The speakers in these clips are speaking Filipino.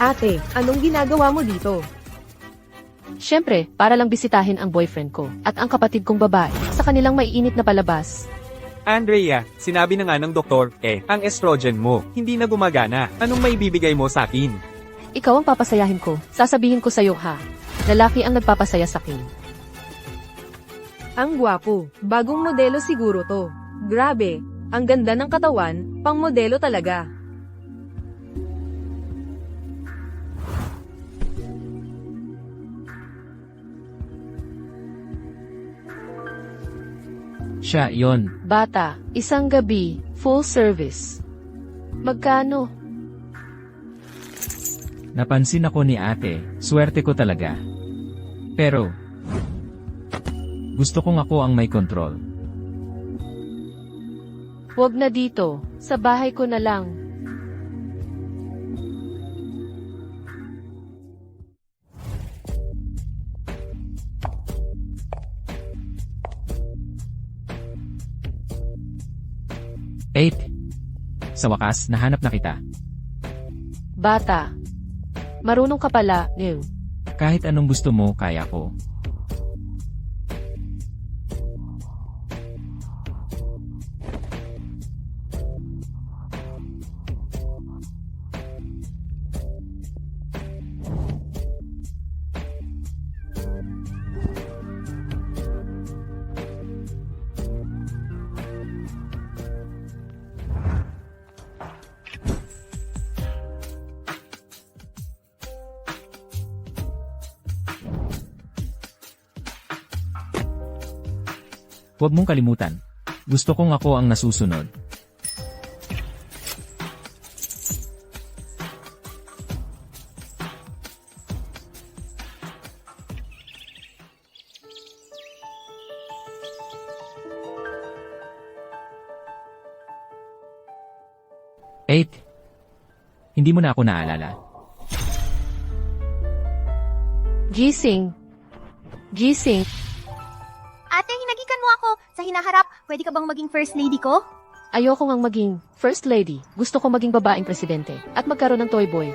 Ate, anong ginagawa mo dito? Siyempre, para lang bisitahin ang boyfriend ko at ang kapatid kong babae sa kanilang maiinit na palabas. Andrea, sinabi na nga ng doktor, ang estrogen mo, hindi na gumagana. Anong maibibigay mo sa akin? Ikaw ang papasayahin ko. Sasabihin ko sa'yo ha. Lalaki ang nagpapasaya sa akin. Ang gwapo. Bagong modelo siguro to. Grabe, ang ganda ng katawan, pang modelo talaga. Siya, yon. Bata, isang gabi, full service. Magkano? Napansin ako ni ate, swerte ko talaga. Pero, gusto kong ako ang may kontrol. Huwag na dito. Sa bahay ko na lang. Eight. Sa wakas, nahanap na kita. Bata. Marunong ka pala, New. Kahit anong gusto mo, kaya ko. Huwag mong kalimutan. Gusto kong ako ang nasusunod. Eight. Hindi mo na ako naalala. Gising. Gising. Ate, hinagikan mo ako. Sa hinaharap, pwede ka bang maging first lady ko? Ayoko ngang maging first lady. Gusto ko maging babaeng presidente at magkaroon ng toy boy.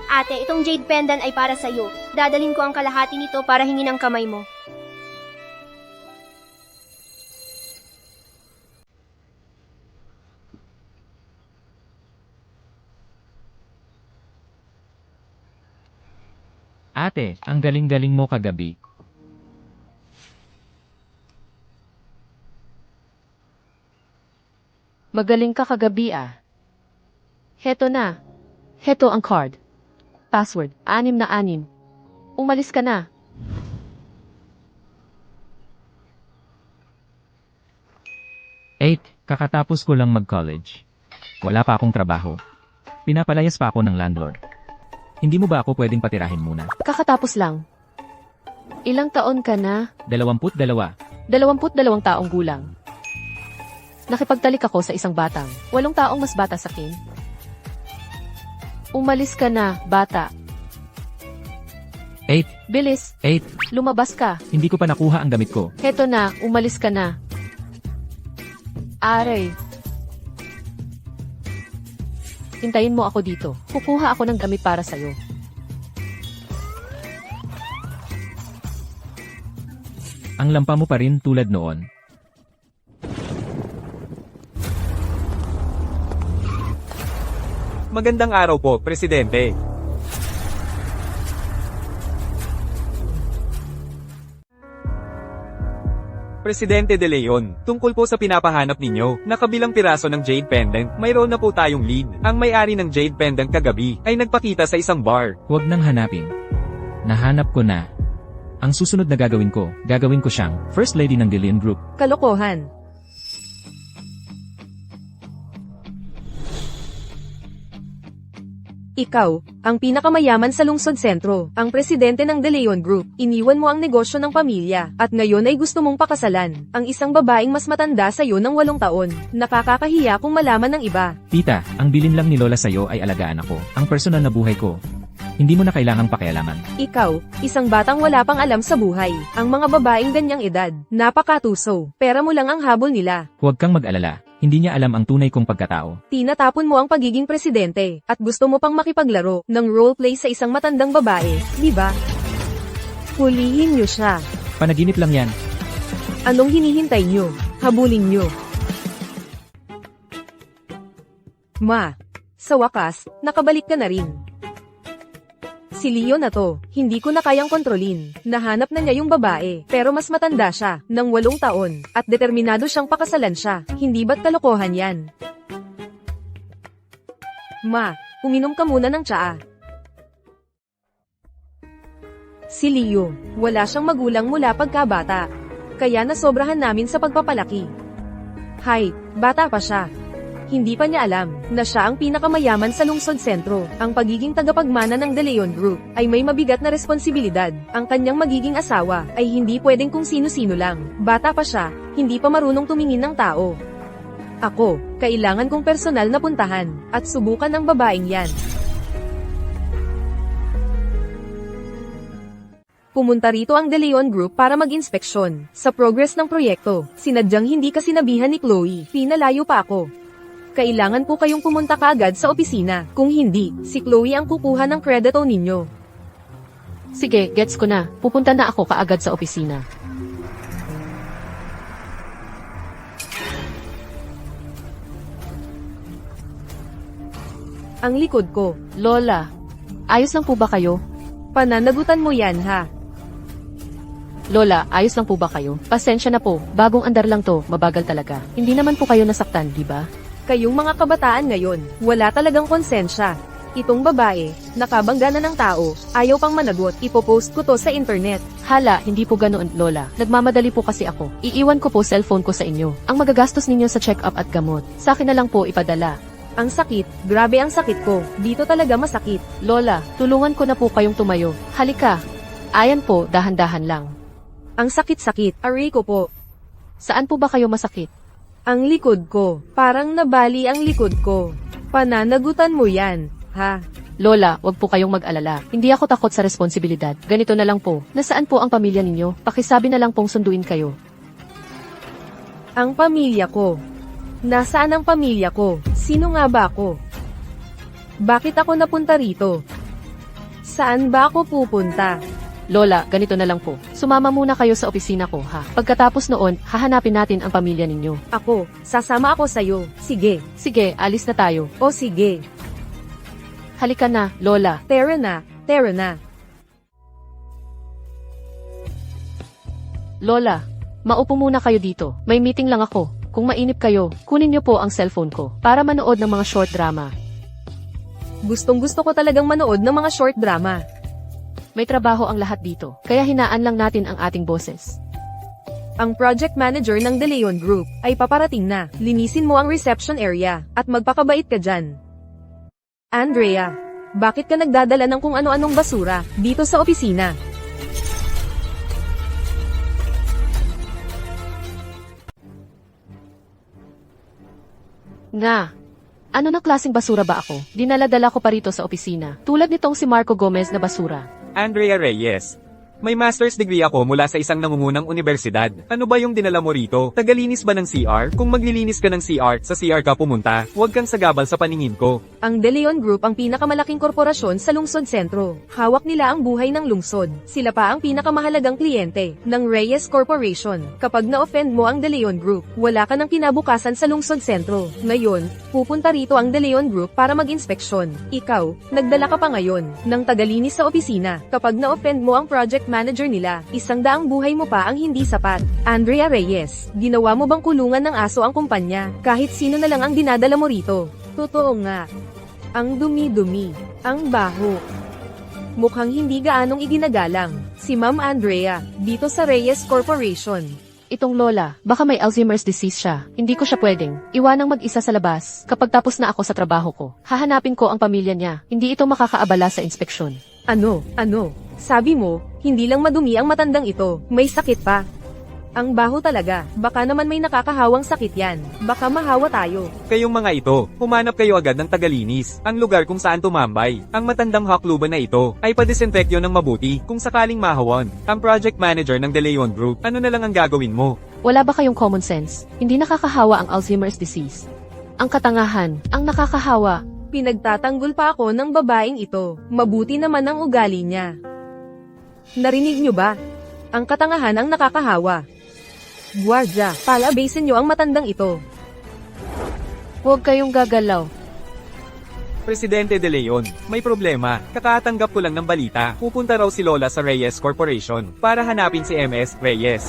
Ate, itong jade pendant ay para sa'yo. Dadalhin ko ang kalahati nito para hingin ang kamay mo. Ate, ang galing-galing mo kagabi. Magaling ka kagabi ah. Heto na. Heto ang card. Password, 6 na 6. Umalis ka na. Eight. Kakatapos ko lang mag-college. Wala pa akong trabaho. Pinapalayas pa ako ng landlord. Hindi mo ba ako pwedeng patirahin muna? Kakatapos lang. Ilang taon ka na? 22. 22 taong gulang. Nakipagtalik ako sa isang batang 8 taong mas bata sa akin. Umalis ka na, bata. Eight. Bilis, Eight. lumabas ka. Hindi ko pa nakuha ang damit ko. Heto na, umalis ka na. Aray. Hintayin mo ako dito. Kukuha ako ng gamit para sa'yo. Ang lampa mo pa rin tulad noon. Magandang araw po, Presidente. Presidente De Leon, tungkol po sa pinapahanap ninyo, na kabilang piraso ng jade pendant, mayroon na po tayong lead. Ang may-ari ng jade pendant kagabi ay nagpakita sa isang bar. Huwag nang hanapin. Nahanap ko na. Ang susunod na gagawin ko siyang First Lady ng DeLeon Group. Kalokohan. Ikaw, ang pinakamayaman sa lungsod sentro, ang presidente ng De Leon Group. Iniwan mo ang negosyo ng pamilya, at ngayon ay gusto mong pakasalan ang isang babaeng mas matanda sa iyo ng 8 taon. Nakakakahiya kung malaman ng iba. Tita, ang bilin lang ni Lola sa'yo ay alagaan ako. Ang personal na buhay ko. Hindi mo na kailangang pakialaman. Ikaw, isang batang wala pang alam sa buhay. Ang mga babaeng ganyang edad, napakatuso. Pera mo lang ang habol nila. Huwag kang mag-alala. Hindi niya alam ang tunay kong pagkatao. Tinatapon mo ang pagiging presidente, at gusto mo pang makipaglaro ng roleplay sa isang matandang babae, di ba? Hulihin niyo siya. Panaginip lang yan. Anong hinihintay niyo? Habulin niyo. Ma, sa wakas, nakabalik ka na rin. Si Leo na to, hindi ko na kayang kontrolin. Nahanap na niya yung babae, pero mas matanda siya, ng 8 taon, at determinado siyang pakasalan siya. Hindi ba't kalokohan yan? Ma, uminom ka muna ng tsaa. Si Leo, wala siyang magulang mula pagkabata. Kaya nasobrahan namin sa pagpapalaki. Hay, bata pa siya. Hindi pa niya alam na siya ang pinakamayaman sa lungsod sentro. Ang pagiging tagapagmana ng De Leon Group ay may mabigat na responsibilidad. Ang kanyang magiging asawa ay hindi pwedeng kung sino-sino lang. Bata pa siya, hindi pa marunong tumingin ng tao. Ako, kailangan kong personal na puntahan at subukan ang babaeng yan. Pumunta rito ang De Leon Group para mag-inspeksyon sa progress ng proyekto. Sinadyang hindi ka sinabihan ni Chloe, pinalayo pa ako. Kailangan po kayong pumunta kaagad sa opisina. Kung hindi, si Chloe ang kukuha ng kredito ninyo. Sige, gets ko na. Pupunta na ako kaagad sa opisina. Ang likod ko. Lola, ayos lang po ba kayo? Pananagutan mo yan ha. Lola, ayos lang po ba kayo? Pasensya na po, bagong andar lang to, mabagal talaga. Hindi naman po kayo nasaktan, di ba? Kayong mga kabataan ngayon, wala talagang konsensya. Itong babae, nakabangga na ng tao, ayaw pang managot, ipopost ko to sa internet. Hala, hindi po ganoon, Lola. Nagmamadali po kasi ako. Iiwan ko po cellphone ko sa inyo. Ang magagastos ninyo sa check-up at gamot. Sa akin na lang po ipadala. Ang sakit, grabe ang sakit ko, dito talaga masakit. Lola, tulungan ko na po kayong tumayo. Halika. Ayan po, dahan-dahan lang. Ang sakit-sakit, aray ko po. Saan po ba kayo masakit? Ang likod ko, parang nabali ang likod ko. Pananagutan mo yan, ha? Lola, wag po kayong mag-alala. Hindi ako takot sa responsibilidad. Ganito na lang po. Nasaan po ang pamilya ninyo? Pakisabi na lang pong sunduin kayo. Ang pamilya ko. Nasaan ang pamilya ko? Sino nga ba ako? Bakit ako napunta rito? Saan ba ako pupunta? Lola, ganito na lang po. Sumama muna kayo sa opisina ko, ha? Pagkatapos noon, hahanapin natin ang pamilya ninyo. Ako, sasama ako sa'yo. Sige. Sige, alis na tayo. O sige. Halika na, Lola. Tara na, tara na. Lola, maupo muna kayo dito. May meeting lang ako. Kung mainip kayo, kunin niyo po ang cellphone ko para manood ng mga short drama. Gustong-gusto ko talagang manood ng mga short drama. May trabaho ang lahat dito, kaya hinaan lang natin ang ating boses. Ang project manager ng De Leon Group ay paparating na. Linisin mo ang reception area at magpakabait ka dyan. Andrea, bakit ka nagdadala ng kung ano-anong basura dito sa opisina? Nga, ano na klaseng basura ba ako? Dinala-dala ko pa rito sa opisina, tulad nitong si Marco Gomez na basura. Andrea Reyes. May master's degree ako mula sa isang nangungunang universidad. Ano ba yung dinala mo rito? Tagalinis ba ng CR? Kung maglilinis ka ng CR, sa CR ka pumunta. Huwag kang sagabal sa paningin ko. Ang De Leon Group ang pinakamalaking korporasyon sa lungsod sentro. Hawak nila ang buhay ng lungsod. Sila pa ang pinakamahalagang kliyente ng Reyes Corporation. Kapag na-offend mo ang De Leon Group, wala ka ng kinabukasan sa lungsod sentro. Ngayon, pupunta rito ang De Leon Group para mag-inspeksyon. Ikaw, nagdala ka pa ngayon ng tagalinis sa opisina. Kapag na-offend mo ang project manager nila, 100 buhay mo pa ang hindi sapat. Andrea Reyes, ginawa mo bang kulungan ng aso ang kumpanya? Kahit sino na lang ang dinadala mo rito. Totoo nga. Ang dumi-dumi. Ang baho. Mukhang hindi gaanong iginagalang si Ma'am Andrea dito sa Reyes Corporation. Itong lola, baka may Alzheimer's disease siya. Hindi ko siya pwedeng iwanang mag-isa sa labas. Kapag tapos na ako sa trabaho ko, hahanapin ko ang pamilya niya. Hindi ito makakaabala sa inspeksyon. Ano? Sabi mo, hindi lang madumi ang matandang ito, may sakit pa. Ang baho talaga, baka naman may nakakahawang sakit yan. Baka mahawa tayo. Kayong mga ito, humanap kayo agad ng tagalinis, ang lugar kung saan tumambay. Ang matandang hakluban na ito, ay padisinfektyon ng mabuti, kung sakaling mahawon. Ang project manager ng De Leon Group, ano na lang ang gagawin mo? Wala ba kayong common sense? Hindi nakakahawa ang Alzheimer's disease. Ang katangahan, ang nakakahawa. Pinagtatanggol pa ako ng babaeng ito. Mabuti naman ang ugali niya. Narinig niyo ba? Ang katangahan ang nakakahawa. Guardia, palabasin niyo ang matandang ito. Huwag kayong gagalaw. Presidente De Leon, may problema. Kakatanggap ko lang ng balita. Pupunta raw si Lola sa Reyes Corporation para hanapin si MS Reyes.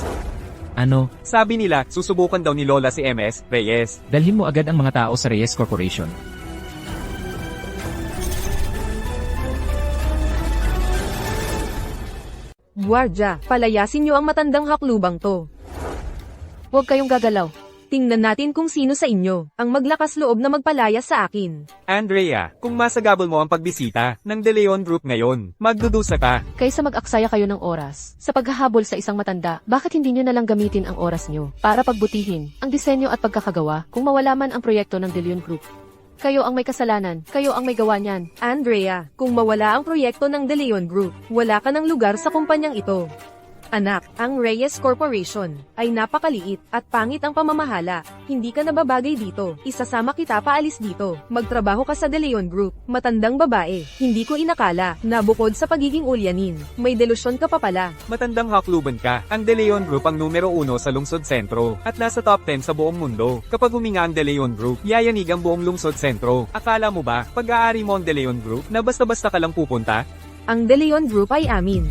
Ano, Sabi nila, susubukan daw ni Lola si MS Reyes. dalhin mo agad ang mga tao sa Reyes Corporation. Guardia, palayasin niyo ang matandang haklubang to. Huwag kayong gagalaw. Tingnan natin kung sino sa inyo ang maglakas loob na magpalaya sa akin. Andrea, kung masagabal mo ang pagbisita ng De Leon Group ngayon, magdudusa ka. Kaysa mag-aksaya kayo ng oras sa paghahabol sa isang matanda, bakit hindi nyo nalang gamitin ang oras nyo para pagbutihin ang disenyo at pagkakagawa kung mawala man ang proyekto ng De Leon Group? Kayo ang may kasalanan, kayo ang may gawa niyan. Andrea, kung mawala ang proyekto ng De Leon Group, wala ka ng lugar sa kumpanyang ito. Anak, ang Reyes Corporation ay napakaliit at pangit ang pamamahala. Hindi ka nababagay dito. Isasama kita paalis dito. Magtrabaho ka sa De Leon Group. Matandang babae. Hindi ko inakala na bukod sa pagiging ulyanin, may delusyon ka pa pala. Matandang hakluban ka. Ang De Leon Group ang numero 1 sa lungsod sentro at nasa top 10 sa buong mundo. Kapag huminga ang De Leon Group, yayanig ang buong lungsod sentro. Akala mo ba, pag-aari mo ang De Leon Group, na basta-basta ka lang pupunta? Ang De Leon Group ay amin.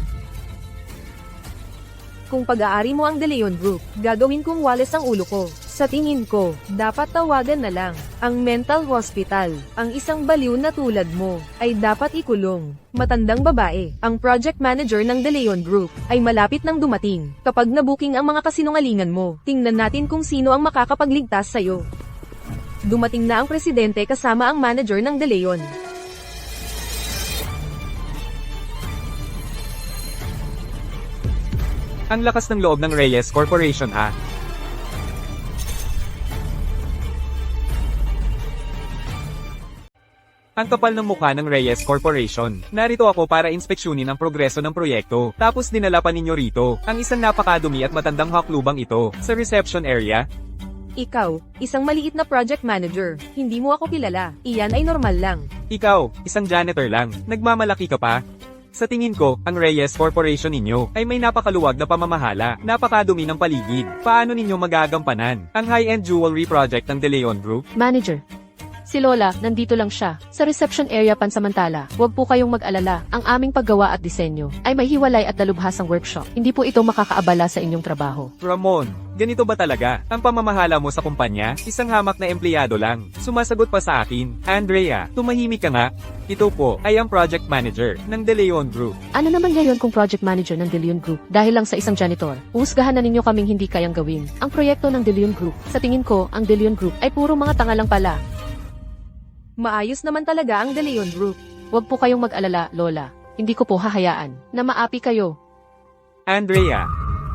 Kung pag-aari mo ang De Leon Group, gagawin kong wales ang ulo ko. Sa tingin ko, dapat tawagan na lang ang mental hospital. Ang isang baliw na tulad mo ay dapat ikulong. Matandang babae, ang project manager ng De Leon Group ay malapit nang dumating. Kapag nabuking ang mga kasinungalingan mo, tingnan natin kung sino ang makakapagligtas sa'yo. Dumating na ang presidente kasama ang manager ng De Leon. Ang lakas ng loob ng Reyes Corporation ha. Ang kapal ng mukha ng Reyes Corporation. Narito ako para inspeksyonin ang progreso ng proyekto. Tapos dinala pa ninyo rito, ang isang napakadumi at matandang haklubang ito, sa reception area. Ikaw, isang maliit na project manager. Hindi mo ako kilala. Iyan ay normal lang. Ikaw, isang janitor lang. Nagmamalaki ka pa? Sa tingin ko, ang Reyes Corporation ninyo ay may napakaluwag na pamamahala, napakadumi ng paligid. Paano ninyo magagampanan ang high-end jewelry project ng De Leon Group? Manager. Si Lola, nandito lang siya. Sa reception area pansamantala. Huwag po kayong mag-alala. Ang aming paggawa at disenyo ay may hiwalay at dalubhasang workshop. Hindi po ito makakaabala sa inyong trabaho. Ramon, ganito ba talaga ang pamamahala mo sa kumpanya? Isang hamak na empleyado lang. Sumasagot pa sa akin. Andrea, tumahimik ka nga. Ito po ay ang project manager ng De Leon Group. Ano naman ngayon kung project manager ng De Leon Group? Dahil lang sa isang janitor, uhusgahan na ninyo kaming hindi kayang gawin ang proyekto ng De Leon Group. Sa tingin ko, ang De Leon Group ay puro mga tanga lang pala. Maayos naman talaga ang De Leon Group. Huwag po kayong mag-alala, Lola. Hindi ko po hahayaan na maapi kayo. Andrea,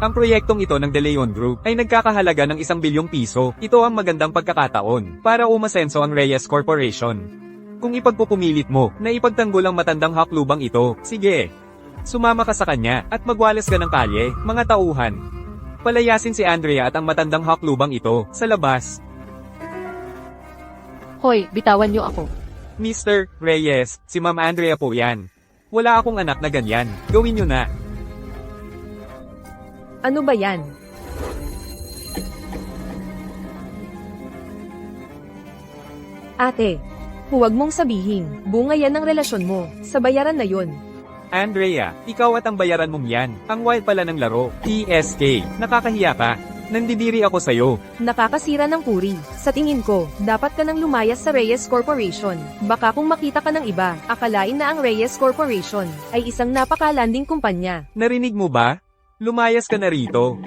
ang proyektong ito ng De Leon Group ay nagkakahalaga ng 1 bilyong piso. Ito ang magandang pagkakataon para umasenso ang Reyes Corporation. Kung ipagpupumilit mo na ipagtanggol ang matandang haklubang ito, sige. Sumama ka sa kanya at magwales ka ng kalye, mga tauhan. Palayasin si Andrea at ang matandang haklubang ito sa labas. Hoy, bitawan niyo ako. Mr. Reyes, si Ma'am Andrea po yan. Wala akong anak na ganyan. Gawin nyo na. Ano ba yan? Ate, huwag mong sabihin, bunga yan ng relasyon mo. Sa bayaran na yon. Andrea, ikaw at ang bayaran mong yan. Ang wild pala ng laro. TSK, nakakahiya ka. Nandidiri ako sa'yo. Nakakasira ng puri. Sa tingin ko, dapat ka nang lumayas sa Reyes Corporation. Baka kung makita ka ng iba, akalain na ang Reyes Corporation ay isang napakalanding kumpanya. Narinig mo ba? Lumayas ka na rito.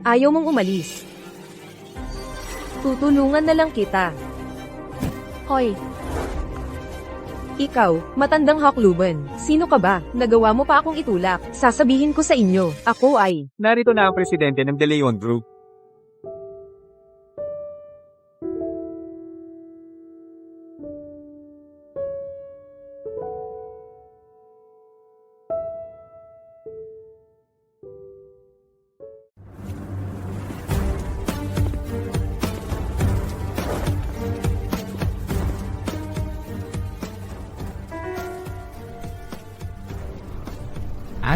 Ayaw mong umalis. Tutulungan na lang kita. Hoy, Ikaw, matandang hakluban. Sino ka ba? Nagawa mo pa akong itulak. Sasabihin ko sa inyo, ako ay... Narito na ang presidente ng De Leon Group.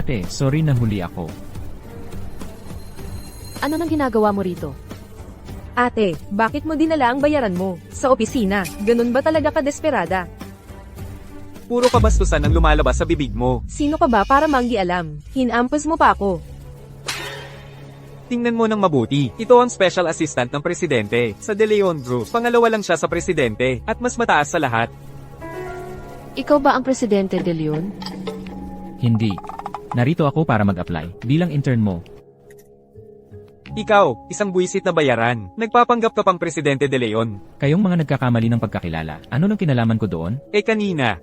Ate, sorry na huli ako. Ano nang ginagawa mo rito? Ate, bakit mo dinala ang bayaran mo? Sa opisina, ganun ba talaga ka-desperada? Puro kabastusan ang lumalabas sa bibig mo. Sino ka ba para manggialam? Hinampas mo pa ako. Tingnan mo ng mabuti. Ito ang special assistant ng presidente sa De Leon Group. Pangalawa lang siya sa presidente at mas mataas sa lahat. Ikaw ba ang presidente de Leon? Hindi. Narito ako para mag-apply bilang intern mo. Ikaw, isang buwisit na bayaran. Nagpapanggap ka pang presidente De Leon. Kayong mga nagkakamali ng pagkakilala, ano nang kinalaman ko doon? Kanina.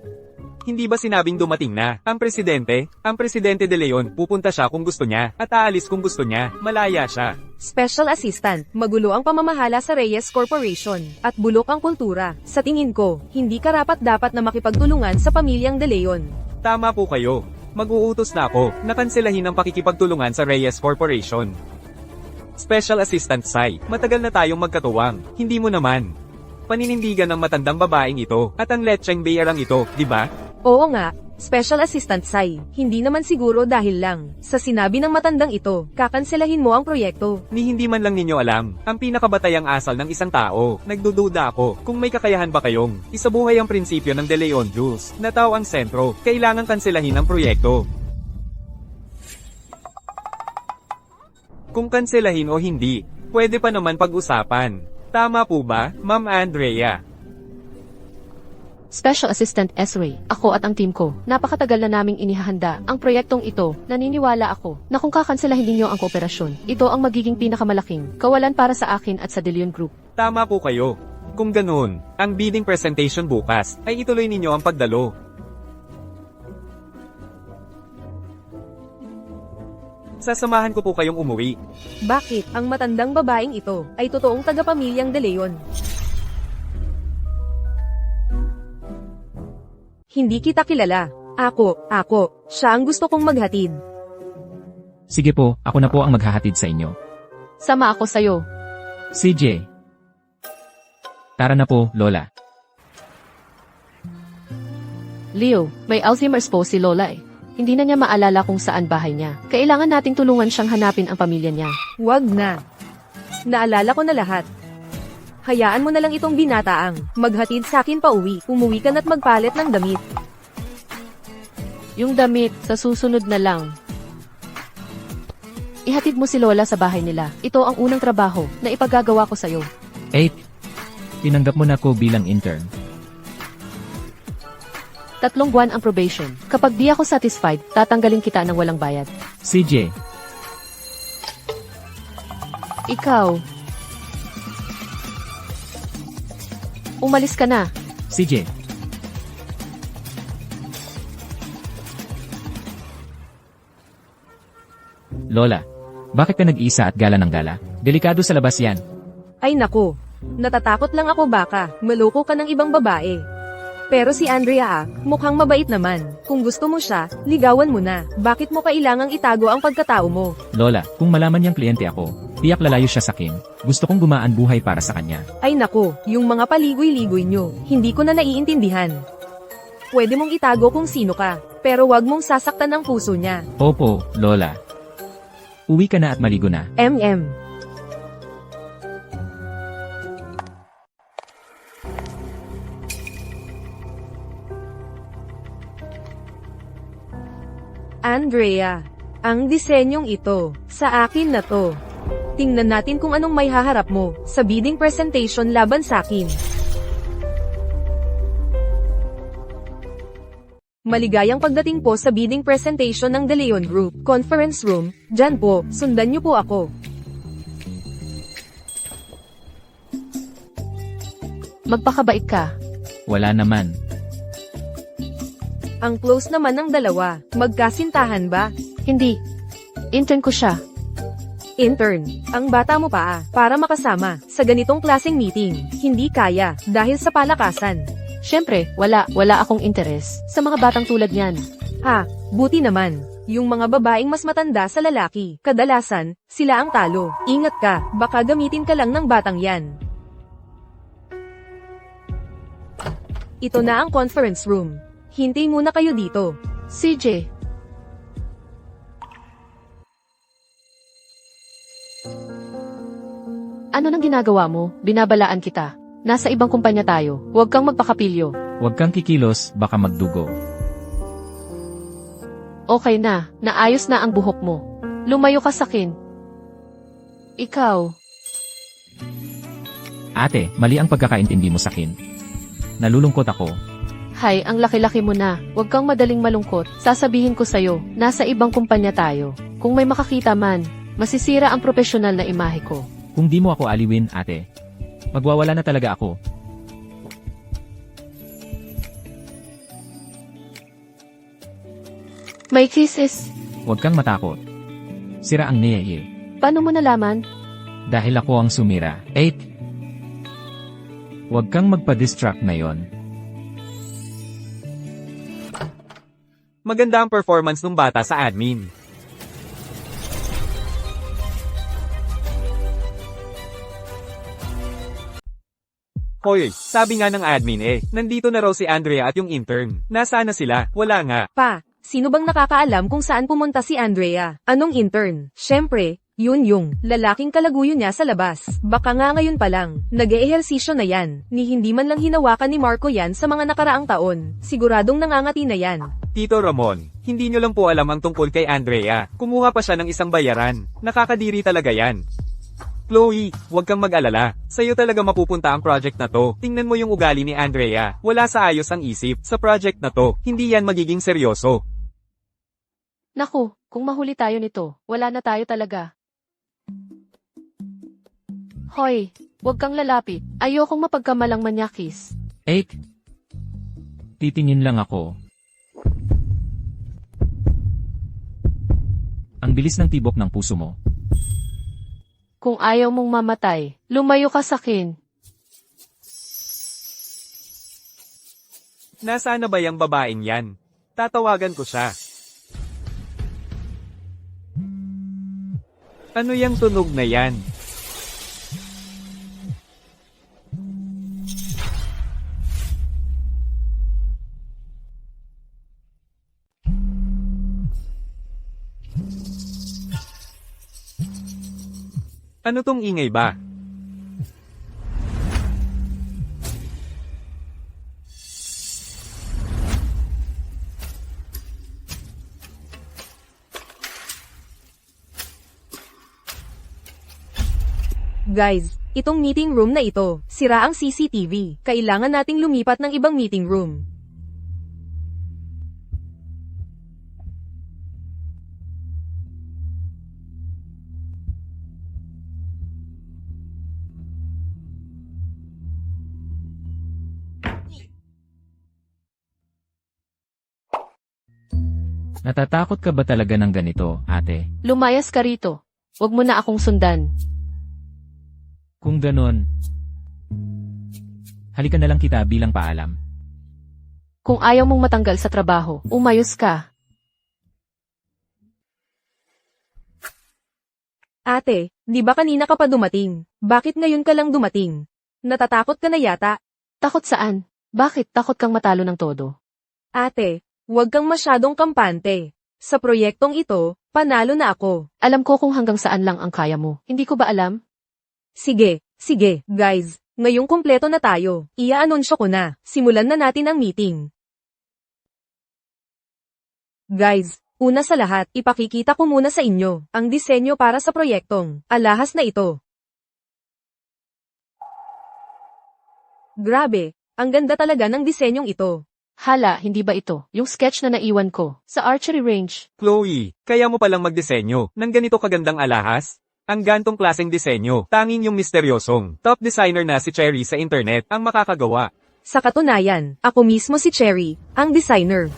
Hindi ba sinabing dumating na? Ang presidente De Leon, pupunta siya kung gusto niya, at aalis kung gusto niya. Malaya siya. Special Assistant, magulo ang pamamahala sa Reyes Corporation, at bulok ang kultura. Sa tingin ko, hindi karapat-dapat na makipagtulungan sa pamilyang De Leon. Tama po kayo. Mag-uutos na ako, nakanselahin ang pakikipagtulungan sa Reyes Corporation. Special Assistant Sai, matagal na tayong magkatuwang. Hindi mo naman. Paninindigan ng matandang babaeng ito, at ang lecheng bayarang ito, di ba? Oo nga, Special Assistant Sai, hindi naman siguro dahil lang sa sinabi ng matandang ito, kakanselahin mo ang proyekto. Ni hindi man lang ninyo alam, ang pinakabatayang asal ng isang tao. Nagdududa ako, kung may kakayahan ba kayong isabuhay ang prinsipyo ng De Leon Juice, na tao ang sentro, kailangang kanselahin ang proyekto. Kung kanselahin o hindi, pwede pa naman pag-usapan. Tama po ba, Ma'am Andrea? Special Assistant S-Ray, ako at ang team ko, napakatagal na naming inihahanda ang proyektong ito. Naniniwala ako na kung kakanselahin ninyo ang kooperasyon, ito ang magiging pinakamalaking kawalan para sa akin at sa De Leon Group. Tama po kayo. Kung ganun, ang bidding presentation bukas ay ituloy ninyo ang pagdalo. Sasamahan ko po kayong umuwi. Bakit ang matandang babaeng ito ay totoong tagapamilyang De Leon? Hindi kita kilala. Ako, siya ang gusto kong maghatid. Sige po, ako na po ang maghahatid sa inyo. Sama ako sa'yo. CJ. Tara na po, Lola. Leo, may Alzheimer's po si Lola eh. Hindi na niya maalala kung saan bahay niya. Kailangan nating tulungan siyang hanapin ang pamilya niya. Wag na. Naalala ko na lahat. Hayaan mo na lang itong binataang maghatid sa akin pa uwi. Umuwi ka na't magpalit ng damit. Yung damit, sa susunod na lang. Ihatid mo si Lola sa bahay nila. Ito ang unang trabaho na ipagagawa ko sa'yo. 8. Tinanggap mo na ako bilang intern. 3 buwan ang probation. Kapag di ako satisfied, tatanggalin kita ng walang bayad. CJ. Ikaw. Umalis ka na. CJ. Lola, bakit ka nag-iisa at gala ng gala? Delikado sa labas yan. Ay nako, natatakot lang ako baka maloko ka ng ibang babae. Pero si Andrea mukhang mabait naman. Kung gusto mo siya, ligawan mo na. Bakit mo kailangang itago ang pagkatao mo? Lola, kung malaman niyang kliyente ako, tiyak lalayo siya sa akin. Gusto kong gumaan buhay para sa kanya. Ay nako, yung mga paligoy-ligoy nyo, hindi ko na naiintindihan. Pwede mong itago kung sino ka, pero wag mong sasaktan ang puso niya. Opo, Lola. Uwi ka na at maligo na. MM. Andrea, ang disenyong ito, sa akin na to. Tingnan natin kung anong may haharap mo sa bidding presentation laban sa akin. Maligayang pagdating po sa bidding presentation ng De Leon Group Conference Room. Dyan po, sundan niyo po ako. Magpakabait ka. Wala naman. Ang close naman ng dalawa, magkasintahan ba? Hindi. Intern ko siya. Intern, ang bata mo pa para makasama sa ganitong klaseng meeting. Hindi kaya, dahil sa palakasan. Siyempre, wala akong interes sa mga batang tulad niyan. Ha, buti naman. Yung mga babaeng mas matanda sa lalaki, kadalasan, sila ang talo. Ingat ka, baka gamitin ka lang ng batang yan. Ito na ang conference room. Hintay muna kayo dito. CJ. Ano nang ginagawa mo? Binabalaan kita. Nasa ibang kumpanya tayo. Huwag kang magpakapilyo. Huwag kang kikilos, baka magdugo. Okay na. Naayos na ang buhok mo. Lumayo ka sakin. Ikaw. Ate, mali ang pagkakaintindi mo sa akin. Nalulungkot ako. Hay, ang laki-laki mo na. Huwag kang madaling malungkot. Sasabihin ko sa'yo, nasa ibang kumpanya tayo. Kung may makakita man, masisira ang profesional na imahe ko. Kung di mo ako aliwin, ate, magwawala na talaga ako. May kisses. Huwag kang matakot. Sira ang niya. Paano mo nalaman? Dahil ako ang sumira. 8. Huwag kang magpa-distract ngayon. Maganda ang performance ng bata sa admin. Hoy, sabi nga ng admin nandito na raw si Andrea at yung intern. Nasaan na sila? Wala nga. Pa, sino bang nakakaalam kung saan pumunta si Andrea? Anong intern? Syempre, yun yung lalaking kalaguyo niya sa labas. Baka nga ngayon pa lang, nag-eehersisyo na yan, ni hindi man lang hinawakan ni Marco yan sa mga nakaraang taon. Siguradong nangangati na yan. Tito Ramon, hindi nyo lang po alam ang tungkol kay Andrea. Kumuha pa siya ng isang bayaran. Nakakadiri talaga yan. Chloe, huwag kang mag-alala. Sa'yo talaga mapupunta ang project na to. Tingnan mo yung ugali ni Andrea. Wala sa ayos ang isip. Sa project na to, hindi yan magiging seryoso. Naku, kung mahuli tayo nito, wala na tayo talaga. Hoy, huwag kang lalapit. Ayokong mapagkamalang manyakis. 8. Titingin lang ako. Ang bilis ng tibok ng puso mo. Kung ayaw mong mamatay, lumayo ka sakin. Nasaan na ba yung babaeng yan? Tatawagan ko siya. Ano yung tunog na yan? Ano tong ingay ba? Guys, itong meeting room na ito, sira ang CCTV. Kailangan nating lumipat ng ibang meeting room. Natatakot ka ba talaga ng ganito, ate? Lumayas ka rito. Huwag mo na akong sundan. Kung ganon, halika na lang kita bilang paalam. Kung ayaw mong matanggal sa trabaho, umayos ka. Ate, di ba kanina ka pa dumating? Bakit ngayon ka lang dumating? Natatakot ka na yata? Takot saan? Bakit takot kang matalo ng todo? Ate, huwag kang masyadong kampante. Sa proyektong ito, panalo na ako. Alam ko kung hanggang saan lang ang kaya mo. Hindi ko ba alam? Sige, guys. Ngayong kumpleto na tayo. Ia-anunsyo ko na. Simulan na natin ang meeting. Guys, una sa lahat, ipakikita ko muna sa inyo ang disenyo para sa proyektong alahas na ito. Grabe, ang ganda talaga ng disenyong ito. Hala, hindi ba ito? Yung sketch na naiwan ko sa archery range. Chloe, kaya mo palang magdisenyo ng ganito kagandang alahas? Ang gantong klaseng disenyo, tanging yung misteryosong top designer na si Cherry sa internet ang makakagawa. Sa katunayan, ako mismo si Cherry, ang designer.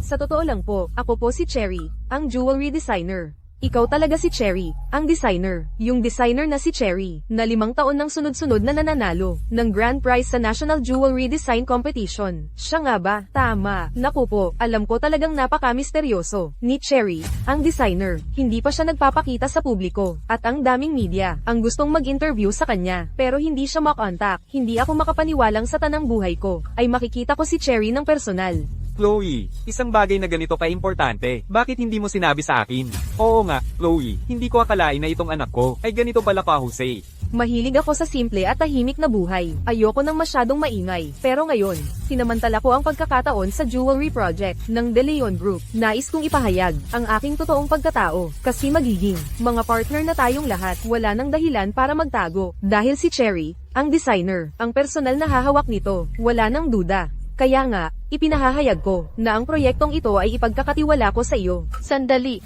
Sa totoo lang po, ako po si Cherry, ang jewelry designer. Ikaw talaga si Cherry, ang designer. Yung designer na si Cherry, na 5 taon nang sunod-sunod na nananalo ng grand prize sa National Jewelry Design Competition. Siya nga ba? Tama. Naku po, alam ko talagang napaka-misteryoso ni Cherry, ang designer. Hindi pa siya nagpapakita sa publiko, at ang daming media ang gustong mag-interview sa kanya. Pero hindi siya makontak. Hindi ako makapaniwalang sa tanang buhay ko ay makikita ko si Cherry ng personal. Chloe, isang bagay na ganito ka-importante, bakit hindi mo sinabi sa akin? Oo nga, Chloe, hindi ko akalain na itong anak ko ay ganito pala ka-Jose. Mahilig ako sa simple at tahimik na buhay. Ayoko ng masyadong maingay. Pero ngayon, sinamantala ko ang pagkakataon sa jewelry project ng De Leon Group. Nais kong ipahayag ang aking totoong pagkatao. Kasi magiging mga partner na tayong lahat. Wala nang dahilan para magtago. Dahil si Cherry, ang designer, ang personal na hahawak nito. Wala nang duda. Kaya nga, ipinahahayag ko na ang proyektong ito ay ipagkakatiwala ko sa iyo. Sandali.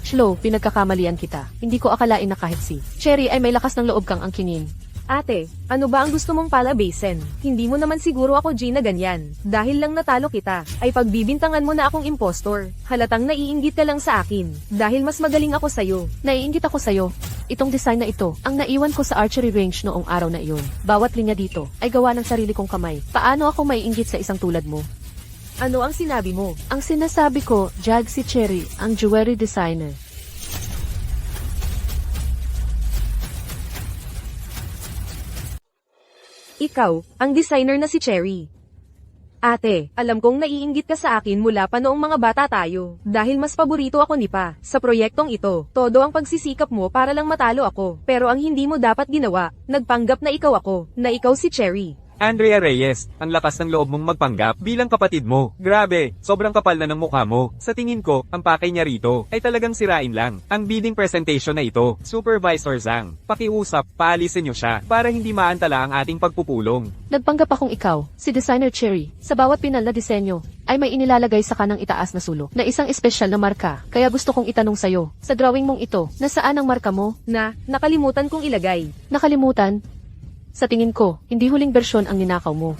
Shlo, pinagkakamalian kita. Hindi ko akalain na kahit si Cherry ay may lakas ng loob kang angkinin. Ate, ano ba ang gusto mong palabasin? Hindi mo naman siguro ako Gina ganyan. Dahil lang natalo kita, ay pagbibintangan mo na akong impostor. Halatang naiinggit ka lang sa akin. Dahil mas magaling ako sa'yo. Naiinggit ako sa'yo. Itong design na ito, ang naiwan ko sa archery range noong araw na iyon. Bawat linya dito, ay gawa ng sarili kong kamay. Paano ako maiinggit sa isang tulad mo? Ano ang sinabi mo? Ang sinasabi ko, Jag si Cherry, ang jewelry designer. Ikaw, ang designer na si Cherry. Ate, alam kong naiinggit ka sa akin mula pa noong mga bata tayo. Dahil mas paborito ako ni Pa. Sa proyektong ito, todo ang pagsisikap mo para lang matalo ako. Pero ang hindi mo dapat ginawa, nagpanggap na ikaw ako, na ikaw si Cherry. Andrea Reyes, ang lakas ng loob mong magpanggap bilang kapatid mo. Grabe, sobrang kapal na ng mukha mo. Sa tingin ko, ang pakay niya rito ay talagang sirain lang. Ang bidding presentation na ito, Supervisor Zhang, pakiusap, paalisin niyo siya para hindi maantala ang ating pagpupulong. Nagpanggap akong ikaw, si Designer Cherry. Sa bawat pinal na disenyo, ay may inilalagay sa kanang itaas na sulok na isang espesyal na marka. Kaya gusto kong itanong sa'yo, sa drawing mong ito, nasaan ang marka mo? Nakalimutan kong ilagay. Nakalimutan? Sa tingin ko, hindi huling bersyon ang ninakaw mo.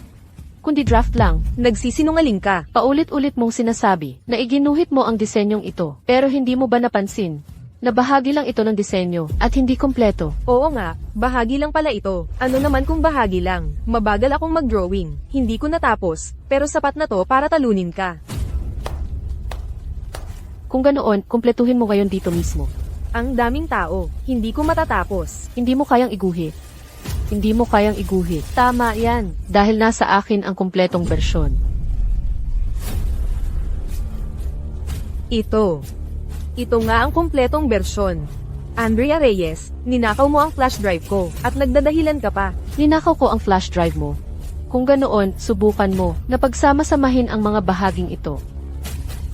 Kundi draft lang. Nagsisinungaling ka. Paulit-ulit mong sinasabi na iginuhit mo ang disenyong ito. Pero hindi mo ba napansin na bahagi lang ito ng disenyo at hindi kompleto? Oo nga, bahagi lang pala ito. Ano naman kung bahagi lang? Mabagal akong mag-drawing. Hindi ko natapos, pero sapat na to para talunin ka. Kung ganoon, kumpletuhin mo ngayon dito mismo. Ang daming tao, hindi ko matatapos. Hindi mo kayang iguhit. Hindi mo kayang iguhit. Tama yan. Dahil nasa akin ang kumpletong bersyon. Ito nga ang kumpletong bersyon. Andrea Reyes, ninakaw mo ang flash drive ko, at nagdadahilan ka pa. Ninakaw ko ang flash drive mo. Kung ganoon, subukan mo na pagsama-samahin ang mga bahaging ito.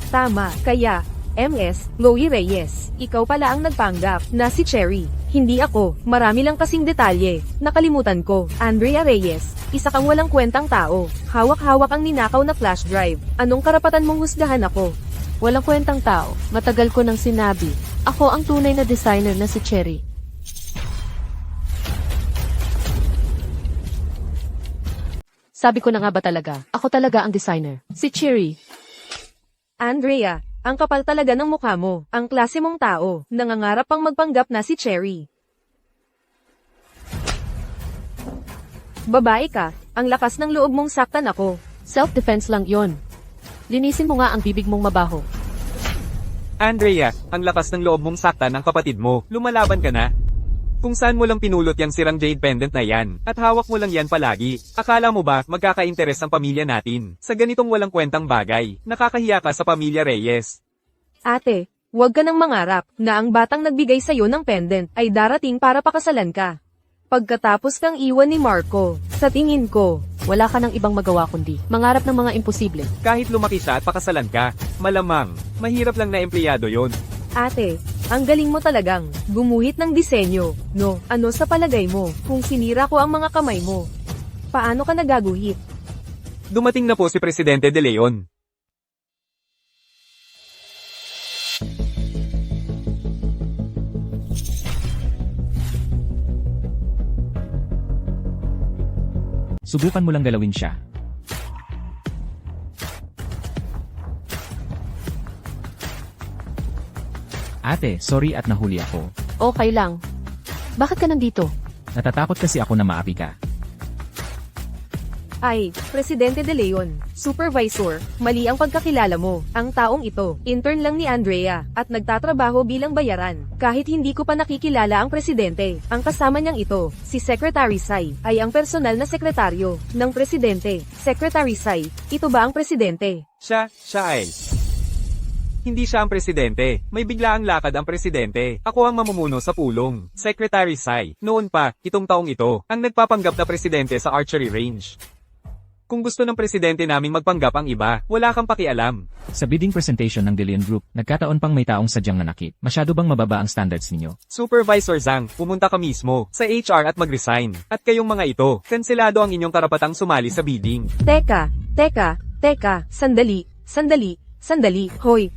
Tama, kaya, MS, Chloe Reyes, ikaw pala ang nagpanggap na si Cherry. Hindi ako, marami lang kasing detalye. Nakalimutan ko, Andrea Reyes, isa kang walang kwentang tao. Hawak-hawak ang ninakaw na flash drive. Anong karapatan mong husgahan ako? Walang kwentang tao. Matagal ko nang sinabi. Ako ang tunay na designer na si Cherry. Sabi ko na nga ba talaga? Ako talaga ang designer. Si Cherry. Andrea, ang kapal talaga ng mukha mo. Ang klase mong tao, nangangarap pang magpanggap na si Cherry. Babae ka, ang lakas ng loob mong saktan ako. Self-defense lang yon. Linisin mo nga ang bibig mong mabaho. Andrea, ang lakas ng loob mong saktan ng kapatid mo. Lumalaban ka na. Kung saan mo lang pinulot yang sirang jade pendant na yan, at hawak mo lang yan palagi. Akala mo ba magkaka-interes ang pamilya natin sa ganitong walang kwentang bagay? Nakakahiya ka sa pamilya Reyes. Ate, huwag ka nang mangarap na ang batang nagbigay sa'yo ng pendant ay darating para pakasalan ka. Pagkatapos kang iwan ni Marco, sa tingin ko, Wala ka ng ibang magawa kundi mangarap ng mga imposible. Kahit lumaki siya at pakasalan ka, malamang, mahirap lang na empleyado yon. ate, ang galing mo talagang gumuhit ng disenyo, no? Ano sa palagay mo kung sinira ko ang mga kamay mo? Paano ka nagaguhit? Dumating na po si Presidente De Leon. Subukan mo lang galawin siya. Ate, sorry at nahuli ako. Okay lang. Bakit ka nandito? Natatakot kasi ako na maapi ka. Ay, Presidente De Leon, Supervisor, mali ang pagkakilala mo. Ang taong ito, intern lang ni Andrea, at nagtatrabaho bilang bayaran. Kahit hindi ko pa nakikilala ang Presidente, ang kasama niyang ito, si Secretary Sai, ay ang personal na sekretaryo ng Presidente. Secretary Sai, ito ba ang Presidente? Siya ay. Hindi siya ang presidente. May biglaang lakad ang presidente. Ako ang mamumuno sa pulong. Secretary Sai. Noon pa, itong taong ito, ang nagpapanggap na presidente sa archery range. Kung gusto ng presidente naming magpanggap ang iba, wala kang pakialam. Sa bidding presentation ng De Leon Group, nagkataon pang may taong sadyang nanakit. Masyado bang mababa ang standards ninyo? Supervisor Zhang, pumunta ka mismo sa HR at mag-resign. At kayong mga ito, kanselado ang inyong karapatang sumali sa bidding. Teka, sandali, hoy,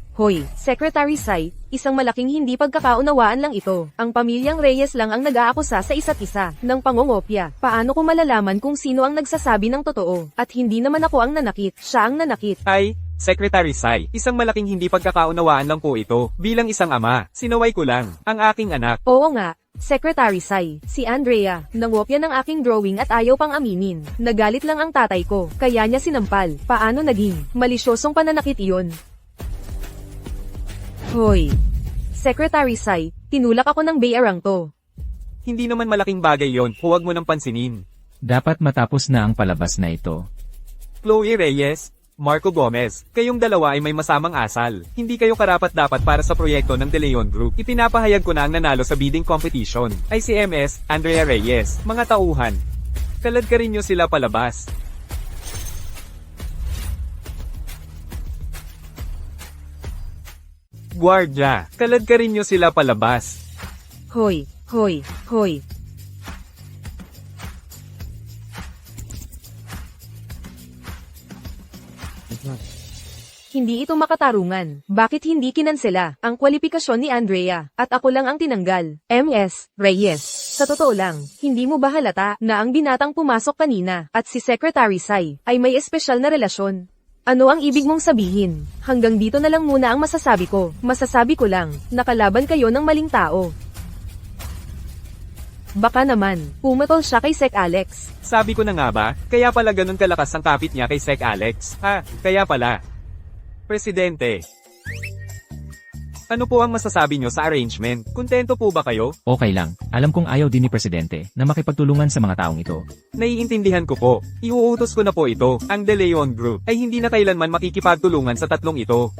Secretary Sai, isang malaking hindi pagkakaunawaan lang ito. Ang pamilyang Reyes lang ang nag-aakusa sa isa't isa ng pangongopya. Paano ko malalaman kung sino ang nagsasabi ng totoo? At hindi naman ako ang nanakit, siya ang nanakit. Ay, Secretary Sai, isang malaking hindi pagkakaunawaan lang po ito. Bilang isang ama, sinaway ko lang, ang aking anak. Oo nga, Secretary Sai, si Andrea, nangopya ng aking drawing at ayaw pang aminin. Nagalit lang ang tatay ko, kaya niya sinampal. Paano naging malisyosong pananakit iyon? Hoy, Secretary Sai, tinulak ako ng bayarang to. Hindi naman malaking bagay yon, huwag mo nang pansinin. Dapat matapos na ang palabas na ito. Chloe Reyes, Marco Gomez, kayong dalawa ay may masamang asal. Hindi kayo karapat-dapat para sa proyekto ng De Leon Group. Ipinapahayag ko na ang nanalo sa bidding competition ay si MS, Andrea Reyes. Mga tauhan, kalad ka rin nyo sila palabas. Guardia, kalad ka rin nyo sila palabas. Hoy. Hindi ito makatarungan. Bakit hindi kinansela ang kwalifikasyon ni Andrea at ako lang ang tinanggal? MS Reyes. Sa totoo lang, hindi mo ba halata na ang binatang pumasok kanina at si Secretary Sai ay may espesyal na relasyon? Ano ang ibig mong sabihin? Hanggang dito na lang muna ang masasabi ko. Masasabi ko lang, nakalaban kayo ng maling tao. Baka naman, pumatol siya kay Sec Alex. Sabi ko na nga ba, kaya pala ganun kalakas ang kapit niya kay Sec Alex. Kaya pala. Presidente. Ano po ang masasabi nyo sa arrangement? Kontento po ba kayo? Okay lang, alam kong ayaw din ni Presidente na makipagtulungan sa mga taong ito. Naiintindihan ko po. Iuutos ko na po ito. Ang De Leon Group ay hindi na kailanman makikipagtulungan sa tatlong ito.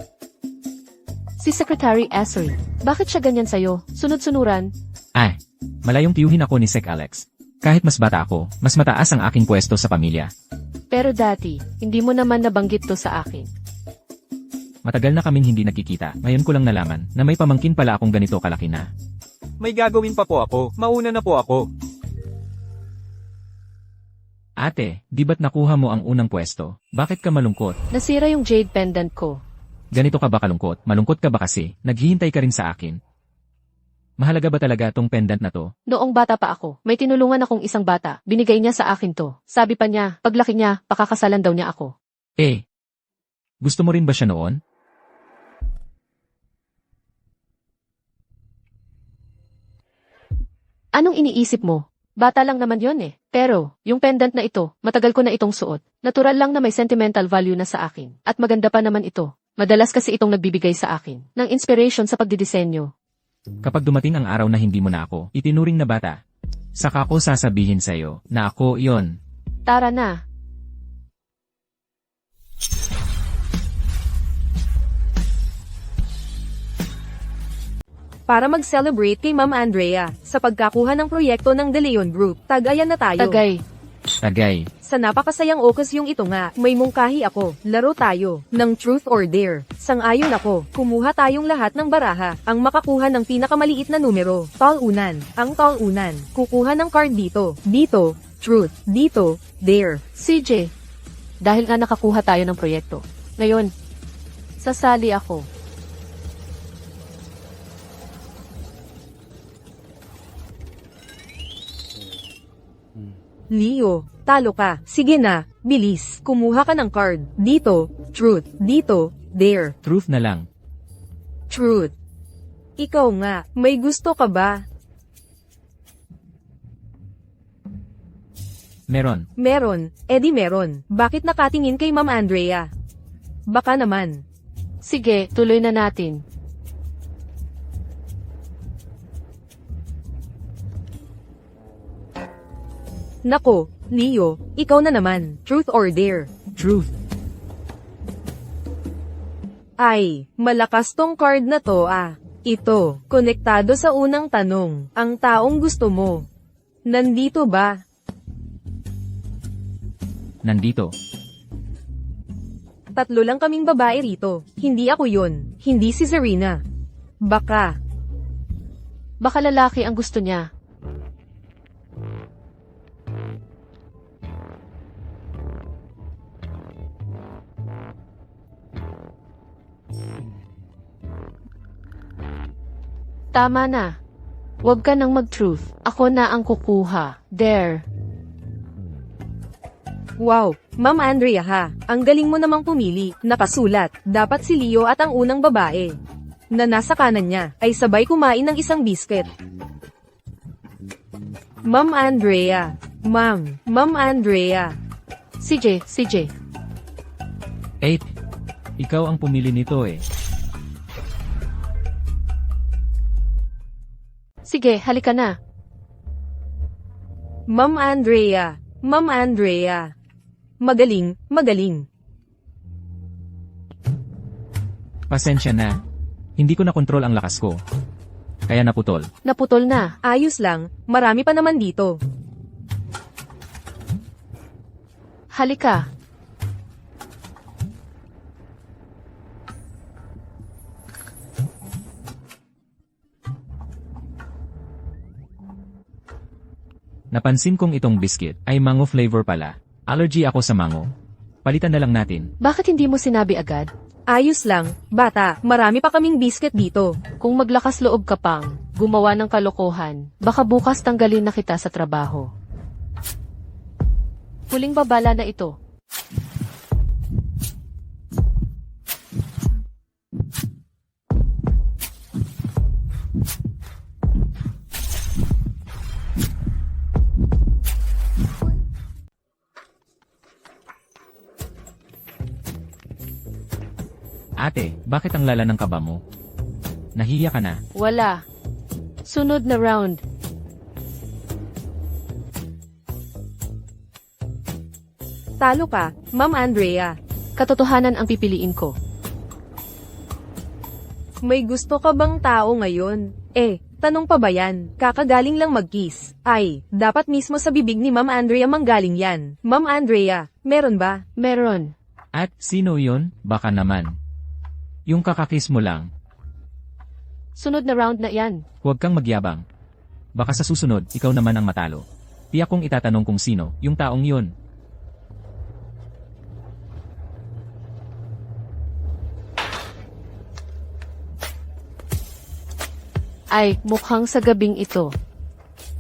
Si Secretary Esri, bakit siya ganyan sa'yo? Sunod-sunuran? Malayong tiyuhin ako ni Sec Alex. Kahit mas bata ako, mas mataas ang aking pwesto sa pamilya. Pero dati, hindi mo naman nabanggit to sa akin. Matagal na kaming hindi nagkikita, ngayon ko lang nalaman na may pamangkin pala akong ganito kalaki na. May gagawin pa po ako. Mauna na po ako. Ate, di ba't nakuha mo ang unang pwesto? Bakit ka malungkot? Nasira yung jade pendant ko. Ganito ka ba kalungkot? Malungkot ka ba kasi? Naghihintay ka rin sa akin. Mahalaga ba talaga tong pendant na to? Noong bata pa ako, may tinulungan akong isang bata. Binigay niya sa akin to. Sabi pa niya, paglaki niya, pakakasalan daw niya ako. Gusto mo rin ba siya noon? Anong iniisip mo? Bata lang naman yon eh. Pero, yung pendant na ito, matagal ko na itong suot. Natural lang na may sentimental value na sa akin. At maganda pa naman ito. Madalas kasi itong nagbibigay sa akin ng inspiration sa pagdidisenyo. Kapag dumating ang araw na hindi mo na ako, itinuring na bata, saka ko sasabihin sa'yo na ako yon. Tara na. Para mag-celebrate kay Ma'am Andrea sa pagkakuha ng proyekto ng De Leon Group. Tagayan na tayo. Tagay. Sa napakasayang okasyong ito nga, may mungkahi ako. Laro tayo ng Truth or Dare. Sang-ayon ako, kumuha tayong lahat ng baraha. Ang makakuha ng pinakamaliit na numero, talunan. Ang talunan, kukuha ng card dito. Dito, Truth. Dito, Dare. CJ, dahil nga nakakuha tayo ng proyekto. Ngayon, sasali ako. Leo, talo ka. Sige na, bilis. Kumuha ka ng card. Dito, Truth. Dito, Dare. Truth na lang. Truth. Ikaw nga, may gusto ka ba? Meron. Meron, edi meron. Bakit nakatingin kay Ma'am Andrea? Baka naman. Sige, tuloy na natin. Nako, Leo, ikaw na naman. Truth or dare? Truth. Ay, malakas tong card na to ah. Ito, konektado sa unang tanong. Ang taong gusto mo. Nandito ba? Nandito. Tatlo lang kaming babae rito. Hindi ako yun. Hindi si Zarina. Baka. Baka lalaki ang gusto niya. Tama na. Huwag ka nang mag-truth. Ako na ang kukuha. Dare. Wow, Ma'am Andrea ha. Ang galing mo namang pumili. Nakasulat. Dapat si Leo at ang unang babae. Na nasa kanan niya, ay sabay kumain ng isang biscuit. Ma'am Andrea. Ma'am Andrea. CJ. 8. Ikaw ang pumili nito eh. Sige, halika na. Ma'am Andrea. Magaling. Pasensya na. Hindi ko na kontrol ang lakas ko. Kaya naputol. Naputol na. Ayos lang, marami pa naman dito. Halika. Napansin kong itong biscuit ay mango flavor pala. Allergy ako sa mango. Palitan na lang natin. Bakit hindi mo sinabi agad? Ayos lang, bata, marami pa kaming biscuit dito. Kung maglakas loob ka pang, gumawa ng kalokohan, baka bukas tanggalin na kita sa trabaho. Huling babala na ito. Ate, bakit ang lala ng kaba mo? Nahiya ka na. Wala. Sunod na round. Talo ka, Ma'am Andrea. Katotohanan ang pipiliin ko. May gusto ka bang tao ngayon? Tanong pa ba yan? Kakagaling lang mag-kiss. Ay, dapat mismo sa bibig ni Ma'am Andrea manggaling yan. Ma'am Andrea, meron ba? Meron. At sino yun? Baka naman. Yung kakakis mo lang. Sunod na round na yan. Huwag kang magyabang. Baka sa susunod, ikaw naman ang matalo. Tiyak kong itatanong kung sino, yung taong yun. Ay, mukhang sa gabing ito.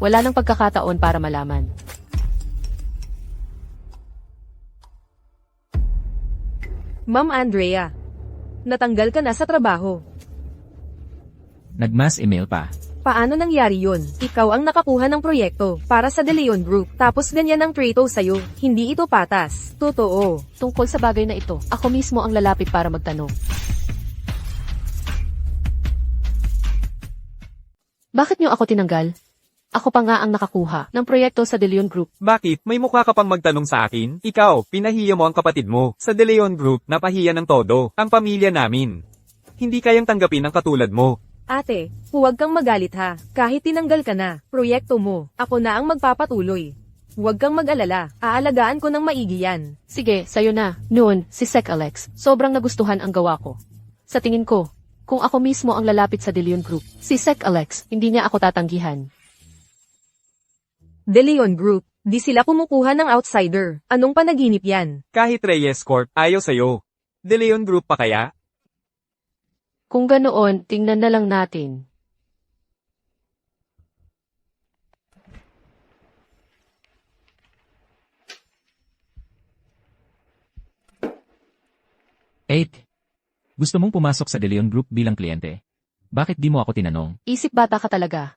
Wala nang pagkakataon para malaman. Ma'am Andrea, natanggal ka na sa trabaho. Nag-mass email pa. Paano nangyari yun? Ikaw ang nakakuha ng proyekto para sa De Leon Group, tapos ganyan ang trato sa'yo. Hindi ito patas. Totoo. Tungkol sa bagay na ito, ako mismo ang lalapit para magtanong. Bakit niyo ako tinanggal? Ako pa nga ang nakakuha ng proyekto sa De Leon Group. Bakit? May mukha ka pang magtanong sa akin? Ikaw, pinahiya mo ang kapatid mo. Sa De Leon Group, napahiya ng todo. Ang pamilya namin. Hindi kayang tanggapin ang katulad mo. Ate, huwag kang magalit ha. Kahit tinanggal ka na, proyekto mo, ako na ang magpapatuloy. Huwag kang mag-alala, aalagaan ko ng maigi yan. Sige, sayo na. Noon, si Sec Alex, sobrang nagustuhan ang gawa ko. Sa tingin ko, kung ako mismo ang lalapit sa De Leon Group, si Sec Alex, hindi niya ako tatanggihan. De Leon Group, di sila kumukuha ng outsider. Anong panaginip yan? Kahit Reyes Corp, ayaw sa'yo. De Leon Group pa kaya? Kung ganoon, tingnan na lang natin. Eight. Gusto mong pumasok sa De Leon Group bilang kliyente? Bakit di mo ako tinanong? Isip bata ka talaga.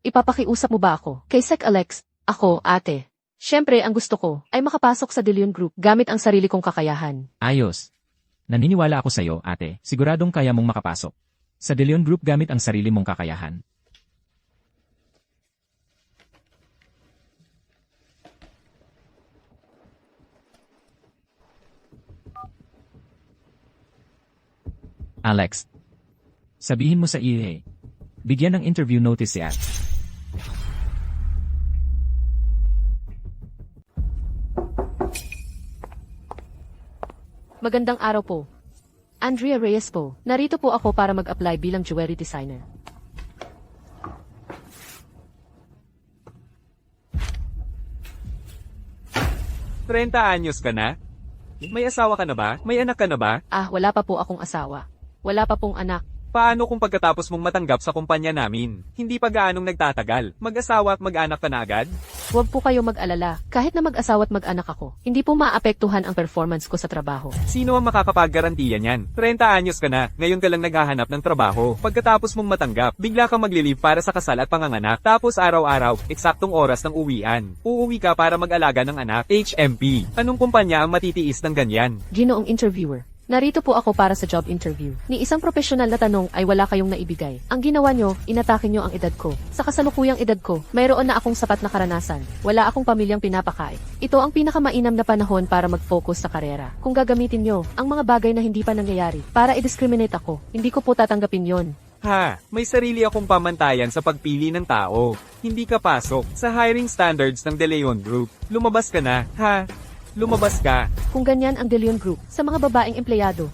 Ipapakiusap mo ba ako? Kay Sec Alex, ako, ate. Siyempre, ang gusto ko ay makapasok sa De Leon Group gamit ang sarili kong kakayahan. Ayos. Naniniwala ako sa'yo, ate. Siguradong kaya mong makapasok. Sa De Leon Group gamit ang sarili mong kakayahan. Alex, sabihin mo sa EA. Bigyan ng interview notice si At. Magandang araw po. Andrea Reyes po. Narito po ako para mag-apply bilang jewelry designer. Trenta anyos ka na? May asawa ka na ba? May anak ka na ba? Ah, wala pa po akong asawa. Wala pa pong anak. Paano kung pagkatapos mong matanggap sa kumpanya namin? Hindi pa gaanong nagtatagal. Mag-asawa at mag-anak ka na agad? Huwag po kayo mag-alala. Kahit na mag-asawa at mag-anak ako, hindi po maapektuhan ang performance ko sa trabaho. Sino ang makakapag-garantiya niyan? 30 anyos ka na, ngayon ka lang naghahanap ng trabaho. Pagkatapos mong matanggap, bigla kang maglilib para sa kasal at panganganak. Tapos araw-araw, eksaktong oras ng uwian. Uuwi ka para mag-alaga ng anak. HMP. Anong kumpanya ang matitiis ng ganyan? Ginoong interviewer. Narito po ako para sa job interview. Ni isang profesional na tanong ay wala kayong naibigay. Ang ginawa nyo, inatake nyo ang edad ko. Sa kasalukuyang edad ko, mayroon na akong sapat na karanasan. Wala akong pamilyang pinapakain. Ito ang pinakamainam na panahon para mag-focus sa karera. Kung gagamitin nyo ang mga bagay na hindi pa nangyayari para i-discriminate ako, hindi ko po tatanggapin yon. Ha, may sarili akong pamantayan sa pagpili ng tao. Hindi ka pasok sa hiring standards ng De Leon Group. Lumabas ka na, ha? Lumabas ka. Kung ganyan ang De Leon Group sa mga babaeng empleyado.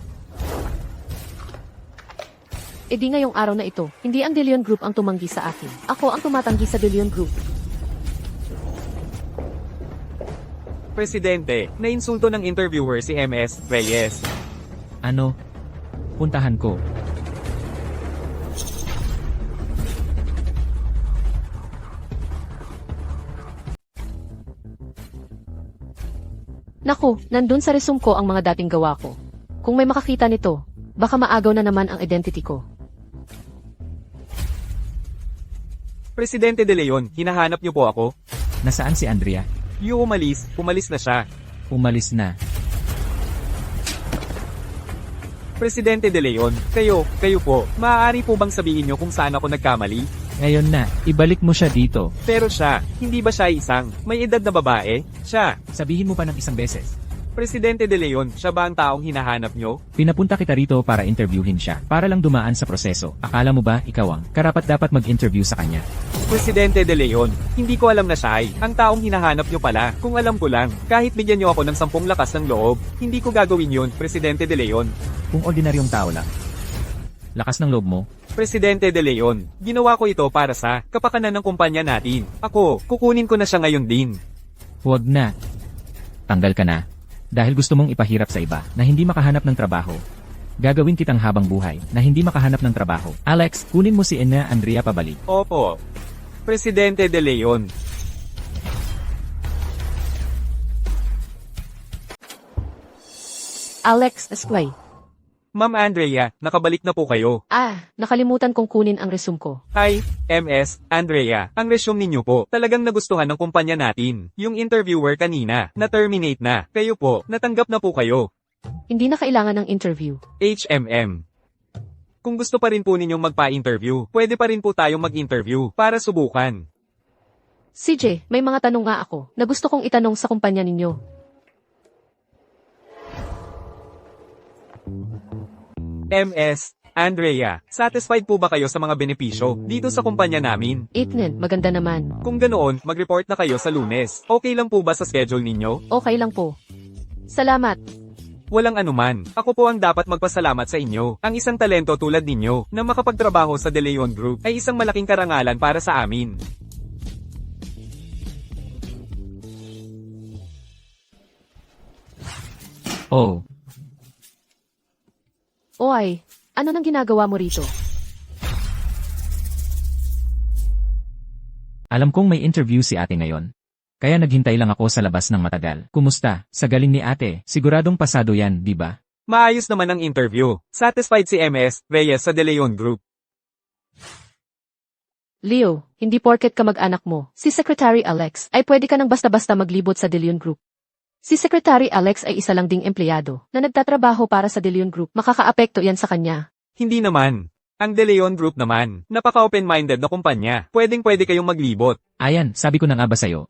E di ngayong araw na ito, hindi ang De Leon Group ang tumanggi sa akin. Ako ang tumatanggi sa De Leon Group. Presidente, nainsulto ng interviewer si MS Reyes. Ano? Puntahan ko. Naku, nandun sa resume ko ang mga dating gawa ko. Kung may makakita nito, baka maagaw na naman ang identity ko. Presidente De Leon, hinahanap niyo po ako? Nasaan si Andrea? Yung umalis na siya. Umalis na. Presidente De Leon, kayo po, maaari po bang sabihin niyo kung saan ako nagkamali? Ngayon na, ibalik mo siya dito. Pero siya, hindi ba siya isang may edad na babae? Siya, Sabihin mo pa ng isang beses. Presidente De Leon, siya ba ang taong hinahanap niyo? Pinapunta kita rito para interviewin siya. Para lang dumaan sa proseso. Akala mo ba ikaw ang karapat dapat mag-interview sa kanya? Presidente De Leon, hindi ko alam na siya ay ang taong hinahanap niyo pala. Kung alam ko lang, kahit bigyan niyo ako ng 10 lakas ng loob, hindi ko gagawin yun, Presidente De Leon. Kung ordinaryong tao lang. Lakas ng loob mo. Presidente De Leon, ginawa ko ito para sa kapakanan ng kumpanya natin. Ako, kukunin ko na siya ngayon din. Huwag na. Tanggal ka na. Dahil gusto mong ipahirap sa iba na hindi makahanap ng trabaho. Gagawin kitang habang buhay na hindi makahanap ng trabaho. Alex, kunin mo si Andrea pabalik. Opo. Presidente De Leon. Alex Esquay. Ma'am Andrea, nakabalik na po kayo. Ah, nakalimutan kong kunin ang resume ko. Hi, MS, Andrea. Ang resume ninyo po, talagang nagustuhan ng kumpanya natin. Yung interviewer kanina, na-terminate na. Kayo po, natanggap na po kayo. Hindi na kailangan ng interview. HMM. Kung gusto pa rin po ninyong magpa-interview, pwede pa rin po tayong mag-interview para subukan. CJ, may mga tanong nga ako na gusto kong itanong sa kumpanya ninyo. MS, Andrea, satisfied po ba kayo sa mga benepisyo dito sa kumpanya namin? Ethan, maganda naman. Kung ganoon, mag-report na kayo sa Lunes. Okay lang po ba sa schedule ninyo? Okay lang po. Salamat. Walang anuman. Ako po ang dapat magpasalamat sa inyo. Ang isang talento tulad ninyo na makapagtrabaho sa De Leon Group ay isang malaking karangalan para sa amin. Oh, Oy, ano nang ginagawa mo rito? alam kong may interview si ate ngayon. Kaya naghintay lang ako sa labas ng matagal. Kumusta? Sa galing ni ate, siguradong pasado yan, di ba? Maayos naman ang interview. Satisfied si MS Reyes sa De Leon Group. Leo, hindi porket kamag-anak mo, si Secretary Alex, ay pwede ka nang basta-basta maglibot sa De Leon Group. Si Secretary Alex ay isa lang ding empleyado na nagtatrabaho para sa De Leon Group. Makakaapekto yan sa kanya. Hindi naman. Ang De Leon Group naman, napaka-open-minded na kumpanya. Pwedeng-pwede kayong maglibot. Ayan, sabi ko na nga ba sa'yo,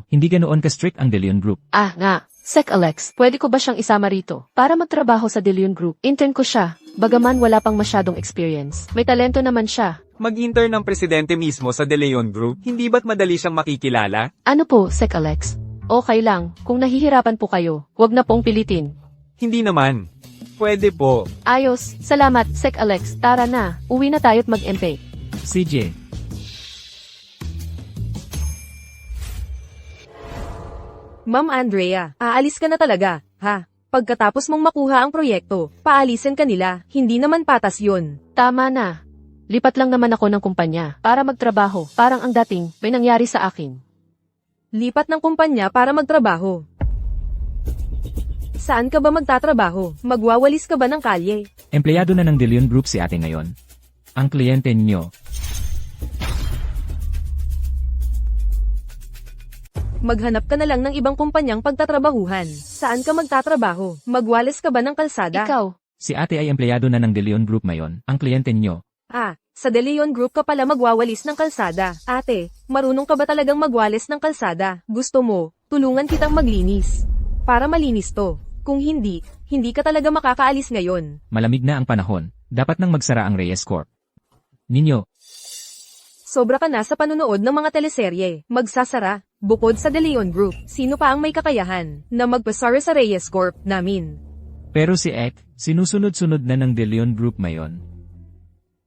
hindi ganoon ka-strict ang De Leon Group. Ah, nga. Sec Alex, pwede ko ba siyang isama rito para magtrabaho sa De Leon Group? Intern ko siya. Bagaman wala pang masyadong experience. May talento naman siya. Mag-intern ng presidente mismo sa De Leon Group, hindi ba't madali siyang makikilala? Ano po, Sec Alex? Okay lang. Kung nahihirapan po kayo, wag na pong pilitin. Hindi naman. Pwede po. Ayos. Salamat, Sec Alex. Tara na. Uwi na tayo't mag-MP. CJ, Ma'am Andrea, aalis ka na talaga, ha? Pagkatapos mong makuha ang proyekto, paalisin ka nila, hindi naman patas yun. Tama na. Lipat lang naman ako ng kumpanya para magtrabaho. Parang ang dating may nangyari sa akin. Lipat ng kumpanya para magtrabaho. Saan ka ba magtatrabaho? Magwawalis ka ba ng kalye? empleyado na ng De Leon Group si ate ngayon. Ang kliyente ninyo, Maghanap ka na lang ng ibang kumpanyang pagtatrabahuhan. Saan ka magtatrabaho? Magwalis ka ba ng kalsada? Ikaw, si ate ay empleyado na ng De Leon Group ngayon. Ang kliyente ninyo, Sa De Leon Group ka pala magwawalis ng kalsada. Ate, marunong ka ba talagang magwalis ng kalsada? Gusto mo, tulungan kitang maglinis. Para malinis to. Kung hindi, hindi ka talaga makakaalis ngayon. malamig na ang panahon, dapat nang magsara ang Reyes Corp. Ninyo, Sobra ka na sa panunood ng mga teleserye. Magsasara. Bukod sa De Leon Group, sino pa ang may kakayahan na magpasara sa Reyes Corp namin? pero si Ek, sinusunod-sunod na ng De Leon Group ngayon.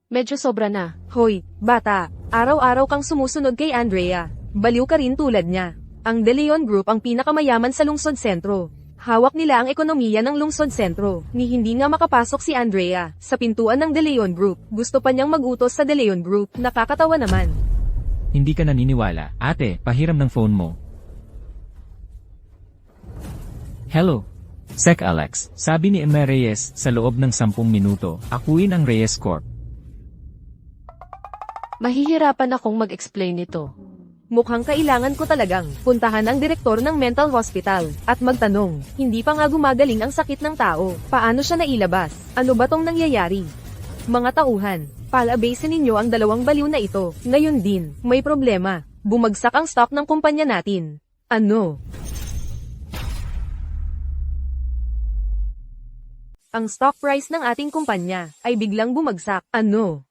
medyo sobra na. Hoy, bata, araw-araw kang sumusunod kay Andrea. Baliw ka rin tulad niya. Ang De Leon Group ang pinakamayaman sa lungsod sentro. Hawak nila ang ekonomiya ng lungsod sentro. Ni hindi nga makapasok si Andrea sa pintuan ng De Leon Group. Gusto pa niyang mag-utos sa De Leon Group. Nakakatawa naman. Hindi ka naniniwala, ate, pahiram ng phone mo. Hello. Sec Alex, sabi ni Emma Reyes sa loob ng 10 minuto, akuin ang Reyes Corp. Mahihirapan akong mag-explain nito. Mukhang kailangan ko talagang puntahan ang direktor ng mental hospital at magtanong, hindi pa nga gumagaling ang sakit ng tao. Paano siya nailabas? Ano ba tong nangyayari? Mga tauhan, palabasin ninyo ang dalawang baliw na ito. Ngayon din, may problema. Bumagsak ang stock ng kumpanya natin. Ano? Ang stock price ng ating kumpanya ay biglang bumagsak. Ano?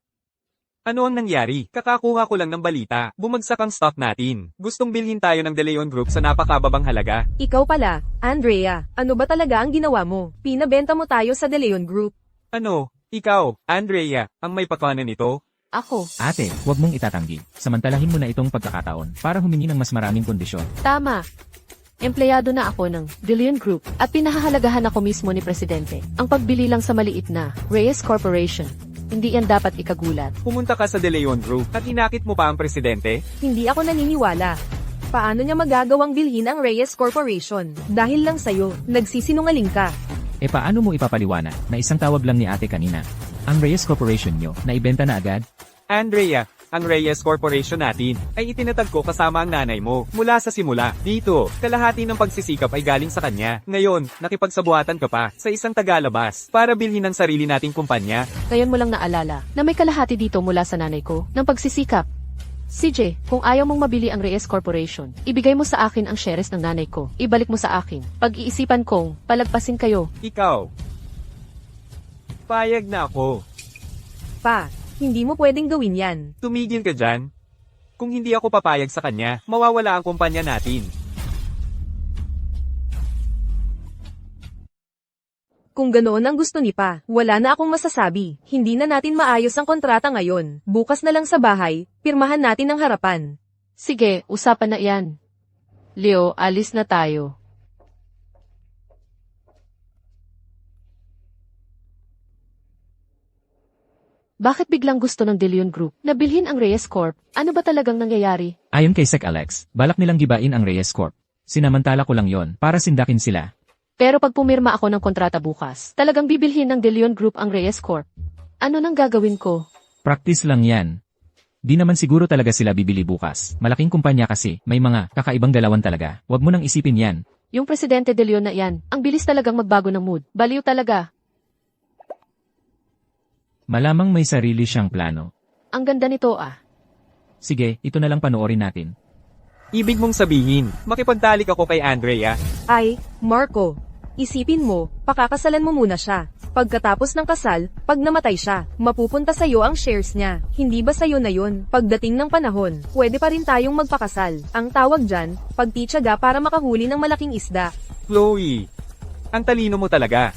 Ano ang nangyari? Kakakuha ko lang ng balita. Bumagsak ang stock natin. Gustong bilhin tayo ng De Leon Group sa napakababang halaga. Ikaw pala, Andrea, ano ba talaga ang ginawa mo? Pinabenta mo tayo sa De Leon Group. Ano? Ikaw, Andrea, ang may pakanan nito? Ako, Ate, huwag mong itatanggi. Samantalahin mo na itong pagkakataon para humingi ng mas maraming kondisyon. tama. Empleyado na ako ng De Leon Group at pinahahalagahan ako mismo ni Presidente. Ang pagbili lang sa maliit na Reyes Corporation. Hindi yan dapat ikagulat. Pumunta ka sa De Leon Group at inakit mo pa ang presidente? Hindi ako naniniwala. Paano niya magagawang bilhin ang Reyes Corporation? Dahil lang sa'yo, nagsisinungaling ka. E paano mo ipapaliwanag na isang tawag lang ni ate kanina? Ang Reyes Corporation nyo, naibenta na agad? Andrea, ang Reyes Corporation natin ay itinatag ko kasama ang nanay mo mula sa simula. Dito, kalahati ng pagsisikap ay galing sa kanya. Ngayon, nakipagsabuhatan ka pa sa isang tagalabas para bilhin ang sarili nating kumpanya. Ngayon mo lang naalala na may kalahati dito mula sa nanay ko ng pagsisikap. CJ, kung ayaw mong mabili ang Reyes Corporation, ibigay mo sa akin ang shares ng nanay ko. Ibalik mo sa akin. Pag-iisipan kong palagpasin kayo. Ikaw. Payag na ako. Pa, hindi mo pwedeng gawin yan. Tumigil ka dyan. Kung hindi ako papayag sa kanya, mawawala ang kumpanya natin. Kung ganoon ang gusto ni Pa, wala na akong masasabi. Hindi na natin maayos ang kontrata ngayon. Bukas na lang sa bahay, pirmahan natin ang harapan. Sige, usapan na yan. Leo, alis na tayo. Bakit biglang gusto ng De Leon Group na bilhin ang Reyes Corp? Ano ba talagang nangyayari? Ayon kay Sec Alex, balak nilang gibain ang Reyes Corp. Sinamantala ko lang yon para sindakin sila. Pero pag pumirma ako ng kontrata bukas, talagang bibilhin ng De Leon Group ang Reyes Corp. Ano nang gagawin ko? Practice lang yan. Di naman siguro talaga sila bibili bukas. Malaking kumpanya kasi, may mga kakaibang galawan talaga. Huwag mo nang isipin yan. Yung Presidente De Leon na yan, ang bilis talagang magbago ng mood. Baliw talaga. Malamang may sarili siyang plano. Ang ganda nito ah. Sige, ito na lang panoorin natin. Ibig mong sabihin, makipagtalik ako kay Andrea. Ay, Marco. Isipin mo, pakakasalan mo muna siya. Pagkatapos ng kasal, pag namatay siya, mapupunta sa'yo ang shares niya. Hindi ba sa'yo na yun? Pagdating ng panahon, pwede pa rin tayong magpakasal. Ang tawag dyan, pagtityaga para makahuli ng malaking isda. Chloe, ang talino mo talaga.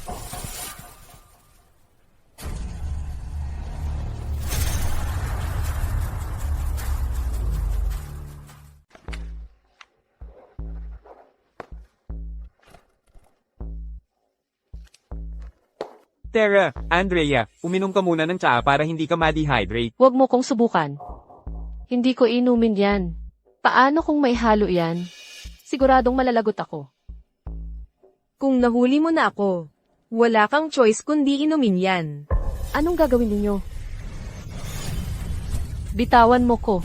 Tara, Andrea, uminom ka muna ng tsaa para hindi ka ma-dehydrate. Huwag mo kong subukan. Hindi ko inumin yan. Paano kung may halo yan? Siguradong malalagot ako. Kung nahuli mo na ako, wala kang choice kundi inumin yan. Anong gagawin ninyo? Bitawan mo ko.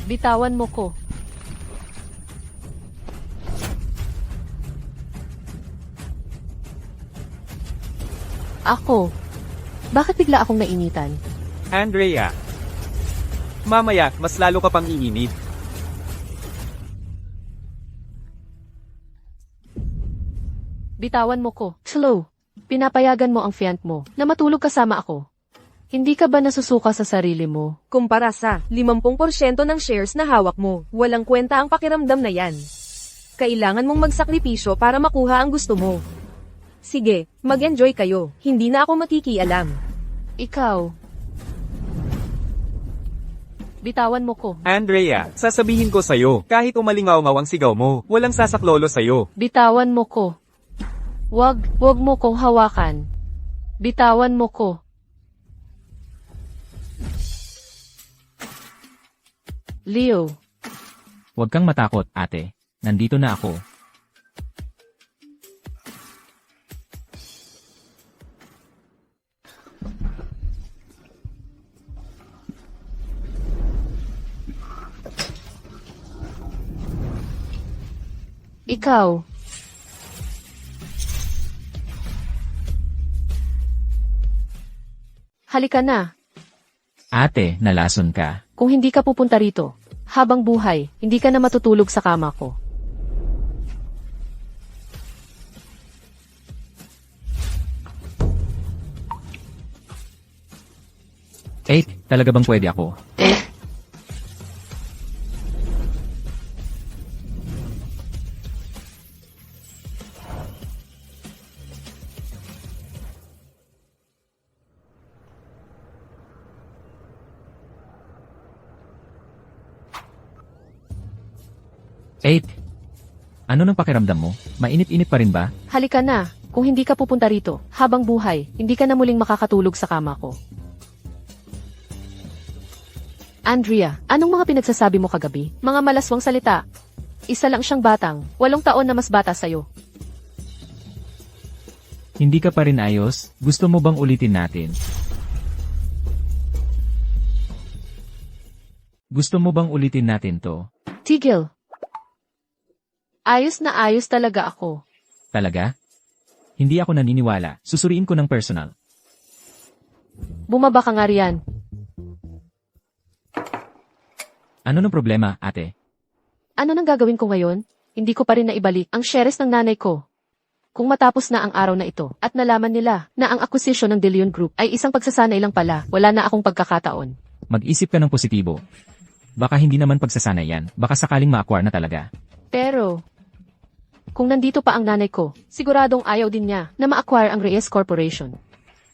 Bitawan mo ko. Ako. Bakit bigla akong nainitan? Andrea, mamaya, mas lalo ka pang iinit. Bitawan mo ko. Slow. Pinapayagan mo ang fiant mo na matulog kasama ako. Hindi ka ba nasusuka sa sarili mo? Kumpara sa 50% ng shares na hawak mo, walang kwenta ang pakiramdam na yan. Kailangan mong magsakripisyo para makuha ang gusto mo. Sige, mag-enjoy kayo. Hindi na ako makikialam. Ikaw. Bitawan mo ko. Andrea, sasabihin ko sa'yo, kahit umalingaw-ngaw ang sigaw mo, walang sasaklolo sa'yo. Bitawan mo ko. Wag mo kong hawakan. Bitawan mo ko. Leo. Huwag kang matakot, ate. Nandito na ako. Ikaw. Halika na. Ate, nalason ka. Kung hindi ka pupunta rito, habang buhay, hindi ka na matutulog sa kama ko. Talaga bang pwede ako? Ano nang pakiramdam mo? Mainit-init pa rin ba? Halika na. Kung hindi ka pupunta rito, habang buhay, hindi ka na muling makakatulog sa kama ko. Andrea, anong mga pinagsasabi mo kagabi? Mga malaswang salita. Isa lang siyang batang, 8 taon na mas bata sa'yo. Hindi ka pa rin ayos? Gusto mo bang ulitin natin? Gusto mo bang ulitin natin to? Tigil. Ayos na ayos talaga ako. Talaga? Hindi ako naniniwala. Susuriin ko ng personal. Bumaba ka nga riyan. Ano nang problema, ate? Ano nang gagawin ko ngayon? Hindi ko pa rin naibalik ang shares ng nanay ko. Kung matapos na ang araw na ito at nalaman nila na ang acquisition ng De Leon Group ay isang pagsasanay lang pala, wala na akong pagkakataon. Mag-isip ka ng positibo. Baka hindi naman pagsasanay yan. Baka sakaling ma-acquire na talaga. Pero, kung nandito pa ang nanay ko, siguradong ayaw din niya na ma-acquire ang Reyes Corporation.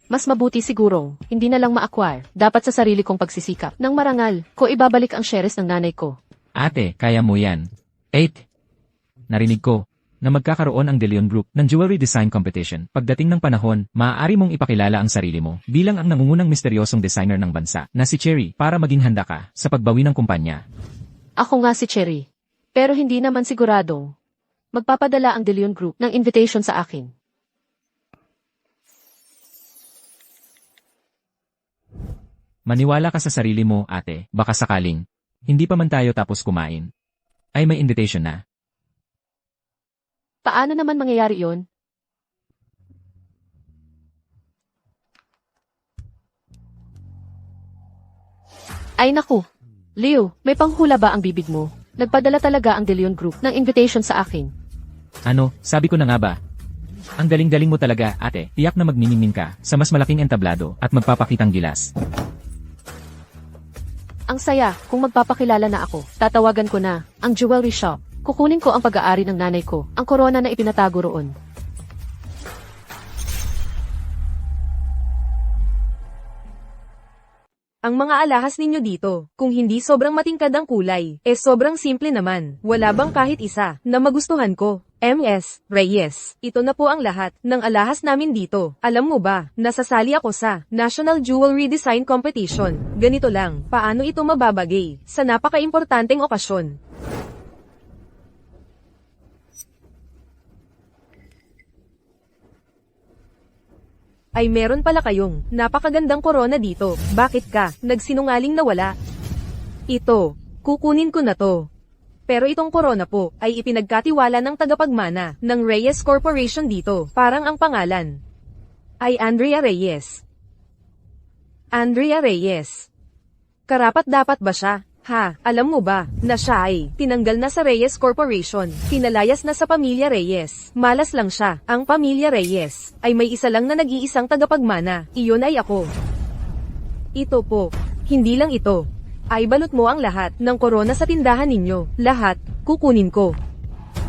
Mas mabuti sigurong, hindi na lang ma-acquire, dapat sa sarili kong pagsisikap. Nang marangal, ko ibabalik ang shares ng nanay ko. Ate, kaya mo yan. 8. Narinig ko na magkakaroon ang De Leon Group ng Jewelry Design Competition. Pagdating ng panahon, maaari mong ipakilala ang sarili mo bilang ang nangungunang misteryosong designer ng bansa na si Cherry para maging handa ka sa pagbawi ng kumpanya. Ako nga si Cherry. Pero hindi naman siguradong magpapadala ang De Leon Group ng invitation sa akin. Maniwala ka sa sarili mo, ate. Baka sakaling. Hindi pa man tayo tapos kumain. Ay may invitation na. Paano naman mangyayari yon? Ay naku. Leo, may panghula ba ang bibig mo? Nagpadala talaga ang De Leon Group ng invitation sa akin. Ano, sabi ko na nga ba? Ang galing-galing mo talaga, ate. Tiyak na magniningning ka sa mas malaking entablado at magpapakitang gilas. Ang saya, kung magpapakilala na ako, tatawagan ko na ang jewelry shop. Kukunin ko ang pag-aari ng nanay ko, ang korona na ipinatago roon. Ang mga alahas ninyo dito, kung hindi sobrang matingkad ang kulay, sobrang simple naman. Wala bang kahit isa na magustuhan ko? MS, Reyes, ito na po ang lahat ng alahas namin dito. Alam mo ba, nasasali ako sa National Jewelry Design Competition. Ganito lang, paano ito mababagay sa napaka-importanteng okasyon? Ay meron pala kayong napakagandang korona dito. Bakit ka nagsinungaling na wala? Ito, kukunin ko na to. Pero itong korona po ay ipinagkatiwala ng tagapagmana ng Reyes Corporation dito. Parang ang pangalan ay Andrea Reyes. Andrea Reyes. Karapat dapat ba siya? Ha, alam mo ba na siya ay tinanggal na sa Reyes Corporation, pinalayas na sa Pamilya Reyes. Malas lang siya. Ang Pamilya Reyes ay may isa lang na nag-iisang tagapagmana. Iyon ay ako. Ito po. Hindi lang ito. Ay balot mo ang lahat ng korona sa tindahan ninyo. Lahat, kukunin ko.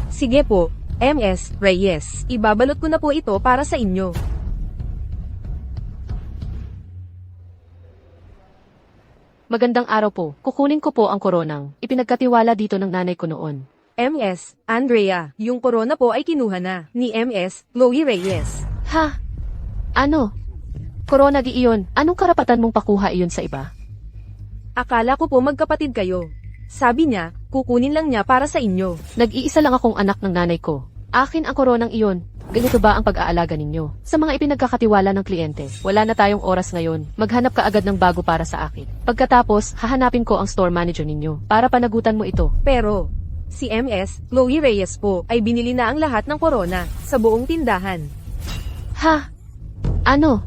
Sige po, MS Reyes. Ibabalot ko na po ito para sa inyo. Magandang araw po. Kukunin ko po ang koronang ipinagkatiwala dito ng nanay ko noon. MS, Andrea, yung korona po ay kinuha na ni MS, Chloe Reyes. Ha? Ano? Korona di iyon. Anong karapatan mong pakuha iyon sa iba? Akala ko po magkapatid kayo. Sabi niya, kukunin lang niya para sa inyo. Nag-iisa lang akong anak ng nanay ko. Akin ang koronang iyon. Ganito ba ang pag-aalaga ninyo? Sa mga ipinagkakatiwala ng kliyente, wala na tayong oras ngayon. Maghanap ka agad ng bago para sa akin. Pagkatapos, hahanapin ko ang store manager ninyo para panagutan mo ito. Pero, si MS, Chloe Reyes po, ay binili na ang lahat ng korona sa buong tindahan. Ha? Ano?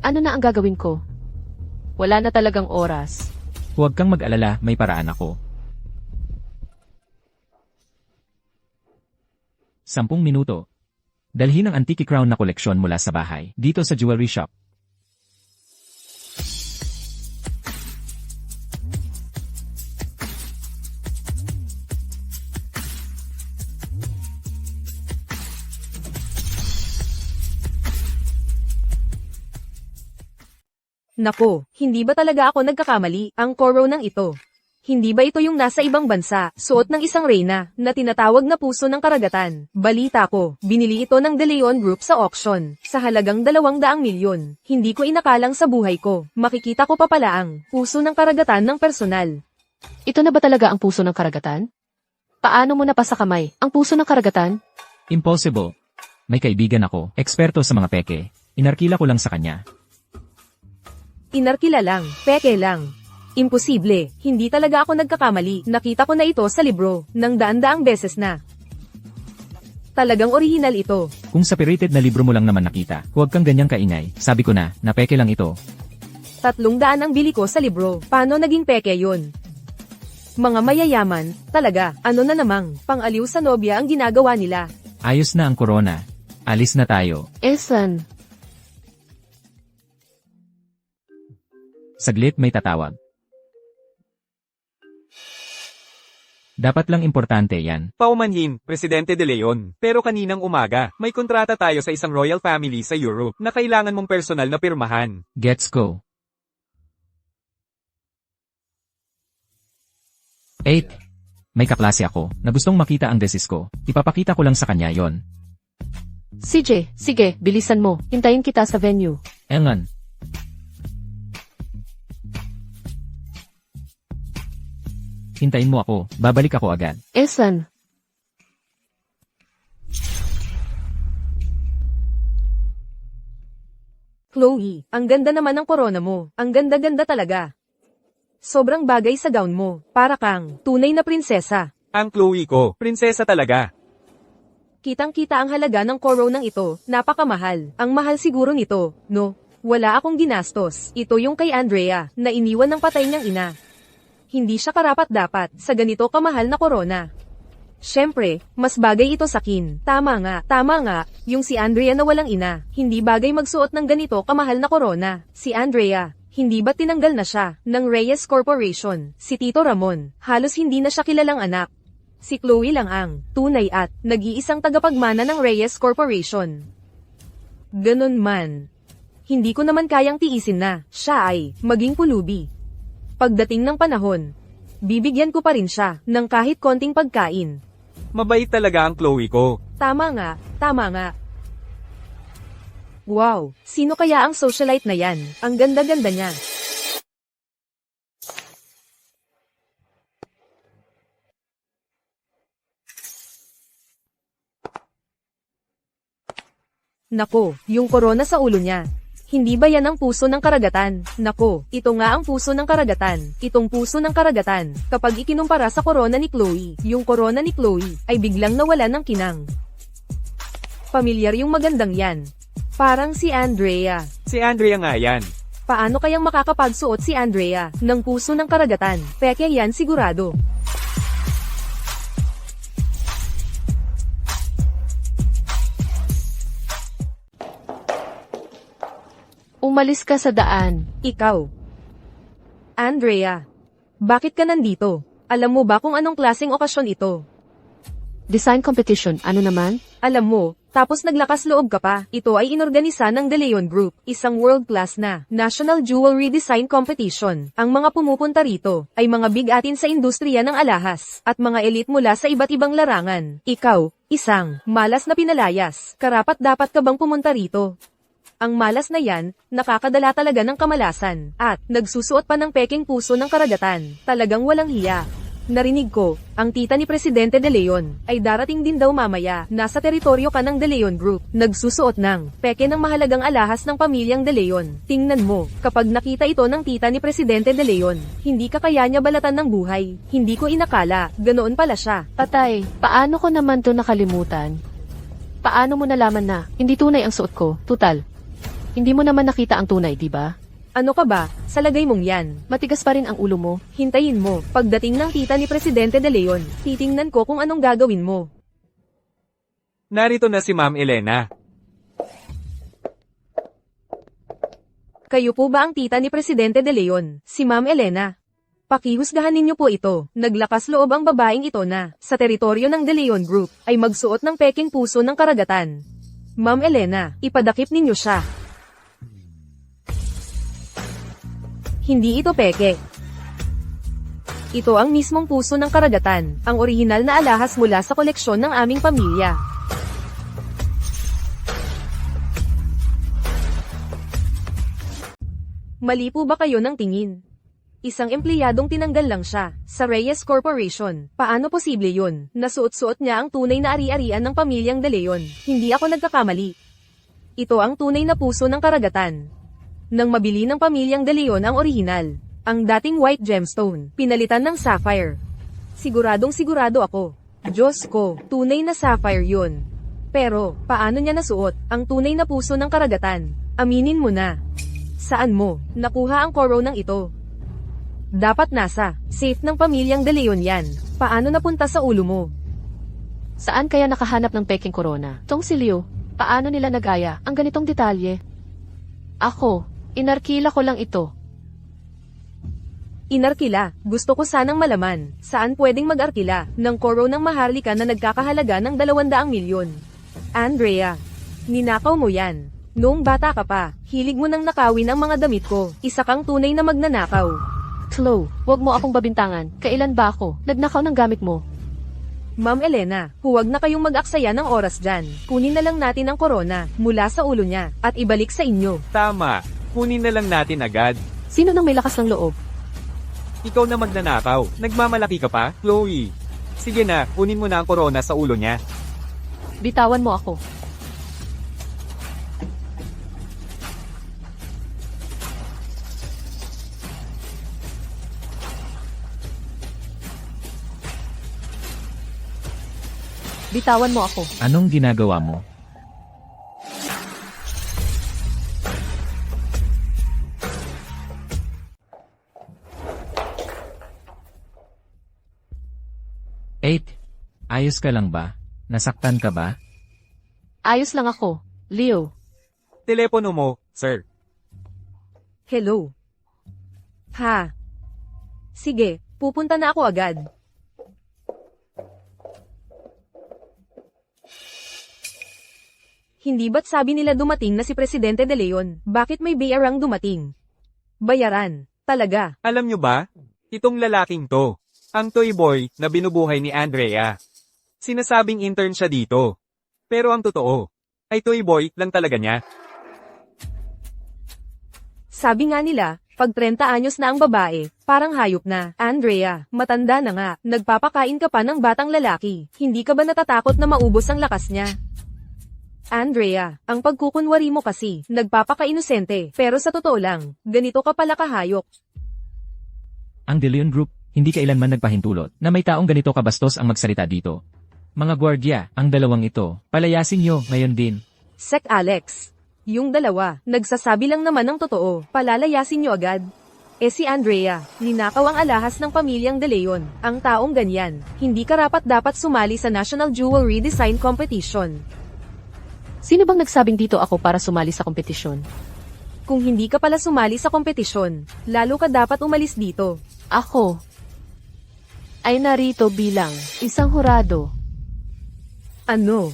Ano na ang gagawin ko? Wala na talagang oras. Huwag kang mag-alala, may paraan ako. 10 minuto. Dalhin ang antique crown na koleksyon mula sa bahay, dito sa jewelry shop. Nako, hindi ba talaga ako nagkakamali? Ang koronang ito. Hindi ba ito yung nasa ibang bansa, suot ng isang reyna, na tinatawag na puso ng karagatan? Balita ko, binili ito ng De Leon Group sa auction, sa halagang 200 milyon. Hindi ko inakalang sa buhay ko, makikita ko pa pala ang puso ng karagatan ng personal. Ito na ba talaga ang puso ng karagatan? Paano mo napasa kamay ang puso ng karagatan? Impossible. May kaibigan ako, eksperto sa mga peke. Inarkila ko lang sa kanya. Inarkila lang, peke lang. Imposible, hindi talaga ako nagkakamali. Nakita ko na ito sa libro, ng daan-daang beses na. Talagang orihinal ito. Kung sa pirated na libro mo lang naman nakita, huwag kang ganyang kaingay. Sabi ko na peke lang ito. 300 ang bili ko sa libro. Paano naging peke yun? Mga mayayaman, talaga, ano na namang, pang-aliw sa nobya ang ginagawa nila. Ayos na ang corona. Alis na tayo. Esan, Saglit may tatawag. Dapat lang importante yan. Paumanhin, Presidente De Leon. Pero kaninang umaga, may kontrata tayo sa isang royal family sa Europe na kailangan mong personal na pirmahan. Gets go. 8. May kaklase ako na gustong makita ang desis ko. Ipapakita ko lang sa kanya yon. CJ, sige, bilisan mo. Hintayin kita sa venue. Engan. Hintayin mo ako, babalik ako agad. Esan, Chloe, ang ganda naman ng korona mo. Ang ganda-ganda talaga. Sobrang bagay sa gown mo. Para kang tunay na prinsesa. Ang Chloe ko, prinsesa talaga. Kitang-kita ang halaga ng koronang ito. Napakamahal. Ang mahal siguro nito, no? Wala akong ginastos. Ito yung kay Andrea, na iniwan ng patay niyang ina. Hindi siya karapat-dapat sa ganito kamahal na korona. Siyempre, mas bagay ito sa akin. Tama nga, yung si Andrea na walang ina. Hindi bagay magsuot ng ganito kamahal na korona. Si Andrea, hindi ba tinanggal na siya ng Reyes Corporation? Si Tito Ramon, halos hindi na siya kilalang anak. Si Chloe lang ang tunay at nag-iisang tagapagmana ng Reyes Corporation. Ganun man. Hindi ko naman kayang tiisin na siya ay maging pulubi. Pagdating ng panahon, bibigyan ko pa rin siya ng kahit konting pagkain. Mabait talaga ang Chloe ko. Tama nga. Wow, sino kaya ang socialite na yan? Ang ganda-ganda niya. Nako, yung korona sa ulo niya. Hindi ba yan ang puso ng karagatan? Nako, ito nga ang puso ng karagatan. Itong puso ng karagatan. Kapag ikinumpara sa korona ni Chloe, yung korona ni Chloe ay biglang nawala ng kinang. Pamilyar yung magandang yan. Parang si Andrea. Si Andrea nga yan. Paano kayang makakapagsuot si Andrea ng puso ng karagatan? Peke yan sigurado. Umalis ka sa daan. Ikaw. Andrea. Bakit ka nandito? Alam mo ba kung anong klaseng okasyon ito? Design competition, ano naman? Alam mo, tapos naglakas loob ka pa. Ito ay inorganisa ng De Leon Group, isang world-class na National Jewelry Design Competition. Ang mga pumupunta rito ay mga bigatin sa industriya ng alahas at mga elite mula sa iba't ibang larangan. Ikaw, isang malas na pinalayas. Karapat dapat ka bang pumunta rito? Ang malas na yan, nakakadala talaga ng kamalasan, at nagsusuot pa ng peking puso ng karagatan. Talagang walang hiya. Narinig ko, ang tita ni Presidente De Leon ay darating din daw mamaya. Nasa teritoryo ka ng De Leon Group. Nagsusuot ng peke ng mahalagang alahas ng pamilyang De Leon. Tingnan mo, kapag nakita ito ng tita ni Presidente De Leon, hindi ka kaya niya balatan ng buhay. Hindi ko inakala, ganoon pala siya. Patay, paano ko naman to nakalimutan? Paano mo nalaman na hindi tunay ang suot ko? Tutal. Hindi mo naman nakita ang tunay, di ba? Ano ka ba? Sa lagay mong yan. Matigas pa rin ang ulo mo. Hintayin mo, pagdating ng tita ni Presidente De Leon, titingnan ko kung anong gagawin mo. Narito na si Ma'am Elena. Kayo po ba ang tita ni Presidente De Leon? Si Ma'am Elena. Pakihusgahan ninyo po ito. Naglakas loob ang babaeng ito na, sa teritoryo ng De Leon Group, ay magsuot ng peking puso ng karagatan. Ma'am Elena, ipadakip ninyo siya. Hindi ito peke. Ito ang mismong puso ng karagatan, ang orihinal na alahas mula sa koleksyon ng aming pamilya. Mali po ba kayo ng tingin? Isang empleyadong tinanggal lang siya, sa Reyes Corporation. Paano posible yun? Nasuot-suot niya ang tunay na ari-arian ng pamilyang De Leon. Hindi ako nagkakamali. Ito ang tunay na puso ng karagatan. Nang mabili ng pamilyang De Leon ang orihinal, ang dating white gemstone, pinalitan ng sapphire. Siguradong sigurado ako. Diyos ko, tunay na sapphire yun. Pero, paano niya nasuot ang tunay na puso ng karagatan? Aminin mo na. Saan mo nakuha ang koronang ito? Dapat nasa safe ng pamilyang De Leon yan. Paano napunta sa ulo mo? Saan kaya nakahanap ng peking corona? Tong si Liu, paano nila nagaya ang ganitong detalye? Ako, inarkila ko lang ito. Inarkila, gusto ko sanang malaman, saan pwedeng mag-arkila ng koronang maharlika na nagkakahalaga ng 200 milyon? Andrea, ninakaw mo yan. Noong bata ka pa, hilig mo nang nakawin ang mga damit ko. Isa kang tunay na magnanakaw. Chloe, wag mo akong babintangan. Kailan ba ako nagnakaw ng gamit mo? Ma'am Elena, huwag na kayong mag-aksaya ng oras dyan. Kunin na lang natin ang corona mula sa ulo niya at ibalik sa inyo. Tama, kunin na lang natin agad. Sino nang may lakas ng loob? Ikaw na magnanakaw. Nagmamalaki ka pa, Chloe. Sige na, kunin mo na ang corona sa ulo niya. Bitawan mo ako. Bitawan mo ako. Anong ginagawa mo? Eight, ayos ka lang ba? Nasaktan ka ba? Ayos lang ako. Leo. Telepono mo, sir. Hello. Ha? Sige, pupunta na ako agad. Hindi ba't sabi nila dumating na si Presidente De Leon? Bakit may bayarang dumating? Bayaran. Talaga. Alam nyo ba? Itong lalaking to. Ang toy boy na binubuhay ni Andrea. Sinasabing intern siya dito. Pero ang totoo, ay toy boy lang talaga niya. Sabi nga nila, pag 30 anyos na ang babae, parang hayop na. Andrea, matanda na nga. Nagpapakain ka pa ng batang lalaki. Hindi ka ba natatakot na maubos ang lakas niya? Andrea, ang pagkukunwari mo kasi, nagpapaka-inosente. Pero sa totoo lang, ganito ka pala kahayop. Ang De Leon Group, hindi kailanman nagpahintulot na may taong ganito kabastos ang magsalita dito. Mga gwardya, ang dalawang ito, palayasin nyo ngayon din. Sec Alex. Yung dalawa, nagsasabi lang naman ng totoo, palalayasin nyo agad. Si Andrea, ninakaw ang alahas ng pamilyang De Leon. Ang taong ganyan, hindi karapat dapat sumali sa National Jewelry Design Competition. Sino bang nagsabing dito ako para sumali sa kompetisyon? Kung hindi ka pala sumali sa kompetisyon, lalo ka dapat umalis dito. Ako ay narito bilang isang hurado. Ano?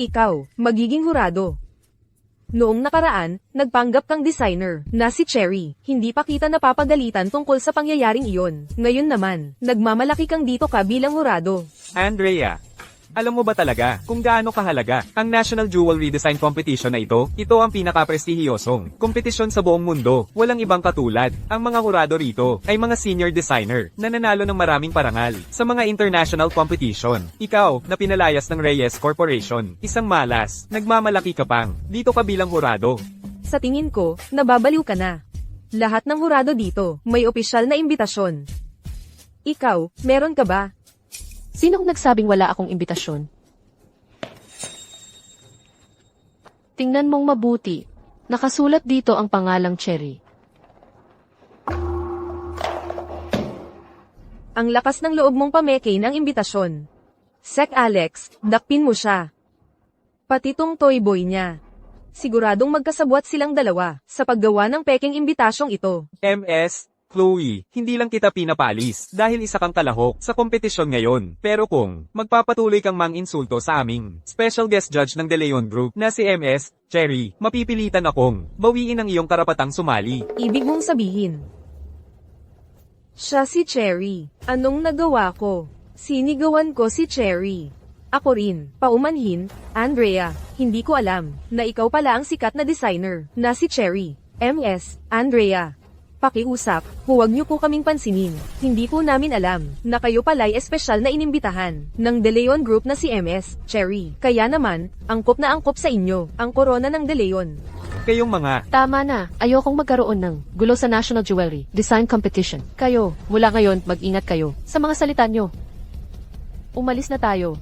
Ikaw, magiging hurado. Noong nakaraan, nagpanggap kang designer, na si Cherry. Hindi pa kita napapagalitan tungkol sa pangyayaring iyon. Ngayon naman, nagmamalaki kang dito ka bilang hurado. Andrea, alam mo ba talaga kung gaano kahalaga ang National Jewelry Design Competition na ito? Ito ang pinaka-prestihiyosong kompetisyon sa buong mundo. Walang ibang katulad. Ang mga hurado rito ay mga senior designer na nanalo ng maraming parangal sa mga international competition. Ikaw, na pinalayas ng Reyes Corporation, isang malas, nagmamalaki ka pang. Dito ka bilang hurado. Sa tingin ko, nababaliw ka na. Lahat ng hurado dito, may opisyal na imbitasyon. Ikaw, meron ka ba? Sinong nagsabing wala akong imbitasyon? Tingnan mong mabuti. Nakasulat dito ang pangalang Cherry. Ang lakas ng loob mong pameke ng imbitasyon. Sec Alex, dakpin mo siya. Pati tong toy boy niya. Siguradong magkasabwat silang dalawa sa paggawa ng peking imbitasyong ito. MS, Chloe, hindi lang kita pinapalis dahil isa kang kalahok sa kompetisyon ngayon. Pero kung magpapatuloy kang mang-insulto sa aming special guest judge ng De Leon Group na si MS, Cherry, mapipilitan akong bawiin ang iyong karapatang sumali. Ibig mong sabihin. Siya si Cherry. Anong nagawa ko? Sinigawan ko si Cherry. Ako rin, paumanhin, Andrea, hindi ko alam na ikaw pala ang sikat na designer na si Cherry. MS, Andrea. Pakiusap, huwag niyo po kaming pansinin. Hindi po namin alam na kayo pala'y espesyal na inimbitahan ng De Leon Group na si MS, Cherry. Kaya naman, angkop na angkop sa inyo ang korona ng De Leon. Kayong mga Tama na, ayokong magkaroon ng gulo sa National Jewelry Design Competition. Kayo, mula ngayon, mag-ingat kayo sa mga salita nyo. Umalis na tayo.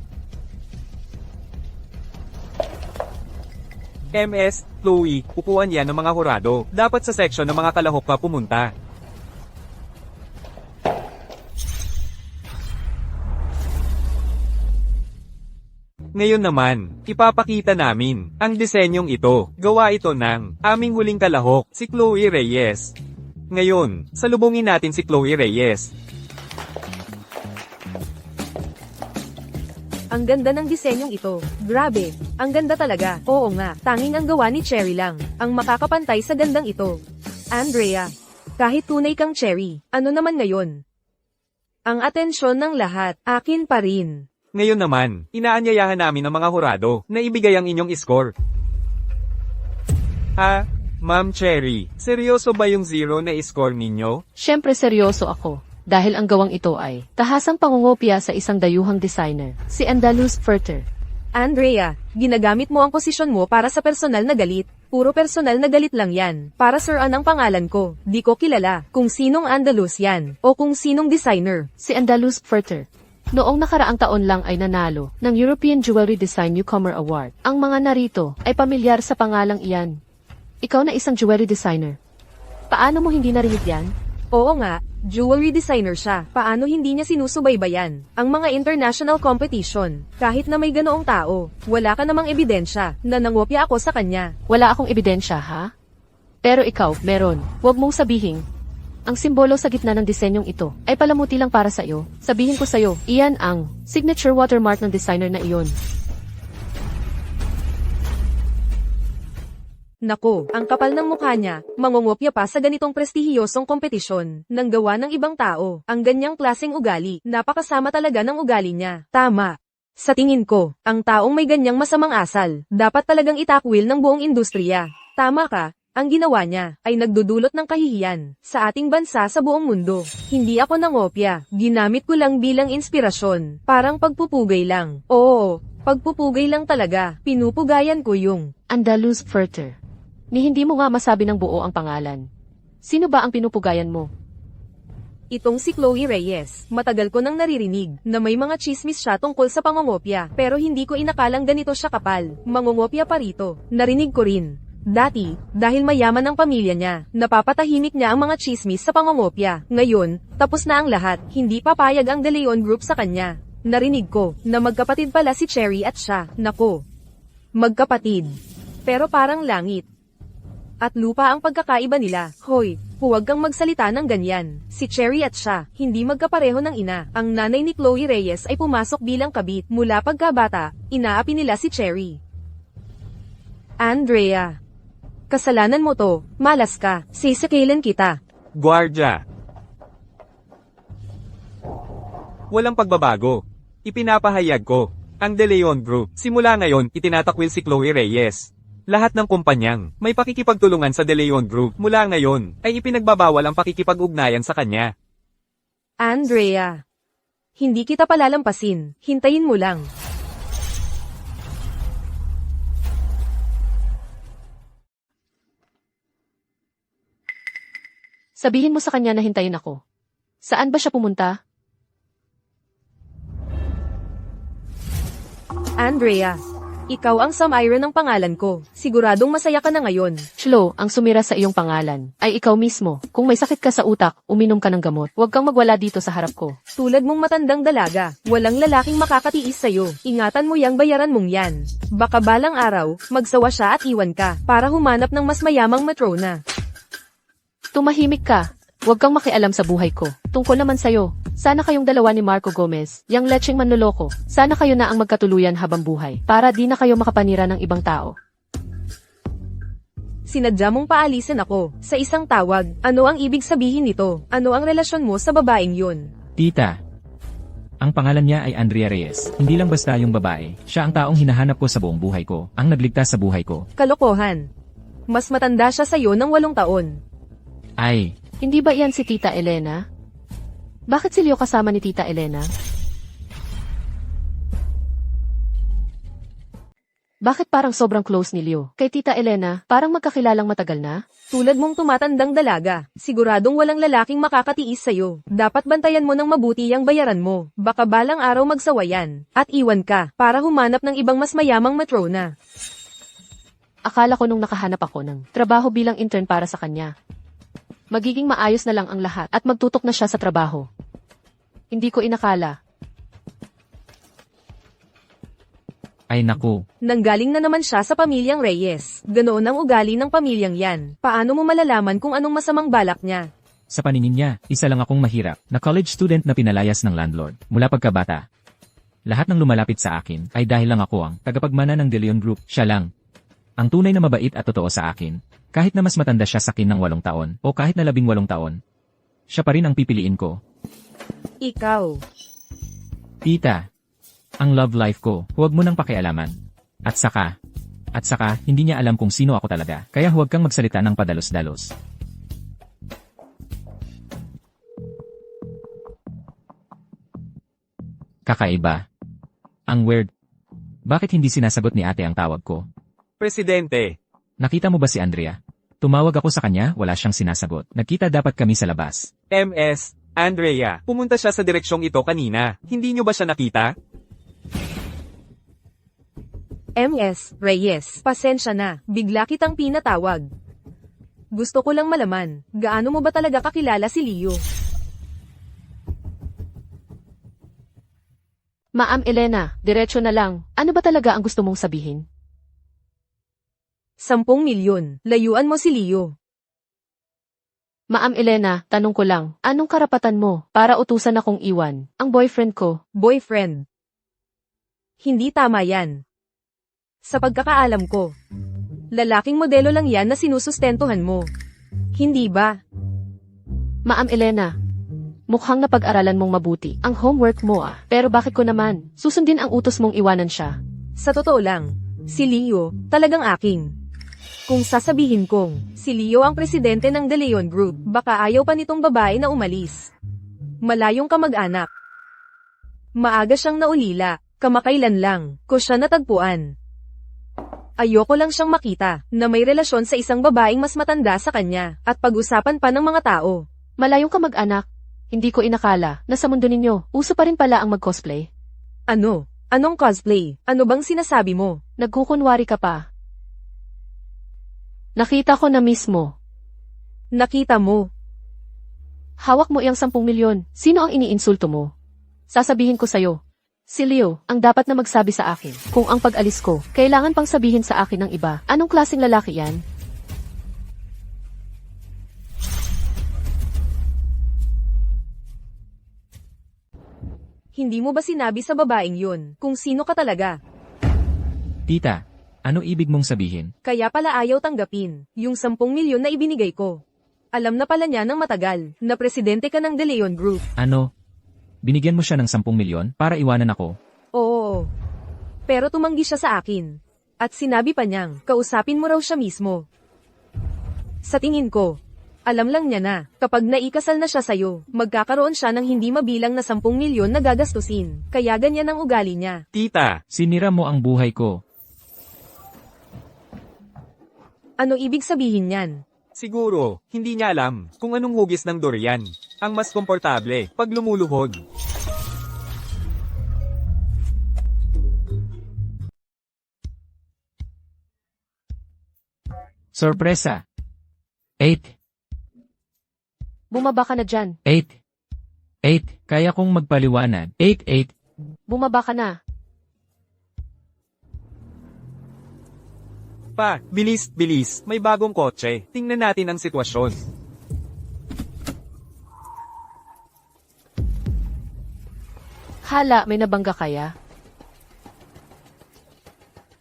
MS, Chloe, upuan yan ng mga hurado. Dapat sa section ng mga kalahok ka pumunta. Ngayon naman, ipapakita namin ang disenyong ito. Gawa ito ng aming huling kalahok, si Chloe Reyes. Ngayon, salubungin natin si Chloe Reyes. Ang ganda ng disenyong ito. Grabe, ang ganda talaga. Oo nga, tanging ang gawa ni Cherry lang ang makakapantay sa gandang ito. Andrea, kahit tunay kang Cherry, ano naman ngayon? Ang atensyon ng lahat, akin pa rin. Ngayon naman, inaanyayahan namin ang mga hurado na ibigay ang inyong score. Ma'am Cherry, seryoso ba yung 0 na score ninyo? Siyempre seryoso ako. Dahil ang gawang ito ay tahasang pangungopia sa isang dayuhang designer, si Andaluz Ferter. Andrea, ginagamit mo ang posisyon mo para sa personal na galit. Puro personal na galit lang yan. Para Sir An ang pangalan ko. Di ko kilala kung sinong Andalus yan o kung sinong designer. Si Andalus Furter. Noong nakaraang taon lang ay nanalo ng European Jewelry Design Newcomer Award. Ang mga narito ay pamilyar sa pangalang iyan. Ikaw na isang jewelry designer. Paano mo hindi narinig yan? Oo nga, jewelry designer siya. Paano hindi niya sinusubaybayan ang mga international competition? Kahit na may ganoong tao, wala ka namang ebidensya na nangopya ako sa kanya. Wala akong ebidensya, ha? Pero ikaw, meron. Huwag mong sabihin. Ang simbolo sa gitna ng disenyong ito ay palamuti lang para sa iyo. Sabihin ko sa iyo, iyan ang signature watermark ng designer na iyon. Nako, ang kapal ng mukha niya, mangungopya pa sa ganitong prestihiyosong kompetisyon, nang gawa ng ibang tao. Ang ganyang klaseng ugali, napakasama talaga ng ugali niya. Tama. Sa tingin ko, ang taong may ganyang masamang asal, dapat talagang itakwil ng buong industriya. Tama ka, ang ginawa niya, ay nagdudulot ng kahihiyan, sa ating bansa sa buong mundo. Hindi ako nangopya, ginamit ko lang bilang inspirasyon, parang pagpupugay lang. Oo, pagpupugay lang talaga, pinupugayan ko yung Andalus Furter. Ni hindi mo nga masabi ng buo ang pangalan. Sino ba ang pinupugayan mo? Itong si Chloe Reyes. Matagal ko nang naririnig na may mga chismis siya tungkol sa pangongopya, pero hindi ko inakalang ganito siya kapal. Mangongopya pa rito. Narinig ko rin. Dati, dahil mayaman ang pamilya niya, napapatahimik niya ang mga chismis sa pangongopya. Ngayon, tapos na ang lahat, hindi papayag ang De Leon Group sa kanya. Narinig ko na magkapatid pala si Cherry at siya. Nako. Magkapatid. Pero parang langit at lupa ang pagkakaiba nila. Hoy, huwag kang magsalita ng ganyan. Si Cherry at siya, hindi magkapareho ng ina. Ang nanay ni Chloe Reyes ay pumasok bilang kabit. Mula pagkabata, inaapi nila si Cherry. Andrea, kasalanan mo to, malas ka, sisikilan kita. Guardia. Walang pagbabago. Ipinapahayag ko. Ang De Leon Group, simula ngayon, itinatakwil si Chloe Reyes. Lahat ng kumpanyang may pakikipagtulungan sa De Leon Group mula ngayon ay ipinagbabawal ang pakikipag-ugnayan sa kanya. Andrea, hindi kita palalampasin, hintayin mo lang. Sabihin mo sa kanya na hintayin ako. Saan ba siya pumunta? Andrea, ikaw ang Sam Iron ng pangalan ko. Siguradong masaya ka na ngayon. Chlo, ang sumira sa iyong pangalan ay ikaw mismo. Kung may sakit ka sa utak, uminom ka ng gamot. Huwag kang magwala dito sa harap ko. Tulad mong matandang dalaga, walang lalaking makakatiis sa'yo. Ingatan mo yang bayaran mong yan. Baka balang araw, magsawa siya at iwan ka, para humanap ng mas mayamang matrona. Tumahimik ka. Huwag kang makialam sa buhay ko. Tungkol naman sa'yo. Sana kayong dalawa ni Marco Gomez, yang lecheng manloloko. Sana kayo na ang magkatuluyan habang buhay, para di na kayo makapanira ng ibang tao. Sinadya mong paalisin ako, sa isang tawag. Ano ang ibig sabihin nito? Ano ang relasyon mo sa babaeng yun? Tita. Ang pangalan niya ay Andrea Reyes. Hindi lang basta yung babae. Siya ang taong hinahanap ko sa buong buhay ko. Ang nagligtas sa buhay ko. Kalokohan. Mas matanda siya sa'yo ng 8 taon. Ay, Hindi ba iyan si Tita Elena? Bakit si Leo kasama ni Tita Elena? Bakit parang sobrang close ni Leo? Kay Tita Elena, parang magkakilalang matagal na? Tulad mong tumatandang dalaga, siguradong walang lalaking makakatiis sa'yo. Dapat bantayan mo ng mabuti ang bayaran mo. Baka balang araw magsawayan, at iwan ka, para humanap ng ibang mas mayamang matrona. Akala ko nung nakahanap ako ng trabaho bilang intern para sa kanya. Magiging maayos na lang ang lahat at magtutok na siya sa trabaho. Hindi ko inakala. ay naku. Nanggaling na naman siya sa pamilyang Reyes. Ganoon ang ugali ng pamilyang yan. Paano mo malalaman kung anong masamang balak niya? Sa paningin niya, isa lang akong mahirap na college student na pinalayas ng landlord mula pagkabata. Lahat ng lumalapit sa akin ay dahil lang ako ang tagapagmana ng De Leon Group. Siya lang ang tunay na mabait at totoo sa akin. Kahit na mas matanda siya sa akin ng 8 taon o kahit na 18 taon. Siya pa rin ang pipiliin ko. Ikaw. Tita, ang love life ko, huwag mo nang pakialaman. At saka, hindi niya alam kung sino ako talaga. Kaya huwag kang magsalita ng padalos-dalos. Kakaiba. Ang weird. Bakit hindi sinasagot ni ate ang tawag ko? Presidente, Nakita mo ba si Andrea? Tumawag ako sa kanya, wala siyang sinasagot. Nagkita dapat kami sa labas. MS, Andrea, pumunta siya sa direksyong ito kanina. Hindi niyo ba siya nakita? MS, Reyes, pasensya na, bigla kitang pinatawag. Gusto ko lang malaman, gaano mo ba talaga kakilala si Leo? Ma'am Elena, diretso na lang. Ano ba talaga ang gusto mong sabihin? 10 milyon, layuan mo si Leo. Ma'am Elena, tanong ko lang, anong karapatan mo para utusan akong iwan ang boyfriend ko? Boyfriend. Hindi tama yan. Sa pagkakaalam ko, lalaking modelo lang yan na sinusustentuhan mo. Hindi ba? Ma'am Elena, mukhang napag-aralan mong mabuti ang homework mo Pero bakit ko naman susundin ang utos mong iwanan siya? Sa totoo lang, si Leo, talagang aking. Kung sasabihin kong, si Leo ang presidente ng De Leon Group, baka ayaw pa nitong babae na umalis. Malayong kamag-anak. Maaga siyang naulila, kamakailan lang, ko siya natagpuan. Ayoko lang siyang makita, na may relasyon sa isang babaeng mas matanda sa kanya, at pag-usapan pa ng mga tao. Malayong kamag-anak, hindi ko inakala na sa mundo ninyo, uso pa rin pala ang mag-cosplay. Ano? Anong cosplay? Ano bang sinasabi mo? Nagkukunwari ka pa. Nakita ko na mismo. Nakita mo. Hawak mo iyang 10 milyon. Sino ang iniinsulto mo? Sasabihin ko sa'yo. Si Leo, ang dapat na magsabi sa akin. Kung ang pag-alis ko, kailangan pang sabihin sa akin ng iba. Anong klaseng lalaki yan? Hindi mo ba sinabi sa babaeng yun, kung sino ka talaga? Tita, ano ibig mong sabihin? Kaya pala ayaw tanggapin, yung 10 milyon na ibinigay ko. Alam na pala niya ng matagal, na presidente ka ng De Leon Group. Ano? Binigyan mo siya ng 10 milyon para iwanan ako? Oo. Pero tumanggi siya sa akin. At sinabi pa niyang, kausapin mo raw siya mismo. Sa tingin ko, alam lang niya na, kapag naikasal na siya sa'yo, magkakaroon siya ng hindi mabilang na 10 milyon na gagastusin. Kaya ganyan ang ugali niya. Tita, Sinira mo ang buhay ko. Ano ibig sabihin niyan? siguro, hindi niya alam kung anong hugis ng durian. Ang mas komportable pag lumuluhod. Sorpresa. 8. Bumaba ka na dyan. 8. Kaya kong magpaliwanag. 8. Bumaba ka na. Pa, bilis, bilis, may bagong kotse. Tingnan natin ang sitwasyon. Hala, may nabangga kaya?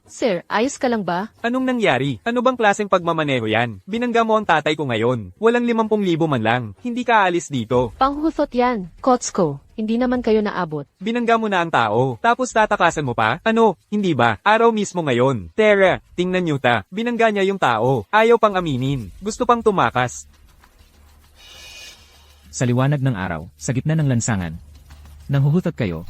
Sir, ayos ka lang ba? Anong nangyari? Ano bang klaseng pagmamaneho yan? Binangga mo ang tatay ko ngayon. Walang 50,000 man lang. Hindi ka aalis dito. Panghuthot yan. Kotsko, hindi naman kayo naabot. Binangga mo na ang tao. Tapos tatakasan mo pa? Ano? Hindi ba? Araw mismo ngayon. Tara, tingnan niyo ta. Binangga niya yung tao. Ayaw pang aminin. Gusto pang tumakas. Sa liwanag ng araw, sa gitna ng lansangan. Nanghuhutot kayo.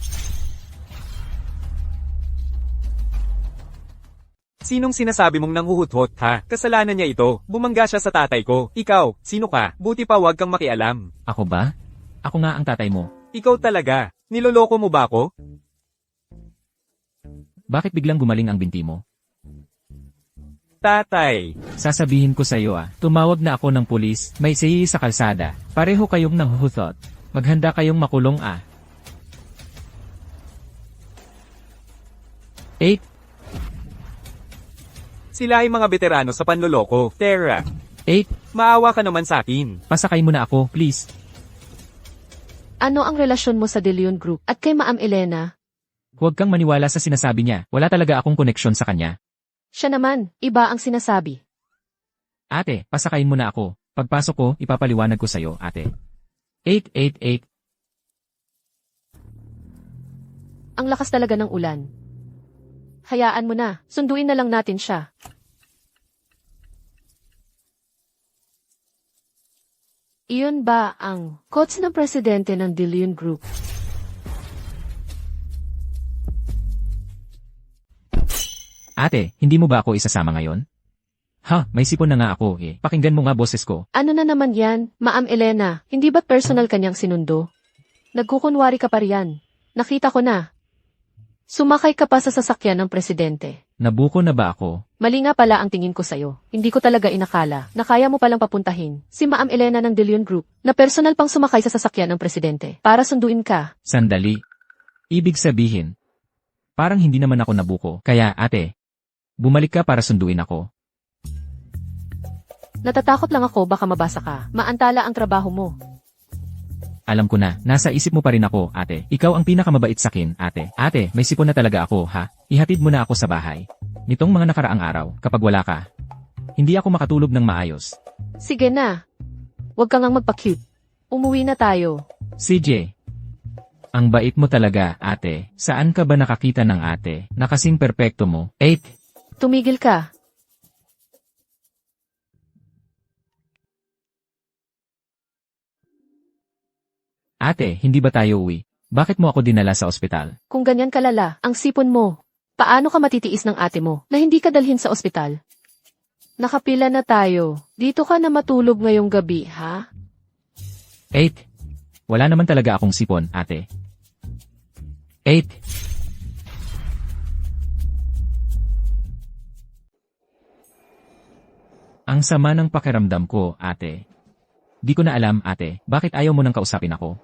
Sinong sinasabi mong nanghuhuthot ha? Kasalanan niya ito. Bumangga siya sa tatay ko. Ikaw, sino ka? Buti pa wag kang makialam. Ako ba? Ako nga ang tatay mo. Ikaw talaga. Niloloko mo ba ako? Bakit biglang gumaling ang binti mo? Tatay. Sasabihin ko sa iyo tumawag na ako ng pulis, may siyi sa kalsada. Pareho kayong nanghuhutot. Maghanda kayong makulong 8. Sila ay mga veterano sa panloloko. Tara. 8. Maawa ka naman sa akin. Pasakay mo na ako, please. Ano ang relasyon mo sa De Leon Group at kay Ma'am Elena? Huwag kang maniwala sa sinasabi niya. Wala talaga akong koneksyon sa kanya. Siya naman, iba ang sinasabi. Ate, pasakayin mo na ako. Pagpasok ko, ipapaliwanag ko sa'yo, ate. 8. Ang lakas talaga ng ulan. Hayaan mo na, sunduin na lang natin siya. Iyon ba ang coach ng presidente ng De Leon Group? Ate, hindi mo ba ako isasama ngayon? Ha, may sipon na nga ako eh. Pakinggan mo nga boses ko. Ano na naman yan, Ma'am Elena? Hindi ba personal kanyang sinundo? Nagkukunwari ka pa riyan. Nakita ko na. Sumakay ka pa sa sasakyan ng presidente. Nabuko na ba ako? Mali nga pala ang tingin ko sa'yo. Hindi ko talaga inakala na kaya mo palang papuntahin si Ma'am Elena ng De Leon Group na personal pang sumakay sa sasakyan ng presidente para sunduin ka. Sandali. Ibig sabihin, parang hindi naman ako nabuko. Kaya ate, bumalik ka para sunduin ako. Natatakot lang ako baka mabasa ka. Maantala ang trabaho mo. Alam ko na, nasa isip mo pa rin ako, ate. Ikaw ang pinakamabait sakin, ate. Ate, may sipon na talaga ako, ha? Ihatid mo na ako sa bahay. Nitong mga nakaraang araw, kapag wala ka, hindi ako makatulog ng maayos. Sige na. Huwag kang magpa-cute. Umuwi na tayo. CJ, ang bait mo talaga, ate. Saan ka ba nakakita ng ate? Nakasing perpekto mo. 8. Tumigil ka. Ate, hindi ba tayo uwi? Bakit mo ako dinala sa ospital? Kung ganyan kalala, ang sipon mo, paano ka matitiis ng ate mo na hindi ka dalhin sa ospital? Nakapila na tayo. Dito ka na matulog ngayong gabi, ha? 8. Wala naman talaga akong sipon, ate. 8. Ang sama ng pakiramdam ko, ate. Di ko na alam, ate, bakit ayaw mo nang kausapin ako?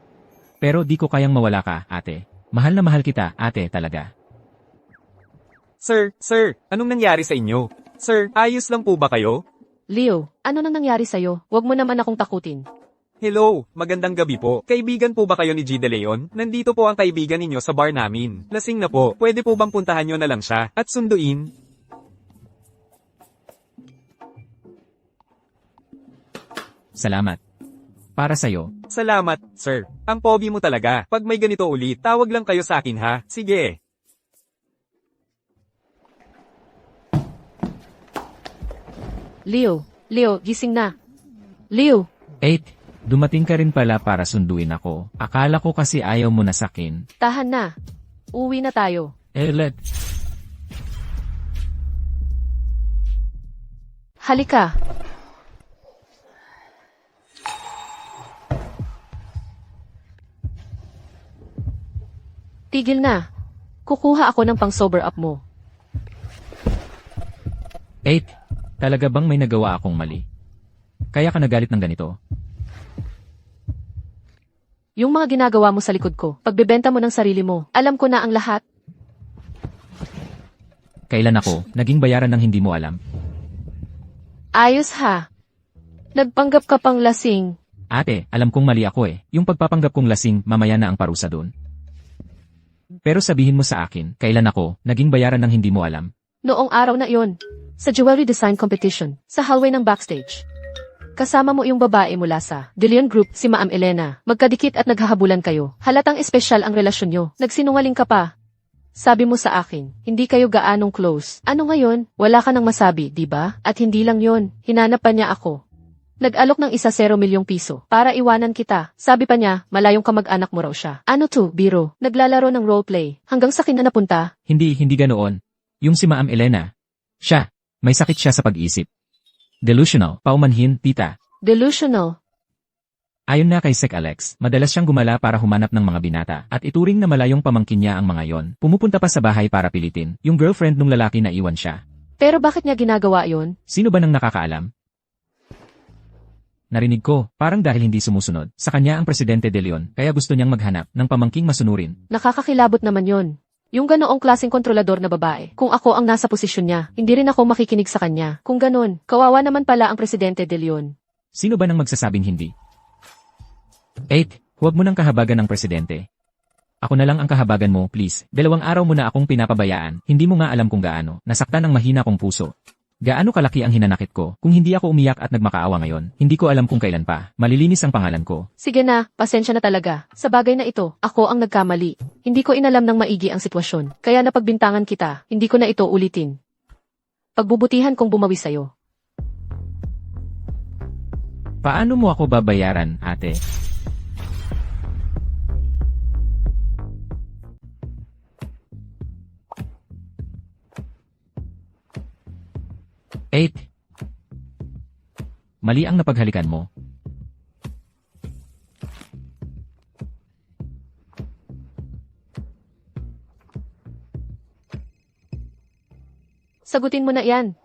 Pero di ko kayang mawala ka, ate. Mahal na mahal kita, ate, talaga. Sir, anong nangyari sa inyo? Sir, ayos lang po ba kayo? Leo, ano nang nangyari sa'yo? Huwag mo naman akong takutin. Hello, magandang gabi po. Kaibigan po ba kayo ni G. De Leon? Nandito po ang kaibigan ninyo sa bar namin. Lasing na po, pwede po bang puntahan nyo na lang siya at sunduin? Salamat. Para sa'yo. Salamat, sir. Ang pogi mo talaga. Pag may ganito ulit, tawag lang kayo sa akin ha. Sige. Leo, gising na. Leo, 8. Dumating ka rin pala para sunduin ako. Akala ko kasi ayaw mo na sakin. tahan na. Uwi na tayo. Let. Halika. Tigil na. Kukuha ako ng pang-sober up mo. 8. Talaga bang may nagawa akong mali? Kaya ka nagalit ng ganito? Yung mga ginagawa mo sa likod ko, pagbebenta mo ng sarili mo, alam ko na ang lahat. Kailan ako, naging bayaran ng hindi mo alam? Ayos ha. Nagpanggap ka pang lasing. Ate, alam kong mali ako eh. Yung pagpapanggap kong lasing, mamaya na ang parusa doon. Pero sabihin mo sa akin, kailan ako, naging bayaran ng hindi mo alam? Noong araw na iyon, sa jewelry design competition, sa hallway ng backstage. Kasama mo yung babae mula sa De Leon Group, si Ma'am Elena. Magkadikit at naghahabulan kayo. Halatang espesyal ang relasyon nyo. Nagsinungaling ka pa. Sabi mo sa akin, hindi kayo gaanong close. Ano ngayon? Wala ka nang masabi, di ba? At hindi lang yon, hinanap pa niya ako. Nag-alok ng 1 milyong piso para iwanan kita. Sabi pa niya, malayong kamag-anak mo raw siya. Ano to, biro? Naglalaro ng roleplay. Hanggang sa akin na napunta. Hindi ganoon. Yung si Ma'am Elena. Siya, may sakit siya sa pag-isip. Delusional, paumanhin, tita. Delusional. Ayon na kay Sec Alex, madalas siyang gumala para humanap ng mga binata at ituring na malayong pamangkin niya ang mga yon. Pumupunta pa sa bahay para pilitin yung girlfriend ng lalaki na iwan siya. Pero bakit niya ginagawa yon? Sino ba nang nakakaalam? Narinig ko, parang dahil hindi sumusunod. Sa kanya ang Presidente De Leon, kaya gusto niyang maghanap ng pamangking masunurin. Nakakakilabot naman yon. Yung ganoong klaseng kontrolador na babae. Kung ako ang nasa posisyon niya, hindi rin ako makikinig sa kanya. Kung ganon, kawawa naman pala ang Presidente De Leon. Sino ba nang magsasabing hindi? 8. Huwag mo nang kahabagan ng Presidente. Ako na lang ang kahabagan mo, please. 2 araw mo na akong pinapabayaan. Hindi mo nga alam kung gaano. Nasaktan ang mahina kong puso. Gaano kalaki ang hinanakit ko? Kung hindi ako umiyak at nagmakaawa ngayon, hindi ko alam kung kailan pa. Malilinis ang pangalan ko. Sige na, pasensya na talaga. Sa bagay na ito, ako ang nagkamali. Hindi ko inalam ng maigi ang sitwasyon. Kaya napagbintangan kita, hindi ko na ito ulitin. Pagbubutihan kong bumawi sa'yo. Paano mo ako babayaran, ate? Eight. Mali ang napaghalikan mo. Sagutin mo na yan.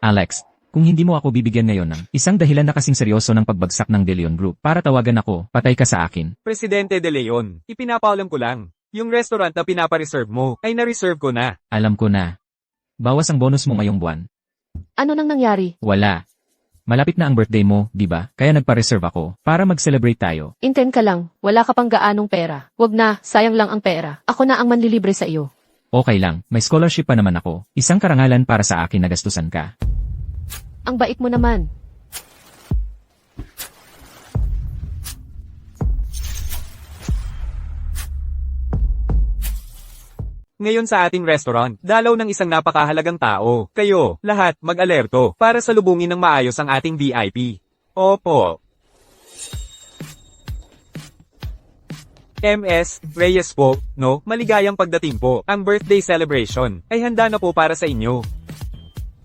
Alex, kung hindi mo ako bibigyan ngayon ng isang dahilan na kasing seryoso ng pagbagsak ng De Leon Group para tawagan ako, patay ka sa akin. Presidente De Leon, ipinapaalam ko lang. Yung restaurant na pinapareserve mo, ay na-reserve ko na. Alam ko na. Bawas ang bonus mo ngayong buwan. Ano nang nangyari? Wala. Malapit na ang birthday mo, di ba? Kaya nagpa-reserve ako para mag-celebrate tayo. Intend ka lang, wala ka pang gaanong pera. Wag na, sayang lang ang pera. Ako na ang manlilibre sa iyo. Okay lang, may scholarship pa naman ako. Isang karangalan para sa akin na gastusan ka. Ang bait mo naman. Ngayon sa ating restaurant, dalaw ng isang napakahalagang tao. Kayo, lahat, mag-alerto para salubungin ng maayos ang ating VIP. Opo. MS, Reyes po, no? Maligayang pagdating po. Ang birthday celebration ay handa na po para sa inyo.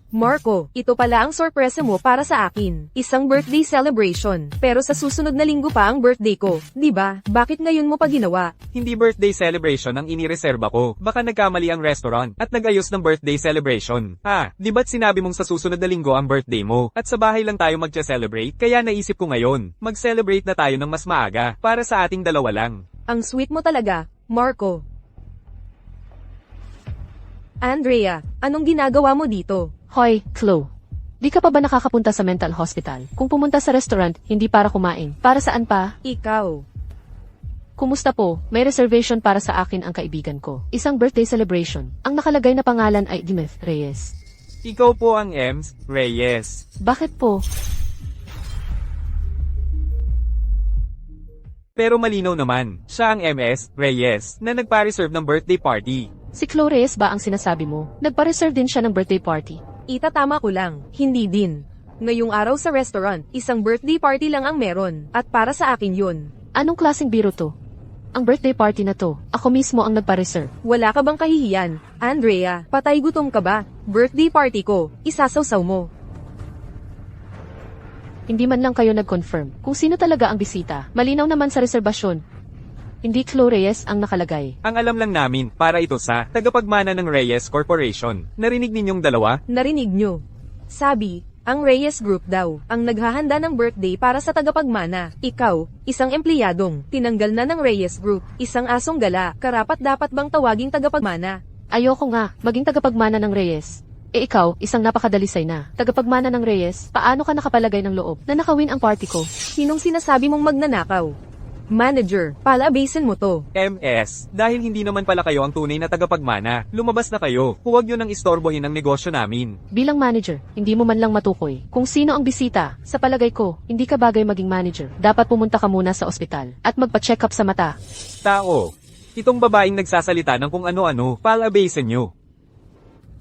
Marco, ito pala ang sorpresa mo para sa akin. Isang birthday celebration. Pero sa susunod na linggo pa ang birthday ko, di ba? Bakit ngayon mo pa ginawa? Hindi birthday celebration ang inireserba ko. Baka nagkamali ang restaurant at nagayos ng birthday celebration. Di ba't sinabi mong sa susunod na linggo ang birthday mo? At sa bahay lang tayo magche-celebrate? Kaya naisip ko ngayon, mag-celebrate na tayo ng mas maaga para sa ating dalawa lang. Ang sweet mo talaga, Marco. Andrea, anong ginagawa mo dito? Hoy, Chloe. Di ka pa ba nakakapunta sa mental hospital? Kung pumunta sa restaurant, hindi para kumain. Para saan pa? Ikaw. Kumusta po? May reservation para sa akin ang kaibigan ko. Isang birthday celebration. Ang nakalagay na pangalan ay Dimeth Reyes. Ikaw po ang Ems Reyes. Bakit po? Pero malinaw naman, siya ang MS Reyes na nagpa-reserve ng birthday party. Si Chloe Reyes ba ang sinasabi mo? Nagpa-reserve din siya ng birthday party. Itatama ko lang, hindi din. Ngayong araw sa restaurant, isang birthday party lang ang meron, at para sa akin yun. Anong klaseng biro to? Ang birthday party na to, ako mismo ang nagpa-reserve. Wala ka bang kahihiyan? Andrea, patay gutom ka ba? Birthday party ko, isasawsaw mo. Hindi man lang kayo nag-confirm kung sino talaga ang bisita. Malinaw naman sa reserbasyon. Hindi Chloe Reyes ang nakalagay. Ang alam lang namin, para ito sa tagapagmana ng Reyes Corporation. Narinig ninyong dalawa? Narinig nyo. Sabi, ang Reyes Group daw, ang naghahanda ng birthday para sa tagapagmana. Ikaw, isang empleyadong, tinanggal na ng Reyes Group, isang asong gala, karapat dapat bang tawaging tagapagmana? Ayoko nga, maging tagapagmana ng Reyes. Ikaw, isang napakadalisay na. Tagapagmana ng Reyes, paano ka nakapalagay ng loob na nakawin ang party ko? Sinong sinasabi mong magnanakaw? Manager, palabasin mo to. MS, dahil hindi naman pala kayo ang tunay na tagapagmana, lumabas na kayo. Huwag nyo nang istorbohin ang negosyo namin. Bilang manager, hindi mo man lang matukoy kung sino ang bisita. Sa palagay ko, hindi ka bagay maging manager. Dapat pumunta ka muna sa ospital at magpa-check up sa mata. Tao, itong babaeng nagsasalita ng kung ano-ano, palabasin nyo.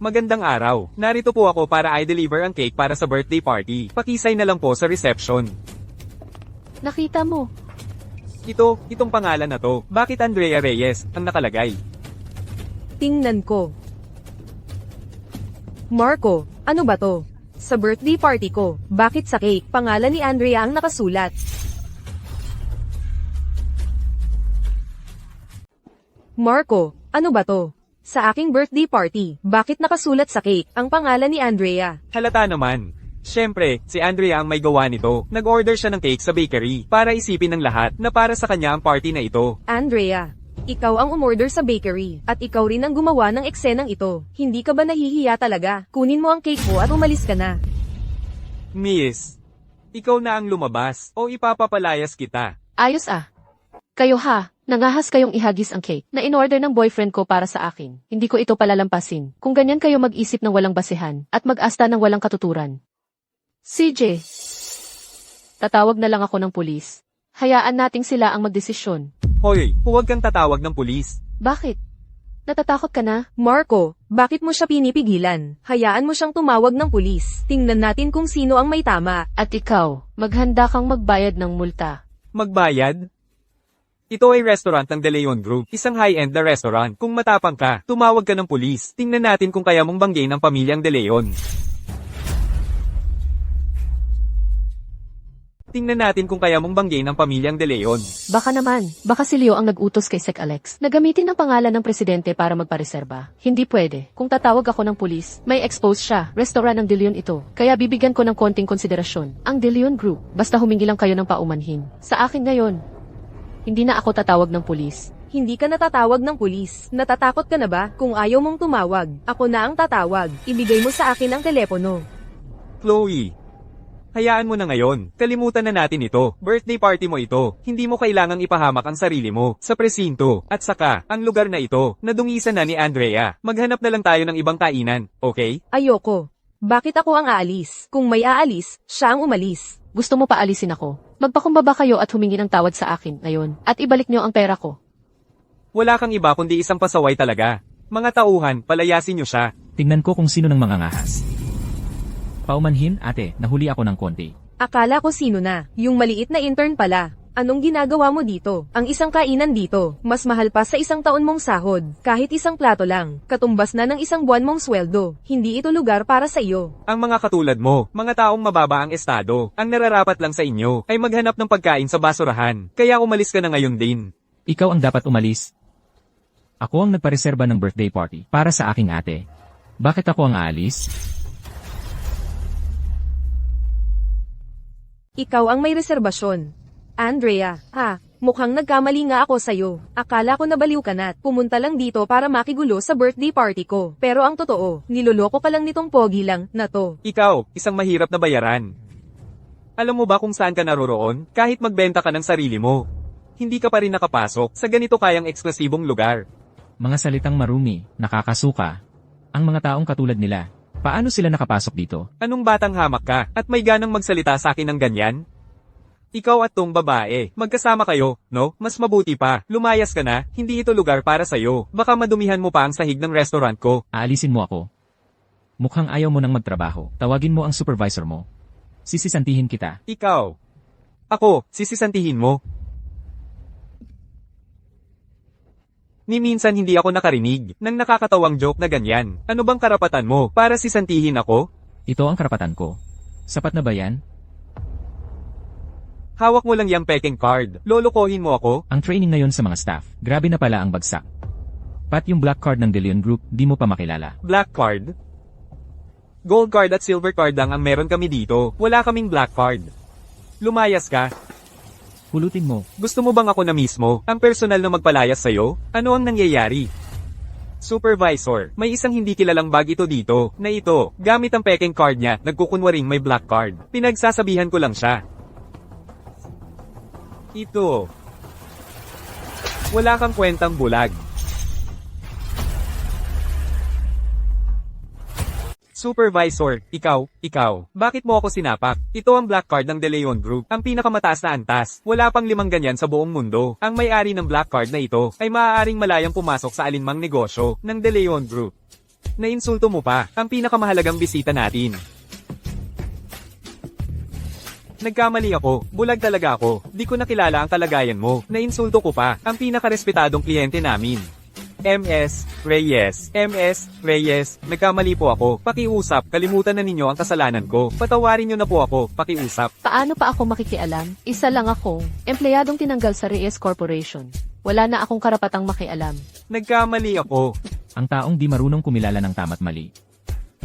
Magandang araw, narito po ako para i-deliver ang cake para sa birthday party. Pakisay na lang po sa reception. Nakita mo. Itong pangalan na to, bakit Andrea Reyes ang nakalagay? Tingnan ko. Marco, ano ba to? Sa birthday party ko, bakit sa cake, pangalan ni Andrea ang nakasulat? Marco, ano ba to? Sa aking birthday party, bakit nakasulat sa cake, ang pangalan ni Andrea? Halata naman. Siyempre, si Andrea ang may gawa nito. Nag-order siya ng cake sa bakery para isipin ng lahat na para sa kanya ang party na ito. Andrea, ikaw ang umorder sa bakery, at ikaw rin ang gumawa ng eksenang ito. Hindi ka ba nahihiya talaga? Kunin mo ang cake mo at umalis ka na. Miss, ikaw na ang lumabas o ipapapalayas kita. Ayos ah. Kayo ha, nangahas kayong ihagis ang cake na in-order ng boyfriend ko para sa akin. Hindi ko ito palalampasin. Kung ganyan kayo mag-isip ng walang basehan at mag-asta ng walang katuturan. CJ, tatawag na lang ako ng pulis. Hayaan nating sila ang magdesisyon. Hoy, huwag kang tatawag ng pulis. Bakit? Natatakot ka na? Marco, bakit mo siya pinipigilan? Hayaan mo siyang tumawag ng pulis. Tingnan natin kung sino ang may tama. At ikaw, maghanda kang magbayad ng multa. Magbayad? Ito ay restaurant ng De Leon Group, isang high-end na restaurant. Kung matapang ka, tumawag ka ng pulis. Tingnan natin kung kaya mong banggain ang pamilyang De Leon. Tingnan natin kung kaya mong banggain ang pamilyang De Leon. Baka naman, baka si Leo ang nag-utos kay Sec Alex na gamitin ang pangalan ng presidente para magpareserba. Hindi pwede. Kung tatawag ako ng pulis, may expose siya. Restaurant ng De Leon ito. Kaya bibigyan ko ng konting konsiderasyon. Ang De Leon Group, basta humingi lang kayo ng paumanhin. Sa akin ngayon, hindi na ako tatawag ng pulis. Hindi ka natatawag ng pulis. Natatakot ka na ba? Kung ayaw mong tumawag, ako na ang tatawag. Ibigay mo sa akin ang telepono. Chloe. Hayaan mo na ngayon. Kalimutan na natin ito. Birthday party mo ito. Hindi mo kailangang ipahamak ang sarili mo sa presinto. At saka, ang lugar na ito, nadungisan na ni Andrea. Maghanap na lang tayo ng ibang kainan, okay? Ayoko. Bakit ako ang aalis? Kung may aalis, siya ang umalis. Gusto mo paalisin ako? Magpakumbaba kayo at humingi ng tawad sa akin ngayon at ibalik niyo ang pera ko. Wala kang iba kundi isang pasaway talaga. Mga tauhan, palayasin niyo siya. Tingnan ko kung sino ng mga ngahas. Paumanhin, ate, nahuli ako ng konti. Akala ko sino na, yung maliit na intern pala. Anong ginagawa mo dito? Ang isang kainan dito, mas mahal pa sa isang taon mong sahod. Kahit isang plato lang, katumbas na ng isang buwan mong sweldo. Hindi ito lugar para sa iyo. Ang mga katulad mo, mga taong mababa ang estado, ang nararapat lang sa inyo, ay maghanap ng pagkain sa basurahan. Kaya umalis ka na ngayon din. Ikaw ang dapat umalis. Ako ang nagpareserba ng birthday party para sa aking ate. Bakit ako ang aalis? Ikaw ang may reserbasyon. Andrea, mukhang nagkamali nga ako sa'yo. Akala ko nabaliw ka na. Pumunta lang dito para makigulo sa birthday party ko. Pero ang totoo, niloloko ka lang nitong pogi lang na to. Ikaw, isang mahirap na bayaran. Alam mo ba kung saan ka naroroon? Kahit magbenta ka ng sarili mo. Hindi ka pa rin nakapasok sa ganito kayang eksklusibong lugar. Mga salitang marumi, nakakasuka. Ang mga taong katulad nila. Paano sila nakapasok dito? Anong batang hamak ka at may ganang magsalita sa akin ng ganyan? Ikaw at tong babae, magkasama kayo, no? Mas mabuti pa, lumayas ka na, hindi ito lugar para sa'yo. Baka madumihan mo pa ang sahig ng restaurant ko. Aalisin mo ako. Mukhang ayaw mo nang magtrabaho. Tawagin mo ang supervisor mo. Sisisantihin kita. Ikaw. Ako, sisisantihin mo. Ni minsan hindi ako nakarinig ng nakakatawang joke na ganyan. Ano bang karapatan mo para sisantihin ako? Ito ang karapatan ko. Sapat na ba yan? Hawak mo lang yung peking card. Lolokohin mo ako? Ang training ngayon sa mga staff. Grabe na pala ang bagsak. Pat yung black card ng De Leon Group, di mo pa makilala. Black card? Gold card at silver card lang ang meron kami dito. Wala kaming black card. Lumayas ka. Pulutin mo. Gusto mo bang ako na mismo, ang personal na magpalayas sa'yo? Ano ang nangyayari? Supervisor, may isang hindi kilalang bag ito dito, na ito, gamit ang peking card niya, nagkukunwaring may black card. Pinagsasabihan ko lang siya. Ito. Wala kang kwentang bulag. Supervisor, ikaw, bakit mo ako sinapak? Ito ang black card ng De Leon Group, ang pinakamataas na antas. Wala pang 5 ganyan sa buong mundo. Ang may-ari ng black card na ito ay maaaring malayang pumasok sa alinmang negosyo ng De Leon Group. Nainsulto mo pa ang pinakamahalagang bisita natin. Nagkamali ako, bulag talaga ako, di ko nakilala ang kalagayan mo. Nainsulto ko pa ang pinakarespetadong kliyente namin. MS Reyes, nagkamali po ako. Pakiusap, kalimutan na ninyo ang kasalanan ko. Patawarin nyo na po ako, pakiusap. Paano pa ako makikialam? Isa lang akong empleyadong tinanggal sa Reyes Corporation. Wala na akong karapatang makialam. Nagkamali ako. Ang taong di marunong kumilala ng tama't mali.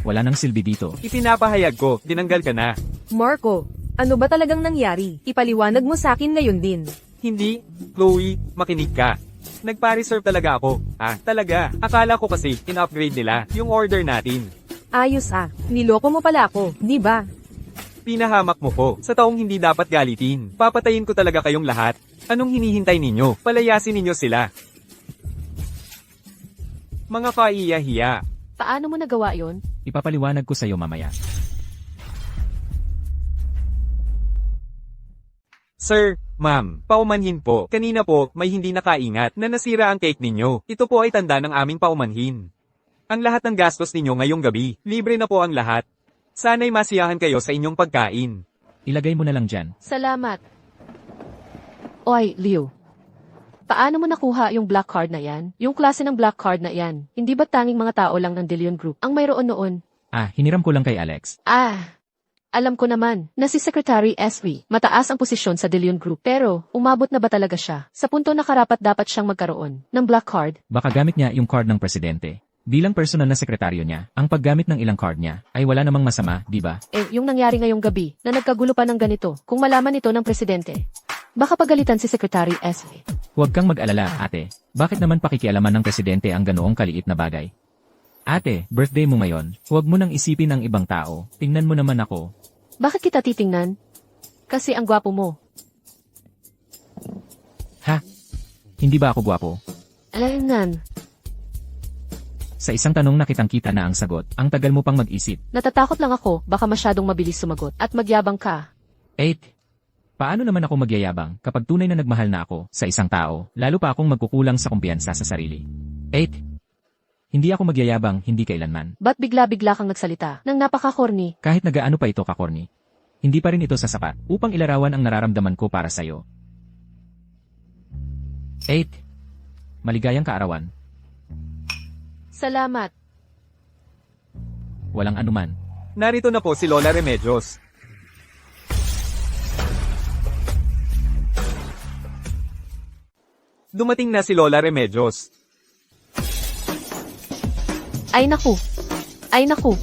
Wala nang silbi dito. Ipinapahayag ko, tinanggal ka na. Marco, ano ba talagang nangyari? Ipaliwanag mo sa akin ngayon din. Hindi, Chloe, makinig ka. Nagpa-reserve talaga ako. Talaga. Akala ko kasi, in-upgrade nila yung order natin. Ayos niloko mo pala ako, di ba? Pinahamak mo po, sa taong hindi dapat galitin. Papatayin ko talaga kayong lahat. Anong hinihintay ninyo? Palayasin ninyo sila. Mga kaiya-hiya. Paano mo nagawa yon? Ipapaliwanag ko sa'yo mamaya. Sir, ma'am, paumanhin po. Kanina po, may hindi nakaingat na nasira ang cake ninyo. Ito po ay tanda ng aming paumanhin. Ang lahat ng gastos ninyo ngayong gabi, libre na po ang lahat. Sana'y masiyahan kayo sa inyong pagkain. Ilagay mo na lang dyan. Salamat. Oy, Leo. Paano mo nakuha yung black card na yan? Yung klase ng black card na yan, hindi ba tanging mga tao lang ng De Leon Group ang mayroon noon? Hiniram ko lang kay Alex. Alam ko naman na si Secretary SV, mataas ang posisyon sa De Leon Group. Pero, umabot na ba talaga siya sa punto na karapat dapat siyang magkaroon ng black card? Baka gamit niya yung card ng presidente. Bilang personal na sekretaryo niya, ang paggamit ng ilang card niya ay wala namang masama, di ba? Yung nangyari ngayong gabi na nagkagulo pa ng ganito, kung malaman ito ng presidente, baka pagalitan si Secretary SV. Huwag kang mag-alala, ate. Bakit naman pakikialaman ng presidente ang ganoong kaliit na bagay? Ate, birthday mo ngayon. Huwag mo nang isipin ang ibang tao. Tingnan mo naman ako. Bakit kita titingnan? Kasi ang gwapo mo. Ha? Hindi ba ako gwapo? Alangan, Sa isang tanong na kitang-kita na ang sagot, ang tagal mo pang mag-isip. natatakot lang ako, baka masyadong mabilis sumagot at magyabang ka. 8. Paano naman ako magyayabang kapag tunay na nagmahal na ako sa isang tao, lalo pa akong magkukulang sa kumpiyansa sa sarili? 8. Hindi ako magyayabang, hindi kailanman. Ba't bigla-bigla kang nagsalita nang napaka-corny? Kahit nagaano pa ito kakorni. Hindi pa rin ito sasapat upang ilarawan ang nararamdaman ko para sa'yo. 8. Maligayang kaarawan. Salamat. Walang anuman. Narito na po si Lola Remedios. Dumating na si Lola Remedios. Ay naku. Ay naku.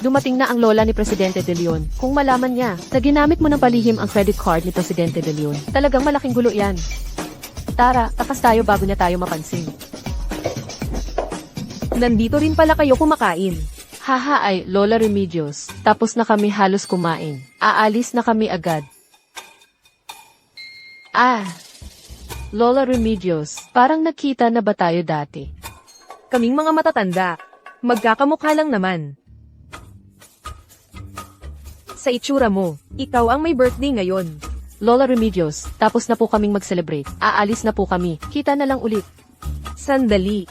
Dumating na ang lola ni Presidente De Leon. Kung malaman niya na ginamit mo ng palihim ang credit card ni Presidente De Leon, talagang malaking gulo yan. Tara, takas tayo bago niya tayo mapansin. Nandito rin pala kayo kumakain. Haha ay Lola Remedios. Tapos na kami halos kumain. Aalis na kami agad. Lola Remedios, parang nakita na ba tayo dati? Kaming mga matatanda. Magkakamukha lang naman. Sa itsura mo, ikaw ang may birthday ngayon. Lola Remedios, tapos na po kaming mag-celebrate. Aalis na po kami. Kita na lang ulit. Sandali.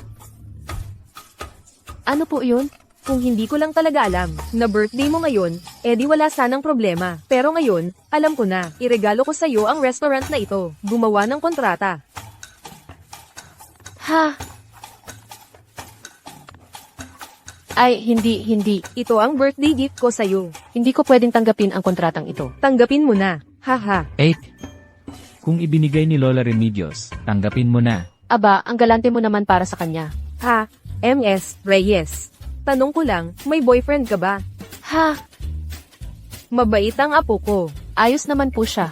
Ano po yun? Kung hindi ko lang talaga alam na birthday mo ngayon, edi wala sanang problema. Pero ngayon, alam ko na, iregalo ko sa'yo ang restaurant na ito. Gumawa ng kontrata. Ha? Ay, hindi. Ito ang birthday gift ko sa'yo. Hindi ko pwedeng tanggapin ang kontratang ito. Tanggapin mo na. Haha. 8. Kung ibinigay ni Lola Remedios, tanggapin mo na. Aba, ang galante mo naman para sa kanya. Ha? MS Reyes. Tanong ko lang, may boyfriend ka ba? Ha? Mabait ang apo ko. Ayos naman po siya.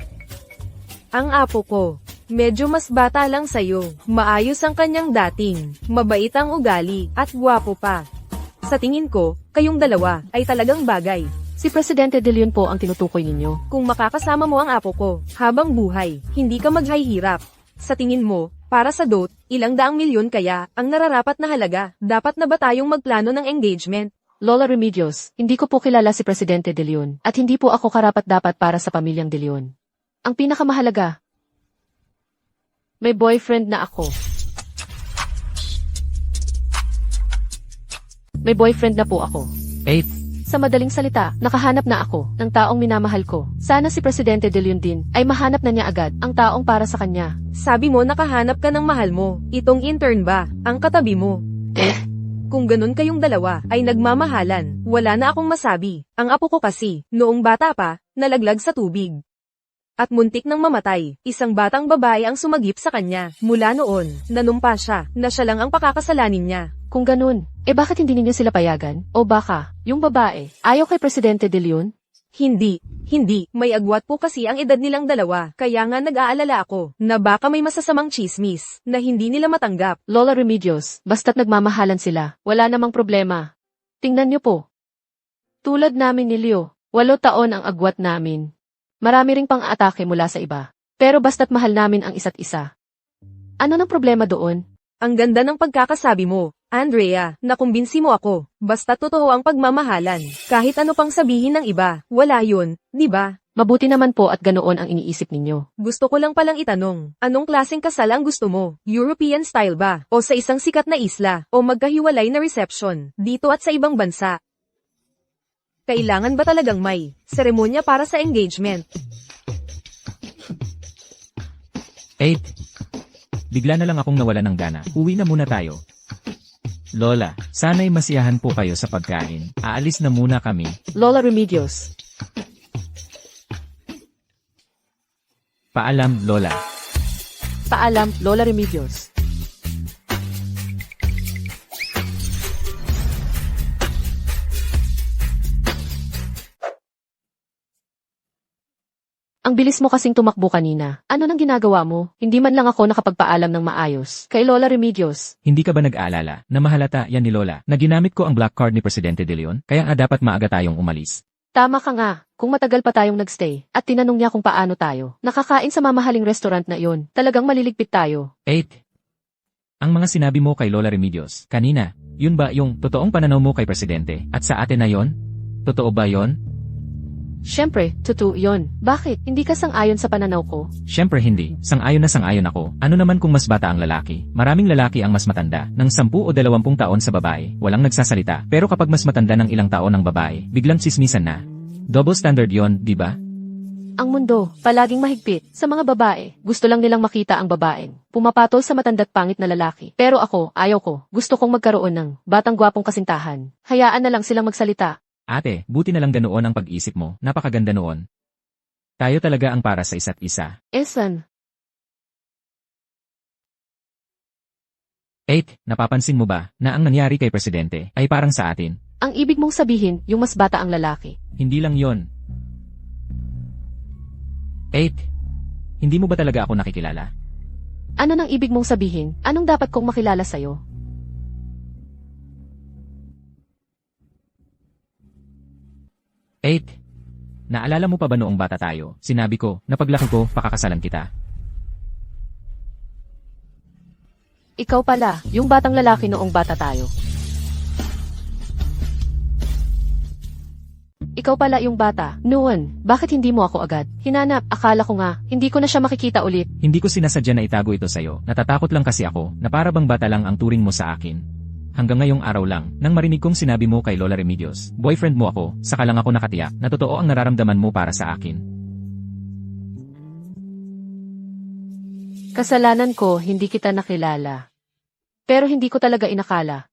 Ang apo ko, medyo mas bata lang sa'yo. Maayos ang kanyang dating. Mabait ang ugali, at gwapo pa. Sa tingin ko, kayong dalawa ay talagang bagay. Si Presidente De Leon po ang tinutukoy ninyo. Kung makakasama mo ang apo ko, habang buhay, hindi ka maghihirap. Sa tingin mo, para sa dot, ilang daang milyon kaya ang nararapat na halaga? Dapat na ba tayong magplano ng engagement? Lola Remedios, hindi ko po kilala si Presidente De Leon, at hindi po ako karapat-dapat para sa pamilyang De Leon. Ang pinakamahalaga, may boyfriend na ako. May boyfriend na po ako. 8. Sa madaling salita, nakahanap na ako ng taong minamahal ko. Sana si Presidente De Leon din ay mahanap na niya agad ang taong para sa kanya. Sabi mo nakahanap ka ng mahal mo. Itong intern ba? Ang katabi mo? Kung ganun kayong dalawa ay nagmamahalan, wala na akong masabi. Ang apo ko kasi, noong bata pa, nalaglag sa tubig. At muntik nang mamatay, isang batang babae ang sumagip sa kanya. Mula noon, nanumpa siya, na siya lang ang pakakasalanin niya. Kung ganun, bakit hindi ninyo sila payagan? O baka, yung babae, ayaw kay Presidente De Leon? Hindi. May agwat po kasi ang edad nilang dalawa. Kaya nga nag-aalala ako, na baka may masasamang chismis, na hindi nila matanggap. Lola Remedios, basta't nagmamahalan sila, wala namang problema. Tingnan niyo po. Tulad namin ni Leo, 8 taon ang agwat namin. Marami ring pang-atake mula sa iba. Pero basta't mahal namin ang isa't isa. Ano nang problema doon? Ang ganda ng pagkakasabi mo, Andrea, nakumbinsi mo ako. Basta totoo ang pagmamahalan. Kahit ano pang sabihin ng iba, wala yun, di ba? Mabuti naman po at ganoon ang iniisip ninyo. Gusto ko lang palang itanong, anong klaseng kasal ang gusto mo? European style ba? O sa isang sikat na isla? O magkahiwalay na reception? Dito at sa ibang bansa? Kailangan ba talagang may seremonya para sa engagement? 8. bigla na lang akong nawala ng gana. Uwi na muna tayo. Lola, sana'y masiyahan po kayo sa pagkain. Aalis na muna kami. Lola Remedios. Paalam, Lola. Paalam, Lola Remedios. Ang bilis mo kasing tumakbo kanina. Ano nang ginagawa mo? Hindi man lang ako nakapagpaalam ng maayos. Kay Lola Remedios. Hindi ka ba nag-aalala na mahalata yan ni Lola na ginamit ko ang black card ni Presidente De Leon? Kaya nga dapat maaga tayong umalis. Tama ka nga. Kung matagal pa tayong nagstay, at tinanong niya kung paano tayo, nakakain sa mamahaling restaurant na iyon, talagang maliligpit tayo. 8. Ang mga sinabi mo kay Lola Remedios kanina, yun ba yung totoong pananaw mo kay Presidente at sa atin na yon? Totoo ba yon? Siyempre, totoo yon. Bakit? Hindi ka sang-ayon sa pananaw ko? Siyempre hindi, sang-ayon na sang-ayon ako. Ano naman kung mas bata ang lalaki? Maraming lalaki ang mas matanda, ng 10 o 20 taon sa babae, walang nagsasalita. Pero kapag mas matanda ng ilang taon ng babae, biglang sismisan na. Double standard yon, di ba? Ang mundo, palaging mahigpit. Sa mga babae, gusto lang nilang makita ang babaeng pumapatol sa matanda't pangit na lalaki. Pero ako, ayaw ko. Gusto kong magkaroon ng batang gwapong kasintahan. Hayaan na lang silang magsalita. Ate, buti na lang ganoon ang pag-isip mo, napakaganda noon. Tayo talaga ang para sa isa't isa. Esan, 8. Napapansin mo ba na ang nangyari kay Presidente ay parang sa atin? ang ibig mong sabihin, yung mas bata ang lalaki. Hindi lang yon. 8. Hindi mo ba talaga ako nakikilala? Ano nang ibig mong sabihin? Anong dapat kong makilala sa'yo? 8. Naalala mo pa ba noong bata tayo, sinabi ko, na paglaki ko, pakakasalan kita. Ikaw pala, yung batang lalaki noong bata tayo. Ikaw pala yung bata. Noon, bakit hindi mo ako agad? Hinanap, akala ko nga, hindi ko na siya makikita ulit. Hindi ko sinasadya na itago ito sa'yo, natatakot lang kasi ako, na para bang bata lang ang turing mo sa akin. Hanggang ngayong araw lang, nang marinig kong sinabi mo kay Lola Remedios, boyfriend mo ako, saka lang ako nakatiyak, na totoo ang nararamdaman mo para sa akin. Kasalanan ko, hindi kita nakilala. Pero hindi ko talaga inakala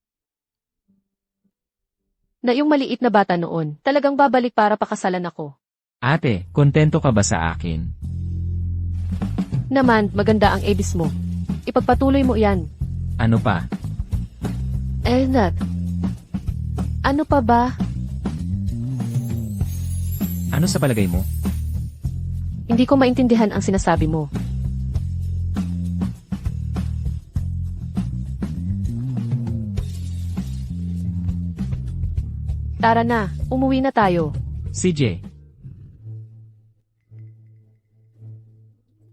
na yung maliit na bata noon, talagang babalik para pakasalan ako. Ate, kontento ka ba sa akin? Naman, maganda ang ebis mo. Ipagpatuloy mo yan. Ano pa? Enak. Ano pa ba? Ano sa palagay mo? Hindi ko maintindihan ang sinasabi mo. Tara na, umuwi na tayo. CJ,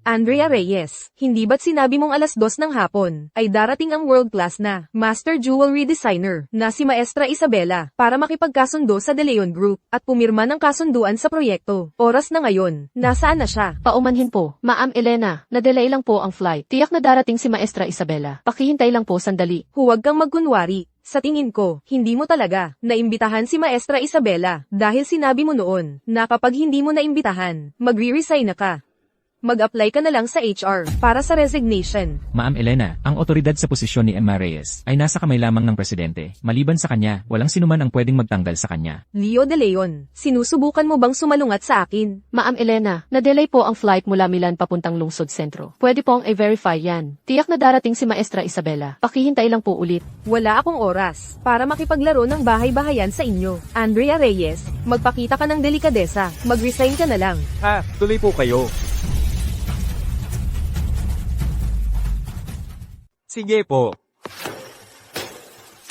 Andrea Reyes, hindi ba't sinabi mong 2:00 ng hapon, ay darating ang world-class na Master Jewelry Designer na si Maestra Isabela para makipagkasundo sa De Leon Group at pumirma ng kasunduan sa proyekto. Oras na ngayon, nasaan na siya? Paumanhin po, Ma'am Elena, na-delay lang po ang flight. Tiyak na darating si Maestra Isabela. Pakihintay lang po sandali. Huwag kang magkunwari. Sa tingin ko, hindi mo talaga naimbitahan si Maestra Isabela dahil sinabi mo noon na kapag hindi mo naimbitahan, magre-resign na ka. Mag-apply ka na lang sa HR para sa resignation. Ma'am Elena, ang otoridad sa posisyon ni Emma Reyes ay nasa kamay lamang ng Presidente. Maliban sa kanya, walang sinuman ang pwedeng magtanggal sa kanya. Leo De Leon, sinusubukan mo bang sumalungat sa akin? Ma'am Elena, na-delay po ang flight mula Milan papuntang Lungsod Sentro. Pwede pong i-verify yan. Tiyak na darating si Maestra Isabela. Pakihintay lang po ulit. Wala akong oras para makipaglaro ng bahay-bahayan sa inyo. Andrea Reyes, magpakita ka ng delikadesa. Mag-resign ka na lang. Tuloy po kayo. Sige po.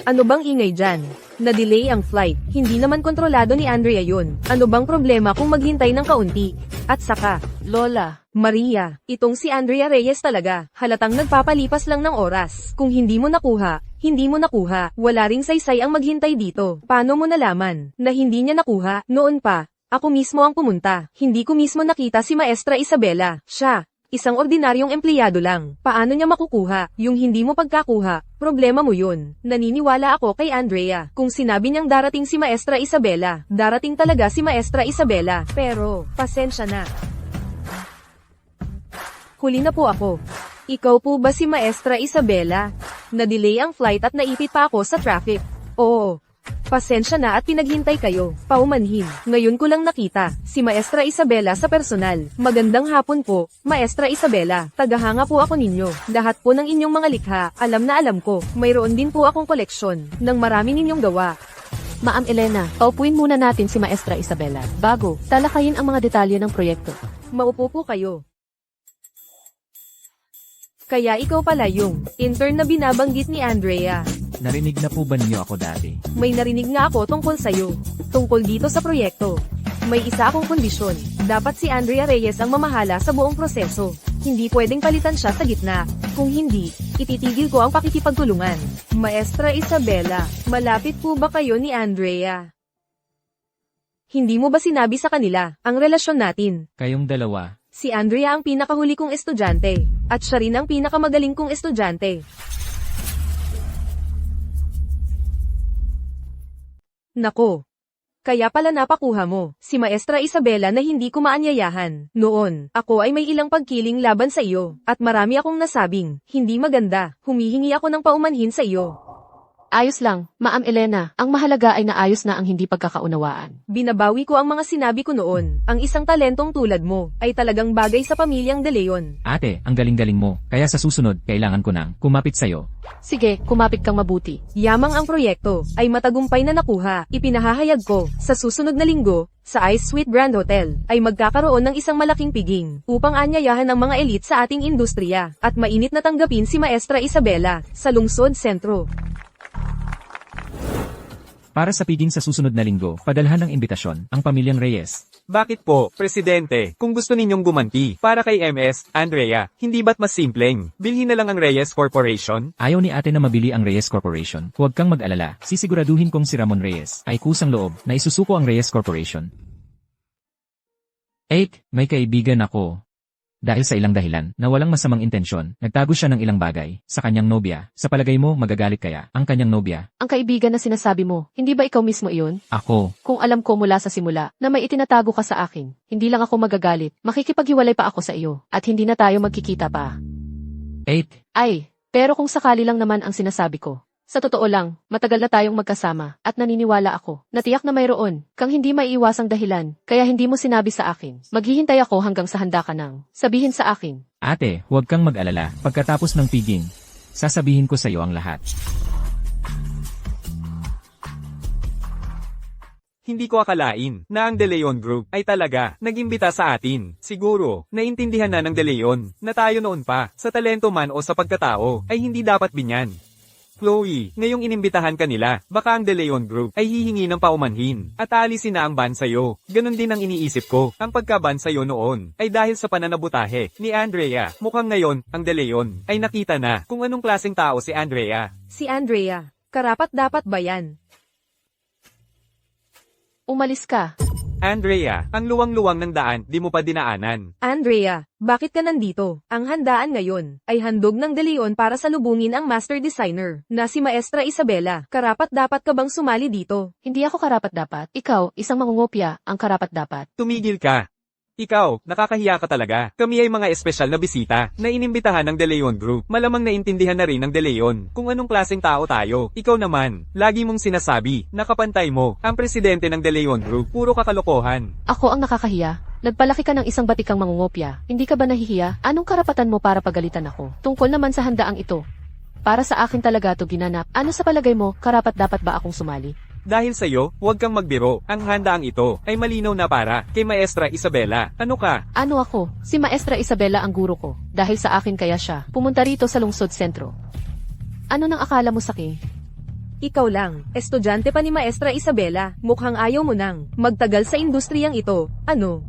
Ano bang ingay dyan? Na-delay ang flight. Hindi naman kontrolado ni Andrea yun. Ano bang problema kung maghintay ng kaunti? At saka, Lola, Maria, itong si Andrea Reyes talaga. Halatang nagpapalipas lang ng oras. Kung hindi mo nakuha, hindi mo nakuha. Wala ring saysay ang maghintay dito. Paano mo nalaman na hindi niya nakuha? Noon pa, ako mismo ang pumunta. Hindi ko mismo nakita si Maestra Isabela. Siya. Isang ordinaryong empleyado lang. Paano niya makukuha? Yung hindi mo pagkakuha, problema mo yun. Naniniwala ako kay Andrea. Kung sinabi niyang darating si Maestra Isabela, darating talaga si Maestra Isabela. Pero, pasensya na. Huli na po ako. Ikaw po ba si Maestra Isabela? Na-delay ang flight at naipit pa ako sa traffic. Oo. Pasensya na at pinaghintay kayo. Paumanhin. Ngayon ko lang nakita, si Maestra Isabela sa personal. Magandang hapon po, Maestra Isabela. Tagahanga po ako ninyo. Lahat po ng inyong mga likha, alam na alam ko. Mayroon din po akong koleksyon ng marami ninyong gawa. Ma'am Elena, paupuin muna natin si Maestra Isabela bago talakayin ang mga detalye ng proyekto. Maupo po kayo. Kaya ikaw pala yung intern na binabanggit ni Andrea. Narinig na po ba ninyo ako dati? May narinig nga ako tungkol sa'yo. Tungkol dito sa proyekto. May isa akong kondisyon. Dapat si Andrea Reyes ang mamahala sa buong proseso. Hindi pwedeng palitan siya sa gitna. Kung hindi, ititigil ko ang pakikipagtulungan. Maestra Isabela, malapit po ba kayo ni Andrea? Hindi mo ba sinabi sa kanila ang relasyon natin? Kayong dalawa, Si Andrea ang pinakahuli kong estudyante, at siya rin ang pinakamagaling kong estudyante. Nako. Kaya pala napakuha mo, si Maestra Isabela na hindi ko maanyayahan. Noon, ako ay may ilang pagkiling laban sa iyo, at marami akong nasabing, hindi maganda, humihingi ako ng paumanhin sa iyo. Ayos lang, Ma'am Elena, ang mahalaga ay naayos na ang hindi pagkakaunawaan. Binabawi ko ang mga sinabi ko noon, ang isang talentong tulad mo, ay talagang bagay sa pamilyang De Leon. ate, ang galing-galing mo, kaya sa susunod, kailangan ko nang kumapit sa'yo. Sige, kumapit kang mabuti. Yamang ang proyekto, ay matagumpay na nakuha, ipinahahayag ko, sa susunod na linggo, sa Ice Sweet Grand Hotel, ay magkakaroon ng isang malaking piging, upang anyayahan ng mga elite sa ating industriya, at mainit na tanggapin si Maestra Isabela, sa Lungsod Sentro. Para sa piging sa susunod na linggo, padalhan ng imbitasyon, ang pamilyang Reyes. Bakit po, Presidente, kung gusto ninyong gumanti, para kay MS, Andrea, hindi ba't mas simpleng, bilhin na lang ang Reyes Corporation? Ayaw ni ate na mabili ang Reyes Corporation. Huwag kang mag-alala, sisiguraduhin kong si Ramon Reyes ay kusang loob na isusuko ang Reyes Corporation. 8. May kaibigan ako. Dahil sa ilang dahilan na walang masamang intensyon, nagtago siya ng ilang bagay sa kanyang nobya. Sa palagay mo, magagalit kaya ang kanyang nobya? Ang kaibigan na sinasabi mo, hindi ba ikaw mismo iyon? Ako. Kung alam ko mula sa simula na may itinatago ka sa akin, hindi lang ako magagalit, makikipaghiwalay pa ako sa iyo, at hindi na tayo magkikita pa. 8. Ay, pero kung sakali lang naman ang sinasabi ko. Sa totoo lang, matagal na tayong magkasama, at naniniwala ako, na tiyak na mayroon kang hindi maiiwasang dahilan, kaya hindi mo sinabi sa akin. Maghihintay ako hanggang sa handa ka nang sabihin sa akin. Ate, huwag kang mag-alala. Pagkatapos ng piging, sasabihin ko sa iyo ang lahat. Hindi ko akalain na ang De Leon Group ay talaga nag-imbita sa atin. Siguro, naintindihan na ng De Leon na tayo noon pa, sa talento man o sa pagkatao, ay hindi dapat binyan. Chloe, ngayong inimbitahan ka nila, baka ang De Leon Group ay hihingi ng paumanhin at aalisin na ang ban sa'yo. Ganon din ang iniisip ko. Ang pagkaban sa'yo noon ay dahil sa pananabutahe ni Andrea. Mukhang ngayon, ang De Leon ay nakita na kung anong klaseng tao si Andrea. Si Andrea, karapat-dapat ba yan? Umalis ka. Andrea, ang luwang-luwang ng daan, di mo pa dinaanan. Andrea, bakit ka nandito? Ang handaan ngayon ay handog ng De Leon para salubungin ang master designer na si Maestra Isabela. Karapat-dapat ka bang sumali dito? Hindi ako karapat-dapat. Ikaw, isang mangungopia, ang karapat-dapat. Tumigil ka. Ikaw, nakakahiya ka talaga. Kami ay mga espesyal na bisita na inimbitahan ng De Leon Group. Malamang naintindihan na rin ng De Leon kung anong klaseng tao tayo. Ikaw naman, lagi mong sinasabi, nakapantay mo, ang presidente ng De Leon Group, puro kakalokohan. Ako ang nakakahiya. Nagpalaki ka ng isang batikang mangungopia. Hindi ka ba nahihiya? Anong karapatan mo para pagalitan ako? Tungkol naman sa handaang ito. Para sa akin talaga to ginanap. Ano sa palagay mo, karapat-dapat ba akong sumali? Dahil sa'yo, huwag kang magbiro. Ang handaang ito ay malinaw na para kay Maestra Isabela. Ano ka? Ano ako? Si Maestra Isabela ang guro ko. Dahil sa akin kaya siya pumunta rito sa Lungsod Sentro. Ano nang akala mo sa akin? Ikaw lang, estudyante pa ni Maestra Isabela, mukhang ayaw mo nang magtagal sa industriyang ito, ano?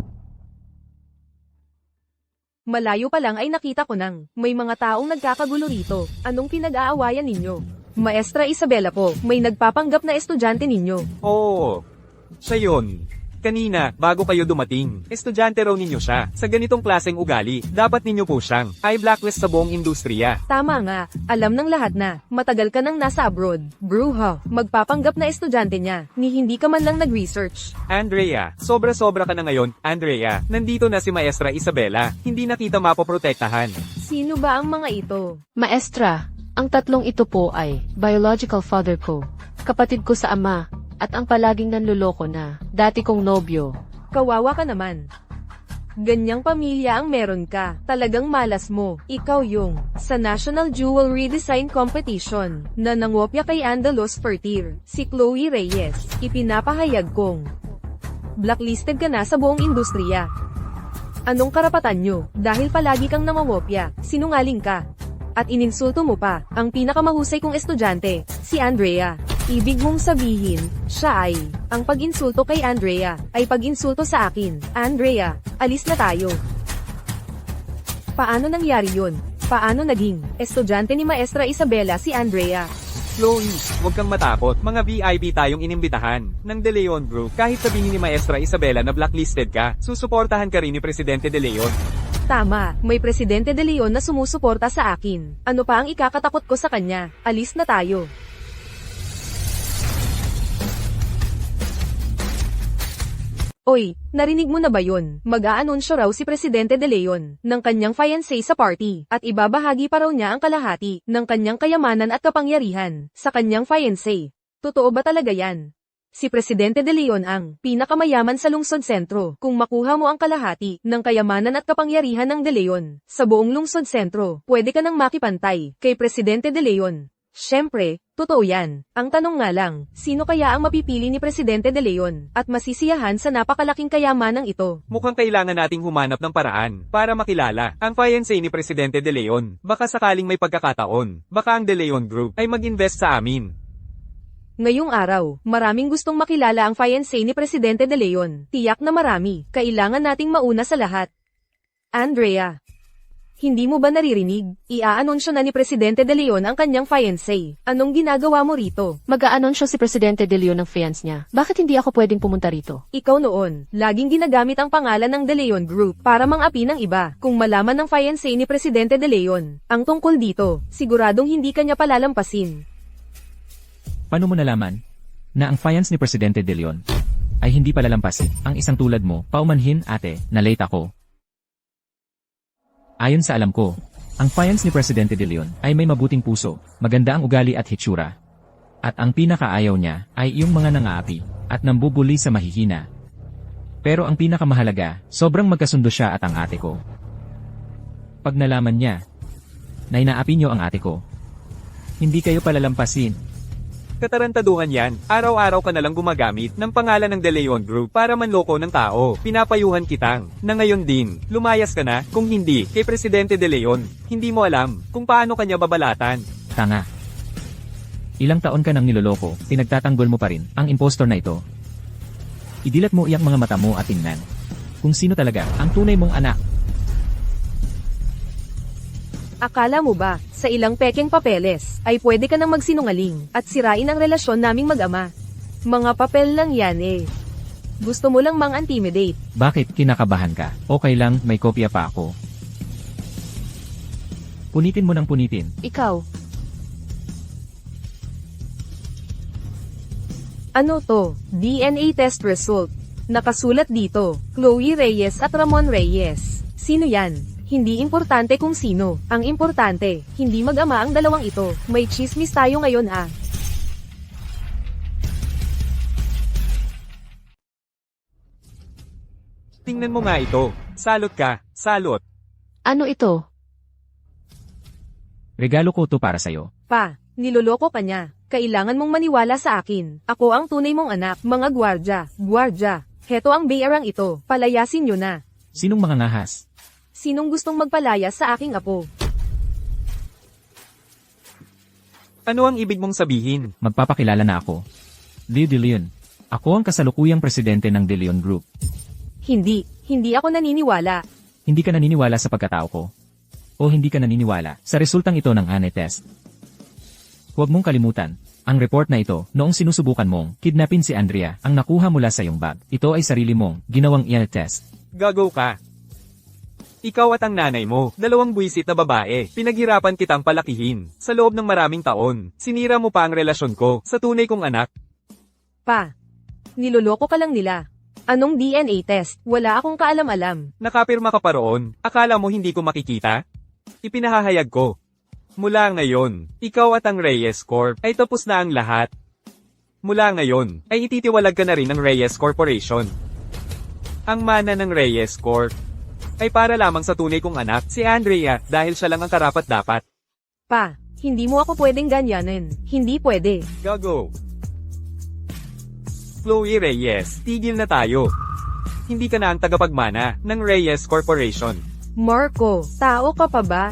Malayo pa lang ay nakita ko nang may mga taong nagkakagulo rito. Anong pinag-aawayan ninyo? Maestra Isabela po, may nagpapanggap na estudyante ninyo. Oo, siya yun. Kanina, bago kayo dumating, estudyante raw ninyo siya. Sa ganitong klaseng ugali, dapat ninyo po siyang i-blacklist sa buong industriya. Tama nga, alam ng lahat na, matagal ka nang nasa abroad. Bruha, magpapanggap na estudyante niya, ni hindi ka man lang nag-research. Andrea, sobra-sobra ka na ngayon, Andrea. Nandito na si Maestra Isabela, hindi na kita mapoprotektahan. Sino ba ang mga ito? Maestra, ang tatlong ito po ay biological father ko, kapatid ko sa ama, at ang palaging nanluloko na dati kong nobyo. Kawawa ka naman. Ganyang pamilya ang meron ka, talagang malas mo. Ikaw yung, sa National Jewelry Design Competition, na nangopya kay Andalos Fertir, si Chloe Reyes, ipinapahayag kong blacklisted ka na sa buong industriya. Anong karapatan nyo, dahil palagi kang nangongopya, sinungaling ka. At ininsulto mo pa, ang pinakamahusay kong estudyante, si Andrea. Ibig mong sabihin, siya ay, ang pag-insulto kay Andrea, ay pag-insulto sa akin. Andrea, alis na tayo. Paano nangyari yun? Paano naging, estudyante ni Maestra Isabela si Andrea? Chloe, huwag kang matakot. Mga VIP tayong inimbitahan ng De Leon Group. Kahit sabihin ni Maestra Isabela na blacklisted ka, susuportahan ka rin ni Presidente De Leon. Tama, may Presidente De Leon na sumusuporta sa akin. Ano pa ang ikakatakot ko sa kanya? Alis na tayo. Oy, narinig mo na ba yun? Mag-aanunsyo raw si Presidente De Leon ng kanyang fiancé sa party at ibabahagi pa raw niya ang kalahati ng kanyang kayamanan at kapangyarihan sa kanyang fiancé. Totoo ba talaga yan? Si Presidente De Leon ang pinakamayaman sa lungsod sentro. Kung makuha mo ang kalahati ng kayamanan at kapangyarihan ng De Leon sa buong lungsod sentro, pwede ka nang makipantay kay Presidente De Leon. Siyempre, totoo yan. Ang tanong nga lang, sino kaya ang mapipili ni Presidente De Leon at masisiyahan sa napakalaking kayamanang ito? Mukhang kailangan nating humanap ng paraan para makilala ang fiancé ni Presidente De Leon. Baka sakaling may pagkakataon, baka ang De Leon Group ay mag-invest sa amin. Ngayong araw, maraming gustong makilala ang fiancé ni Presidente De Leon. Tiyak na marami. Kailangan nating mauna sa lahat. Andrea, hindi mo ba naririnig? Iaanunsyo na ni Presidente De Leon ang kanyang fiancé. Anong ginagawa mo rito? Mag-aanunsyo si Presidente De Leon ng fiance niya. Bakit hindi ako pwedeng pumunta rito? Ikaw noon, laging ginagamit ang pangalan ng De Leon Group para mang-api ng iba. Kung malaman ng fiancé ni Presidente De Leon ang tungkol dito, siguradong hindi kanya palalampasin. Paano mo nalaman na ang fiance ni Presidente De Leon ay hindi palalampasin? Ang isang tulad mo, paumanhin ate, na late ako. Ayon sa alam ko, ang fiance ni Presidente De Leon ay may mabuting puso, maganda ang ugali at hitsura. At ang pinakaayaw niya ay yung mga nangaapi at nambubuli sa mahihina. Pero ang pinakamahalaga, sobrang magkasundo siya at ang ate ko. Pag nalaman niya na inaapi niyo ang ate ko, hindi kayo palalampasin. Katarantaduhan yan, araw-araw ka nalang gumagamit ng pangalan ng De Leon Group para manloko ng tao. Pinapayuhan kitang, na ngayon din, lumayas ka na, kung hindi, kay Presidente De Leon. Hindi mo alam kung paano kanya babalatan. Tanga. Ilang taon ka nang niloloko, pinagtatanggol mo pa rin ang impostor na ito. Idilat mo iyang mga mata mo at tingnan kung sino talaga ang tunay mong anak. Akala mo ba, sa ilang pekeng papeles, ay pwede ka nang magsinungaling at sirain ang relasyon naming mag-ama? Mga papel lang yan eh. Gusto mo lang mang-intimidate. Bakit kinakabahan ka? Okay lang, may kopya pa ako. Punitin mo ng punitin. Ikaw, Ano to? DNA test result. Nakasulat dito, Chloe Reyes at Ramon Reyes. Sino yan? Hindi importante kung sino. Ang importante, hindi mag-ama ang dalawang ito. May chismis tayo ngayon ah. Tingnan mo nga ito. Salot ka. Salot. ano ito? Regalo ko to para sa'yo. Pa, niloloko ka niya. Kailangan mong maniwala sa akin. Ako ang tunay mong anak. Mga gwardya. Gwardya. Heto ang bayarang ito. Palayasin nyo na. Sinong mga ngahas? Sinong gustong magpalaya sa aking apo? Ano ang ibig mong sabihin? Magpapakilala na ako. Leo De Leon. Ako ang kasalukuyang presidente ng De Leon Group. Hindi ako naniniwala. Hindi ka naniniwala sa pagkatao ko. O hindi ka naniniwala sa resultang ito ng ANE test. Huwag mong kalimutan, ang report na ito, noong sinusubukan mong kidnapin si Andrea, ang nakuha mula sa iyong bag. Ito ay sarili mong ginawang ear test. Gago ka. Ikaw at ang nanay mo, dalawang buwisit na babae, pinaghirapan kitang palakihin. Sa loob ng maraming taon, sinira mo pa ang relasyon ko sa tunay kong anak. Pa, niloloko ka lang nila. Anong DNA test? Wala akong kaalam-alam. Nakapirma ka pa roon, akala mo hindi ko makikita? Ipinahahayag ko. Mula ngayon, ikaw at ang Reyes Corp ay tapos na ang lahat. Mula ngayon, ay ititiwalag ka na rin ng Reyes Corporation. Ang mana ng Reyes Corp ay para lamang sa tunay kong anak, si Andrea, dahil siya lang ang karapat-dapat. Pa, hindi mo ako pwedeng ganyanin. Hindi pwede. Gago. Chloe Reyes, tigil na tayo. Hindi ka na ang tagapagmana ng Reyes Corporation. Marco, tao ka pa ba?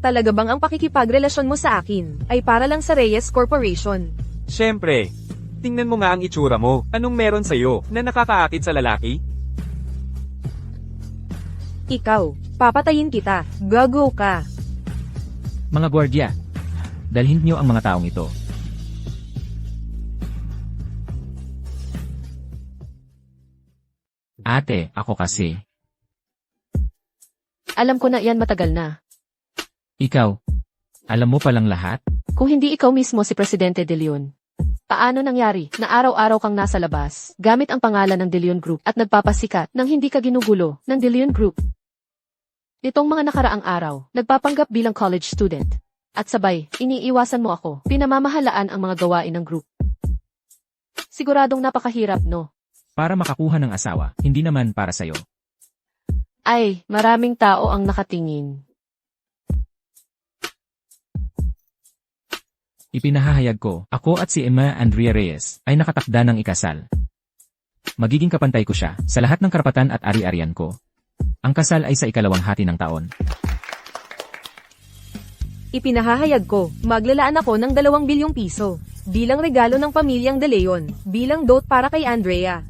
Talaga bang ang pakikipagrelasyon mo sa akin ay para lang sa Reyes Corporation? Siyempre. Tingnan mo nga ang itsura mo. Anong meron sa'yo na nakakaakit sa lalaki? Ikaw, papatayin kita. Gago ka. Mga gwardya, dalhin niyo ang mga taong ito. Ate, ako kasi. Alam ko na yan matagal na. Ikaw, alam mo palang lahat? Kung hindi ikaw mismo si Presidente De Leon, paano nangyari na araw-araw kang nasa labas, gamit ang pangalan ng De Leon Group at nagpapasikat nang hindi ka ginugulo ng De Leon Group? Nitong mga nakaraang araw, nagpapanggap bilang college student. At sabay, iniiwasan mo ako, pinamamahalaan ang mga gawain ng group. Siguradong napakahirap, no? Para makakuha ng asawa, hindi naman para sa'yo. Ay, maraming tao ang nakatingin. Ipinahahayag ko, ako at si Emma Andrea Reyes ay nakatakda ng ikasal. Magiging kapantay ko siya sa lahat ng karapatan at ari-arian ko. Ang kasal ay sa ikalawang hati ng taon. Ipinahahayag ko, maglalaan ako ng 2 bilyong piso. Bilang regalo ng pamilyang De Leon, bilang dote para kay Andrea.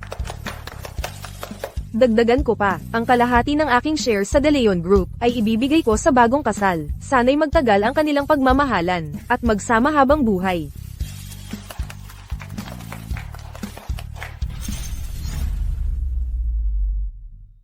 Dagdagan ko pa, ang kalahati ng aking shares sa De Leon Group ay ibibigay ko sa bagong kasal. Sana'y magtagal ang kanilang pagmamahalan at magsama habang buhay.